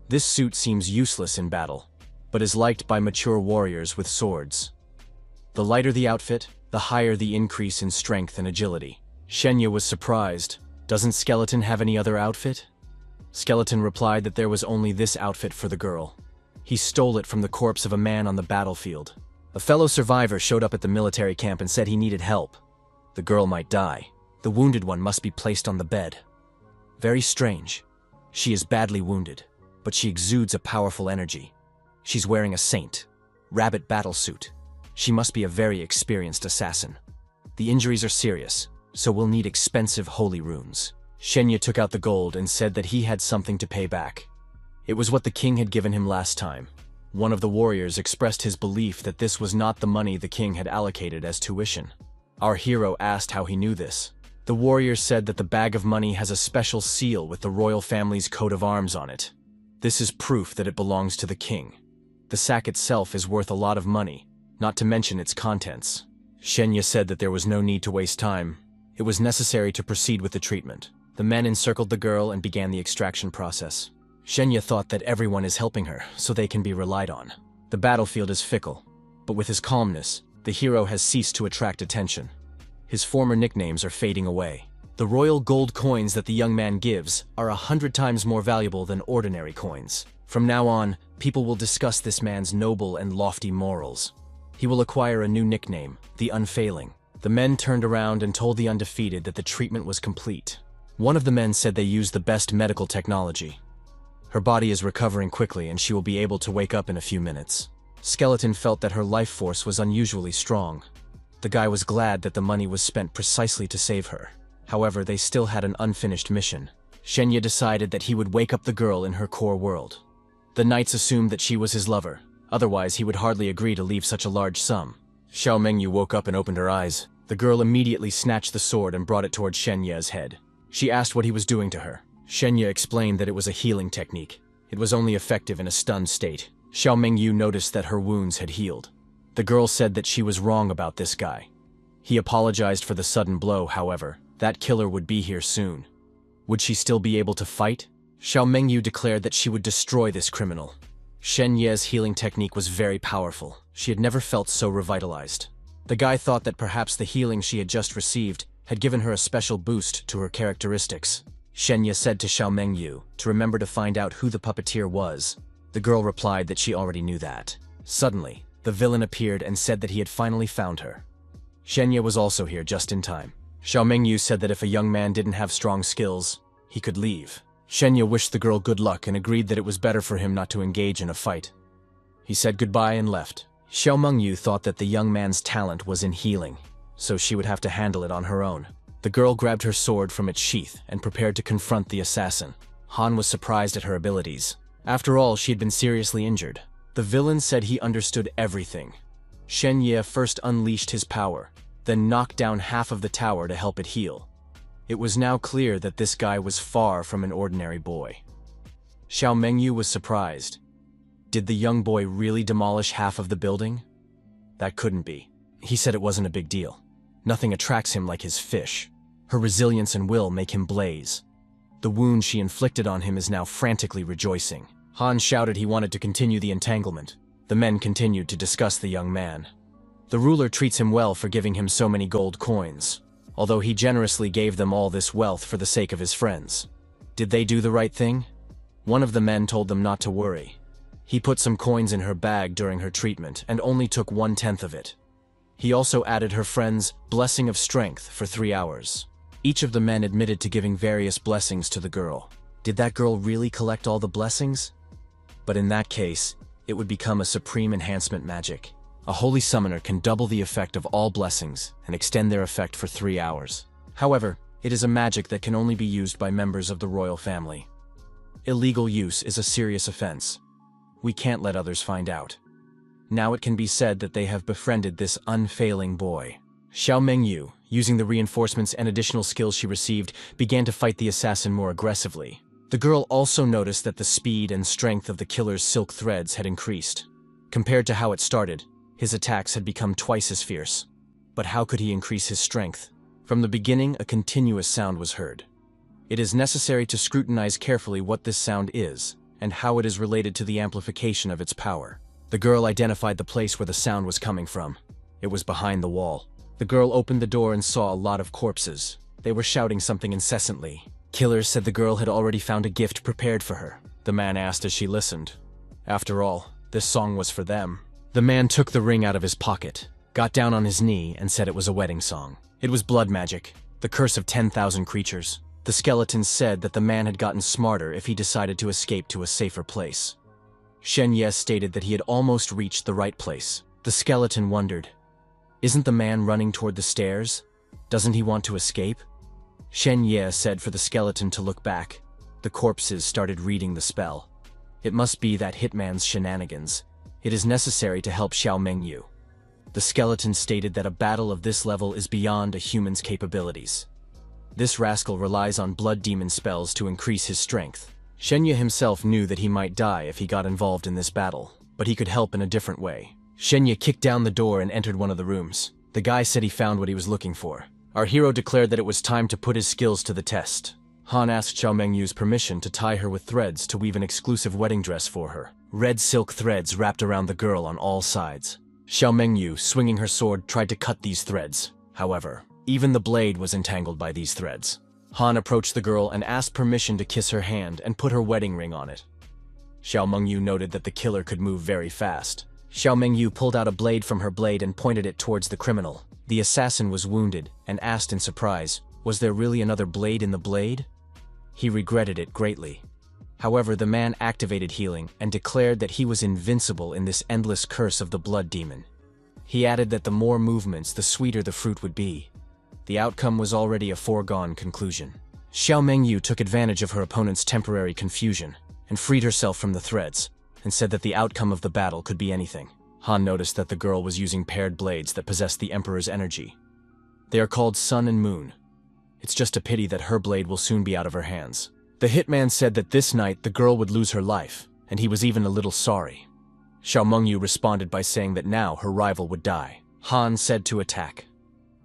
This suit seems useless in battle, but is liked by mature warriors with swords. The lighter the outfit, the higher the increase in strength and agility. Shenya was surprised. Doesn't Skeleton have any other outfit? Skeleton replied that there was only this outfit for the girl. He stole it from the corpse of a man on the battlefield. A fellow survivor showed up at the military camp and said he needed help. The girl might die. The wounded one must be placed on the bed. Very strange. She is badly wounded, but she exudes a powerful energy. She's wearing a Saint Rabbit battlesuit. She must be a very experienced assassin. The injuries are serious, so we'll need expensive holy runes. Shenya took out the gold and said that he had something to pay back. It was what the king had given him last time. One of the warriors expressed his belief that this was not the money the king had allocated as tuition. Our hero asked how he knew this. The warrior said that the bag of money has a special seal with the royal family's coat of arms on it. This is proof that it belongs to the king. The sack itself is worth a lot of money, not to mention its contents. Shenya said that there was no need to waste time. It was necessary to proceed with the treatment. The men encircled the girl and began the extraction process. Shenya thought that everyone is helping her, so they can be relied on. The battlefield is fickle, but with his calmness, the hero has ceased to attract attention. His former nicknames are fading away. The royal gold coins that the young man gives are 100 times more valuable than ordinary coins. From now on, people will discuss this man's noble and lofty morals. He will acquire a new nickname, the Unfailing. The men turned around and told the undefeated that the treatment was complete. One of the men said they used the best medical technology. Her body is recovering quickly and she will be able to wake up in a few minutes. Skeleton felt that her life force was unusually strong. The guy was glad that the money was spent precisely to save her. However, they still had an unfinished mission. Shenya decided that he would wake up the girl in her core world. The knights assumed that she was his lover. Otherwise, he would hardly agree to leave such a large sum. Xiao Mengyu woke up and opened her eyes. The girl immediately snatched the sword and brought it towards Shenya's head. She asked what he was doing to her. Shenya explained that it was a healing technique. It was only effective in a stunned state. Xiao Mengyu noticed that her wounds had healed. The girl said that she was wrong about this guy. He apologized for the sudden blow, however. That killer would be here soon. Would she still be able to fight? Xiao Mengyu declared that she would destroy this criminal. Shenya's healing technique was very powerful. She had never felt so revitalized. The guy thought that perhaps the healing she had just received had given her a special boost to her characteristics. Shenya said to Xiao Mengyu to remember to find out who the puppeteer was. The girl replied that she already knew that. Suddenly, the villain appeared and said that he had finally found her. Shenya was also here just in time. Xiao Mengyu said that if a young man didn't have strong skills, he could leave. Shenya wished the girl good luck and agreed that it was better for him not to engage in a fight. He said goodbye and left. Xiao Mengyu thought that the young man's talent was in healing, so she would have to handle it on her own. The girl grabbed her sword from its sheath and prepared to confront the assassin. Han was surprised at her abilities. After all, she had been seriously injured. The villain said he understood everything. Shen Ye first unleashed his power, then knocked down half of the tower to help it heal. It was now clear that this guy was far from an ordinary boy. Xiao Mengyu was surprised. Did the young boy really demolish half of the building? That couldn't be. He said it wasn't a big deal. Nothing attracts him like his fish. Her resilience and will make him blaze. The wound she inflicted on him is now frantically rejoicing. Han shouted he wanted to continue the entanglement. The men continued to discuss the young man. The ruler treats him well for giving him so many gold coins, although he generously gave them all this wealth for the sake of his friends. Did they do the right thing? One of the men told them not to worry. He put some coins in her bag during her treatment and only took 1/10 of it. He also added her friend's blessing of strength for 3 hours. Each of the men admitted to giving various blessings to the girl. Did that girl really collect all the blessings? But in that case, it would become a supreme enhancement magic. A holy summoner can double the effect of all blessings and extend their effect for 3 hours. However, it is a magic that can only be used by members of the royal family. Illegal use is a serious offense. We can't let others find out. Now it can be said that they have befriended this unfailing boy. Xiao Mengyu, using the reinforcements and additional skills she received, began to fight the assassin more aggressively. The girl also noticed that the speed and strength of the killer's silk threads had increased. Compared to how it started, his attacks had become twice as fierce. But how could he increase his strength? From the beginning, a continuous sound was heard. It is necessary to scrutinize carefully what this sound is, and how it is related to the amplification of its power. The girl identified the place where the sound was coming from. It was behind the wall. The girl opened the door and saw a lot of corpses. They were shouting something incessantly. Killers said the girl had already found a gift prepared for her. The man asked as she listened. After all, this song was for them. The man took the ring out of his pocket, got down on his knee, and said it was a wedding song. It was blood magic, the curse of 10,000 creatures. The skeletons said that the man had gotten smarter if he decided to escape to a safer place. Shen Ye stated that he had almost reached the right place. The skeleton wondered, "Isn't the man running toward the stairs? Doesn't he want to escape?" Shen Ye said for the skeleton to look back. The corpses started reading the spell. It must be that hitman's shenanigans. It is necessary to help Xiao Mengyu. The skeleton stated that a battle of this level is beyond a human's capabilities. This rascal relies on blood demon spells to increase his strength. Shenya himself knew that he might die if he got involved in this battle, but he could help in a different way. Shenya kicked down the door and entered one of the rooms. The guy said he found what he was looking for. Our hero declared that it was time to put his skills to the test. Han asked Xiao Mengyu's permission to tie her with threads to weave an exclusive wedding dress for her. Red silk threads wrapped around the girl on all sides. Xiao Mengyu, swinging her sword, tried to cut these threads. However, even the blade was entangled by these threads. Han approached the girl and asked permission to kiss her hand and put her wedding ring on it. Xiao Mengyu noted that the killer could move very fast. Xiao Mengyu pulled out a blade from her blade and pointed it towards the criminal. The assassin was wounded and asked in surprise, was there really another blade in the blade? He regretted it greatly. However, the man activated healing and declared that he was invincible in this endless curse of the blood demon. He added that the more movements, the sweeter the fruit would be. The outcome was already a foregone conclusion. Xiao Mengyu took advantage of her opponent's temporary confusion and freed herself from the threads, and said that the outcome of the battle could be anything. Han noticed that the girl was using paired blades that possessed the Emperor's energy. They are called Sun and Moon. It's just a pity that her blade will soon be out of her hands. The hitman said that this night the girl would lose her life, and he was even a little sorry. Xiao Mengyu responded by saying that now her rival would die. Han said to attack.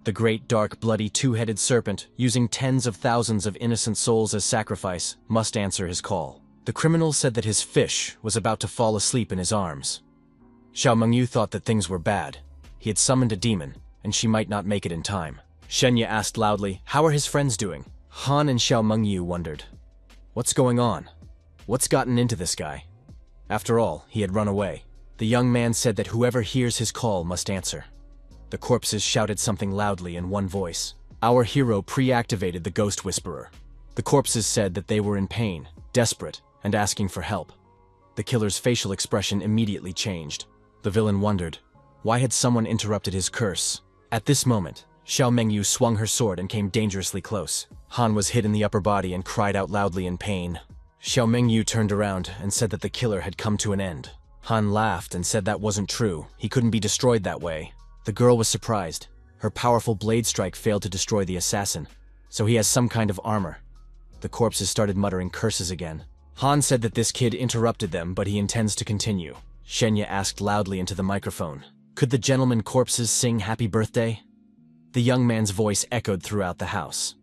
The great dark bloody two-headed serpent, using tens of thousands of innocent souls as sacrifice, must answer his call. The criminal said that his fish was about to fall asleep in his arms. Xiao Mengyu thought that things were bad. He had summoned a demon, and she might not make it in time. Shenya asked loudly, "How are his friends doing?" Han and Xiao Mengyu wondered, what's going on? What's gotten into this guy? After all, he had run away. The young man said that whoever hears his call must answer. The corpses shouted something loudly in one voice. Our hero pre-activated the Ghost Whisperer. The corpses said that they were in pain, desperate, and asking for help. The killer's facial expression immediately changed. The villain wondered, why had someone interrupted his curse? At this moment, Xiao Mengyu swung her sword and came dangerously close. Han was hit in the upper body and cried out loudly in pain. Xiao Mengyu turned around and said that the killer had come to an end. Han laughed and said that wasn't true. He couldn't be destroyed that way. The girl was surprised. Her powerful blade strike failed to destroy the assassin, so he has some kind of armor. The corpses started muttering curses again. Han said that this kid interrupted them, but he intends to continue. Shenya asked loudly into the microphone, could the gentleman corpses sing happy birthday? The young man's voice echoed throughout the house.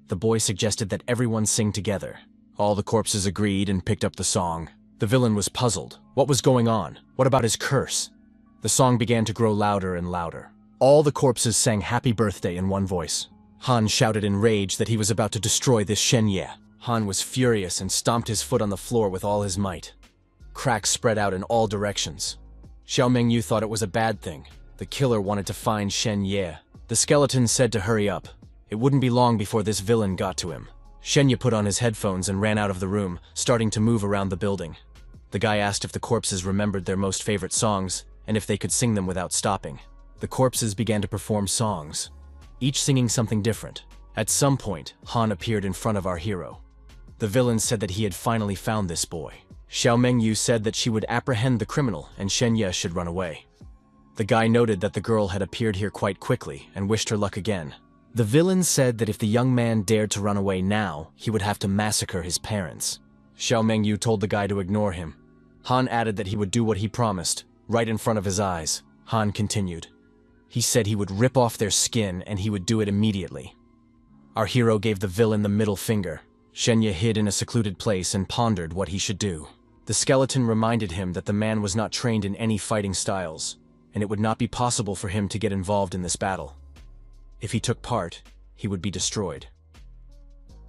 The boy suggested that everyone sing together. All the corpses agreed and picked up the song. The villain was puzzled. What was going on? What about his curse? The song began to grow louder and louder. All the corpses sang happy birthday in one voice. Han shouted in rage that he was about to destroy this Shenya. Han was furious and stomped his foot on the floor with all his might. Cracks spread out in all directions. Xiao Mengyu thought it was a bad thing. The killer wanted to find Shen Ye. The skeleton said to hurry up. It wouldn't be long before this villain got to him. Shenya put on his headphones and ran out of the room, starting to move around the building. The guy asked if the corpses remembered their most favorite songs, and if they could sing them without stopping. The corpses began to perform songs, each singing something different. At some point, Han appeared in front of our hero. The villain said that he had finally found this boy. Xiao Mengyu said that she would apprehend the criminal and Shen Ye should run away. The guy noted that the girl had appeared here quite quickly and wished her luck again. The villain said that if the young man dared to run away now, he would have to massacre his parents. Xiao Mengyu told the guy to ignore him. Han added that he would do what he promised, right in front of his eyes. Han continued. He said he would rip off their skin and he would do it immediately. Our hero gave the villain the middle finger. Shenya hid in a secluded place and pondered what he should do. The skeleton reminded him that the man was not trained in any fighting styles, and it would not be possible for him to get involved in this battle. If he took part, he would be destroyed.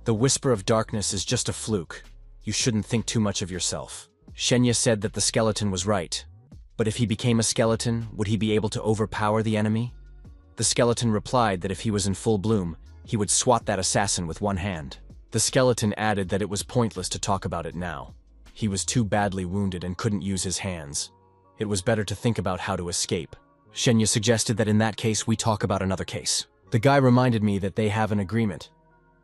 The whisper of darkness is just a fluke. You shouldn't think too much of yourself. Shenya said that the skeleton was right. But if he became a skeleton, would he be able to overpower the enemy? The skeleton replied that if he was in full bloom, he would swat that assassin with one hand. The skeleton added that it was pointless to talk about it now. He was too badly wounded and couldn't use his hands. It was better to think about how to escape. Shenya suggested that in that case we talk about another case. The guy reminded me that they have an agreement.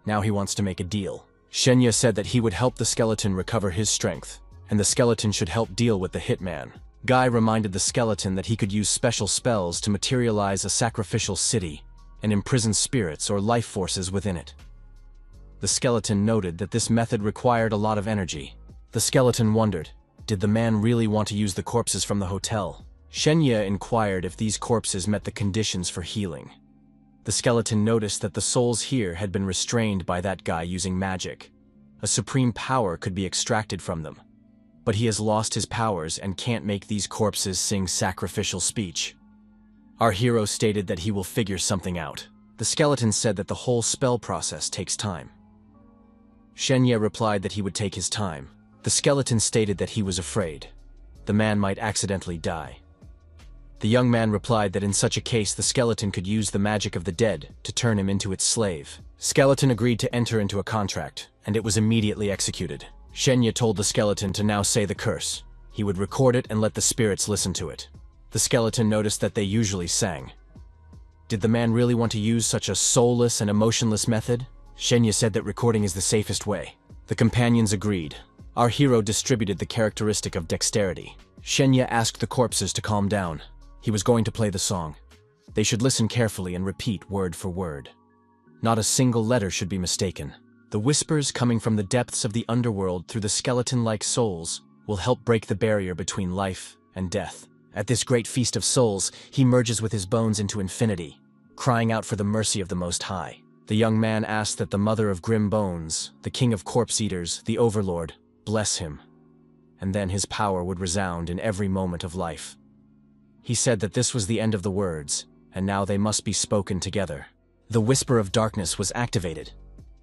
Now he wants to make a deal. Shenya said that he would help the skeleton recover his strength, and the skeleton should help deal with the hitman. Guy reminded the skeleton that he could use special spells to materialize a sacrificial city and imprison spirits or life forces within it. The skeleton noted that this method required a lot of energy. The skeleton wondered, did the man really want to use the corpses from the hotel? Shenya inquired if these corpses met the conditions for healing. The skeleton noticed that the souls here had been restrained by that guy using magic. A supreme power could be extracted from them. But he has lost his powers and can't make these corpses sing sacrificial speech. Our hero stated that he will figure something out. The skeleton said that the whole spell process takes time. Shenya replied that he would take his time. The skeleton stated that he was afraid. The man might accidentally die. The young man replied that in such a case the skeleton could use the magic of the dead to turn him into its slave. Skeleton agreed to enter into a contract, and it was immediately executed. Shenya told the skeleton to now say the curse. He would record it and let the spirits listen to it. The skeleton noticed that they usually sang. Did the man really want to use such a soulless and emotionless method? Shenya said that recording is the safest way. The companions agreed. Our hero distributed the characteristic of dexterity. Shenya asked the corpses to calm down. He was going to play the song. They should listen carefully and repeat word for word. Not a single letter should be mistaken. The whispers coming from the depths of the underworld through the skeleton-like souls will help break the barrier between life and death. At this great feast of souls, he merges with his bones into infinity, crying out for the mercy of the Most High. The young man asked that the mother of grim bones, the king of corpse eaters, the overlord, bless him, and then his power would resound in every moment of life. He said that this was the end of the words, and now they must be spoken together. The whisper of darkness was activated.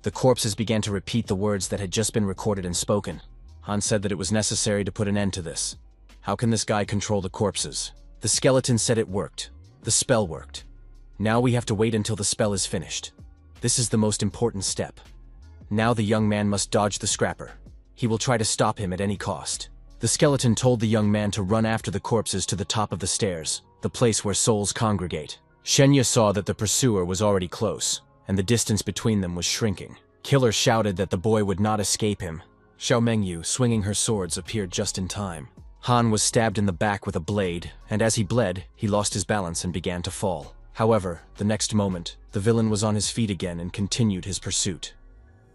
The corpses began to repeat the words that had just been recorded and spoken. Han said that it was necessary to put an end to this. How can this guy control the corpses? The skeleton said it worked. The spell worked. Now we have to wait until the spell is finished. This is the most important step. Now the young man must dodge the scrapper. He will try to stop him at any cost. The skeleton told the young man to run after the corpses to the top of the stairs, the place where souls congregate. Shenya saw that the pursuer was already close, and the distance between them was shrinking. Killer shouted that the boy would not escape him. Xiao Mengyu, swinging her swords, appeared just in time. Han was stabbed in the back with a blade, and as he bled, he lost his balance and began to fall. However, the next moment, the villain was on his feet again and continued his pursuit.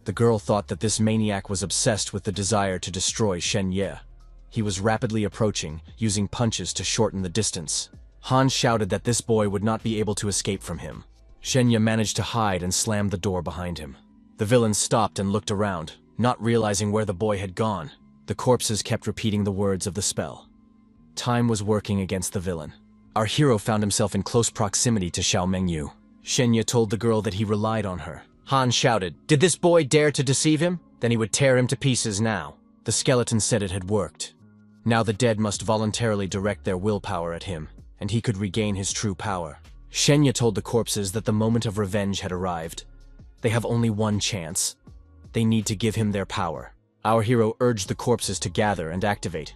The girl thought that this maniac was obsessed with the desire to destroy Shen Ye. He was rapidly approaching, using punches to shorten the distance. Han shouted that this boy would not be able to escape from him. Shen Ye managed to hide and slammed the door behind him. The villain stopped and looked around, not realizing where the boy had gone. The corpses kept repeating the words of the spell. Time was working against the villain. Our hero found himself in close proximity to Xiao Mengyu. Shen Ye told the girl that he relied on her. Han shouted, "Did this boy dare to deceive him? Then he would tear him to pieces now." The skeleton said it had worked. Now the dead must voluntarily direct their willpower at him, and he could regain his true power. Shen Ye told the corpses that the moment of revenge had arrived. They have only one chance. They need to give him their power. Our hero urged the corpses to gather and activate.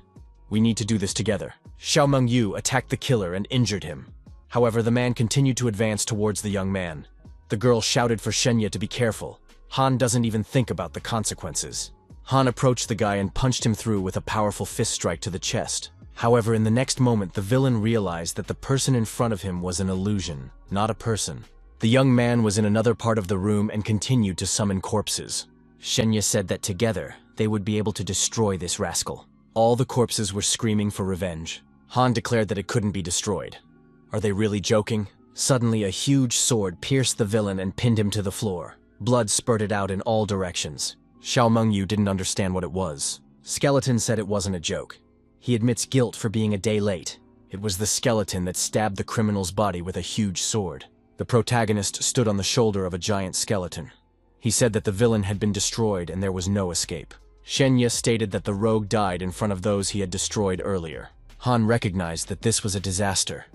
We need to do this together. Xiao Mengyu attacked the killer and injured him. However, the man continued to advance towards the young man. The girl shouted for Shen Ye to be careful. Han doesn't even think about the consequences. Han approached the guy and punched him through with a powerful fist strike to the chest. However, in the next moment, the villain realized that the person in front of him was an illusion, not a person. The young man was in another part of the room and continued to summon corpses. Shen Ye said that together, they would be able to destroy this rascal. All the corpses were screaming for revenge. Han declared that it couldn't be destroyed. Are they really joking? Suddenly, a huge sword pierced the villain and pinned him to the floor. Blood spurted out in all directions. Xiao Mengyu didn't understand what it was. Skeleton said it wasn't a joke. He admits guilt for being a day late. It was the skeleton that stabbed the criminal's body with a huge sword. The protagonist stood on the shoulder of a giant skeleton. He said that the villain had been destroyed and there was no escape. Shen Ye stated that the rogue died in front of those he had destroyed earlier. Han recognized that this was a disaster.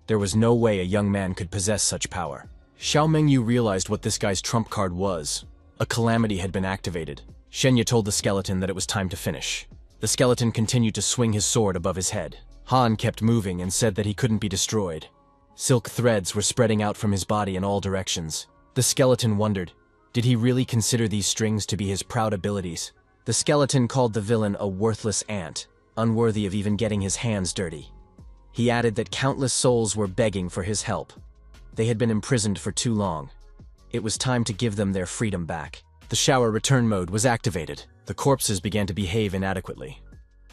There was no way a young man could possess such power. Xiao Mengyu realized what this guy's trump card was. A calamity had been activated. Shen Ye told the skeleton that it was time to finish. The skeleton continued to swing his sword above his head. Han kept moving and said that he couldn't be destroyed. Silk threads were spreading out from his body in all directions. The skeleton wondered, did he really consider these strings to be his proud abilities? The skeleton called the villain a worthless ant, unworthy of even getting his hands dirty. He added that countless souls were begging for his help. They had been imprisoned for too long. It was time to give them their freedom back. The shower return mode was activated. The corpses began to behave inadequately.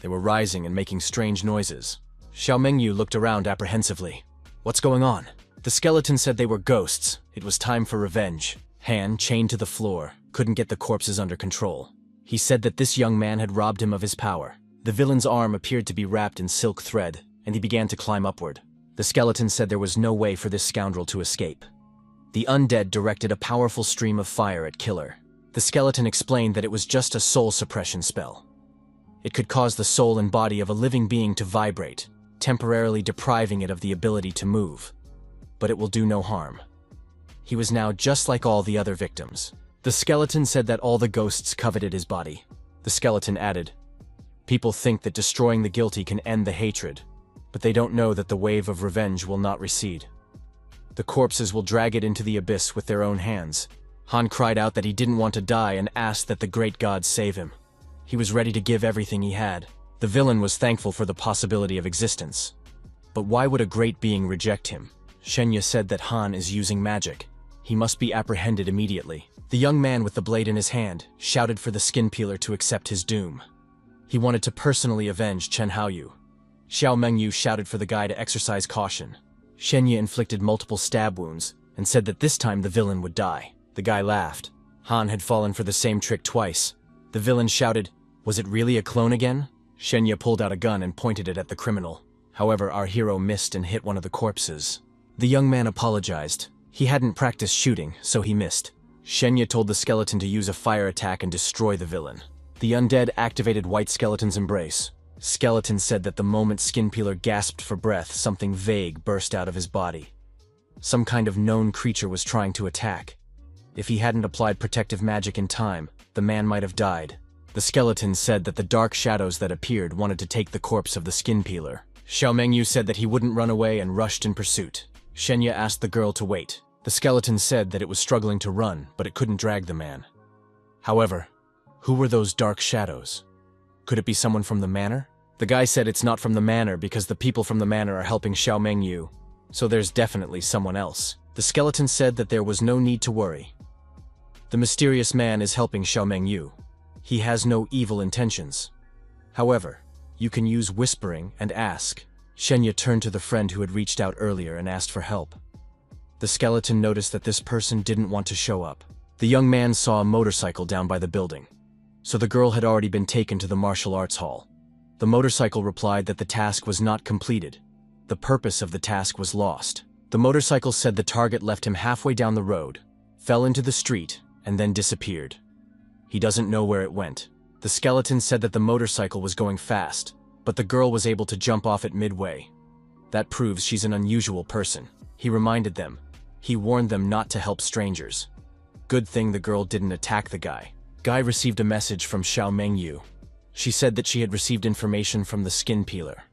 They were rising and making strange noises. Xiao Mengyu looked around apprehensively. What's going on? The skeleton said they were ghosts. It was time for revenge. Han, chained to the floor, couldn't get the corpses under control. He said that this young man had robbed him of his power. The villain's arm appeared to be wrapped in silk thread, and he began to climb upward. The skeleton said there was no way for this scoundrel to escape. The undead directed a powerful stream of fire at Killer. The skeleton explained that it was just a soul suppression spell. It could cause the soul and body of a living being to vibrate, temporarily depriving it of the ability to move. But it will do no harm. He was now just like all the other victims. The skeleton said that all the ghosts coveted his body. The skeleton added, "People think that destroying the guilty can end the hatred, but they don't know that the wave of revenge will not recede. The corpses will drag it into the abyss with their own hands." Han cried out that he didn't want to die and asked that the great gods save him. He was ready to give everything he had. The villain was thankful for the possibility of existence. But why would a great being reject him? Shen Ye said that Han is using magic. He must be apprehended immediately. The young man with the blade in his hand shouted for the skin peeler to accept his doom. He wanted to personally avenge Chen Haoyu. Xiao Mengyu shouted for the guy to exercise caution. Shen Ye inflicted multiple stab wounds and said that this time the villain would die. The guy laughed. Han had fallen for the same trick twice. The villain shouted, "Was it really a clone again?" Shen Ye pulled out a gun and pointed it at the criminal. However, our hero missed and hit one of the corpses. The young man apologized. He hadn't practiced shooting, so he missed. Shenya told the skeleton to use a fire attack and destroy the villain. The undead activated White Skeleton's embrace. Skeleton said that the moment Skin Peeler gasped for breath, something vague burst out of his body. Some kind of known creature was trying to attack. If he hadn't applied protective magic in time, the man might have died. The skeleton said that the dark shadows that appeared wanted to take the corpse of the Skin Peeler. Xiao Mengyu said that he wouldn't run away and rushed in pursuit. Shenya asked the girl to wait. The skeleton said that it was struggling to run, but it couldn't drag the man. However, who were those dark shadows? Could it be someone from the manor? The guy said it's not from the manor because the people from the manor are helping Xiao Mengyu, so there's definitely someone else. The skeleton said that there was no need to worry. The mysterious man is helping Xiao Mengyu. He has no evil intentions. However, you can use whispering and ask. Shenya turned to the friend who had reached out earlier and asked for help. The skeleton noticed that this person didn't want to show up. The young man saw a motorcycle down by the building, so the girl had already been taken to the martial arts hall. The motorcycle replied that the task was not completed. The purpose of the task was lost. The motorcycle said the target left him halfway down the road, fell into the street, and then disappeared. He doesn't know where it went. The skeleton said that the motorcycle was going fast, but the girl was able to jump off it midway. That proves she's an unusual person. He reminded them. He warned them not to help strangers. Good thing the girl didn't attack the guy. Guy received a message from Xiao Mengyu. She said that she had received information from the Skin Peeler.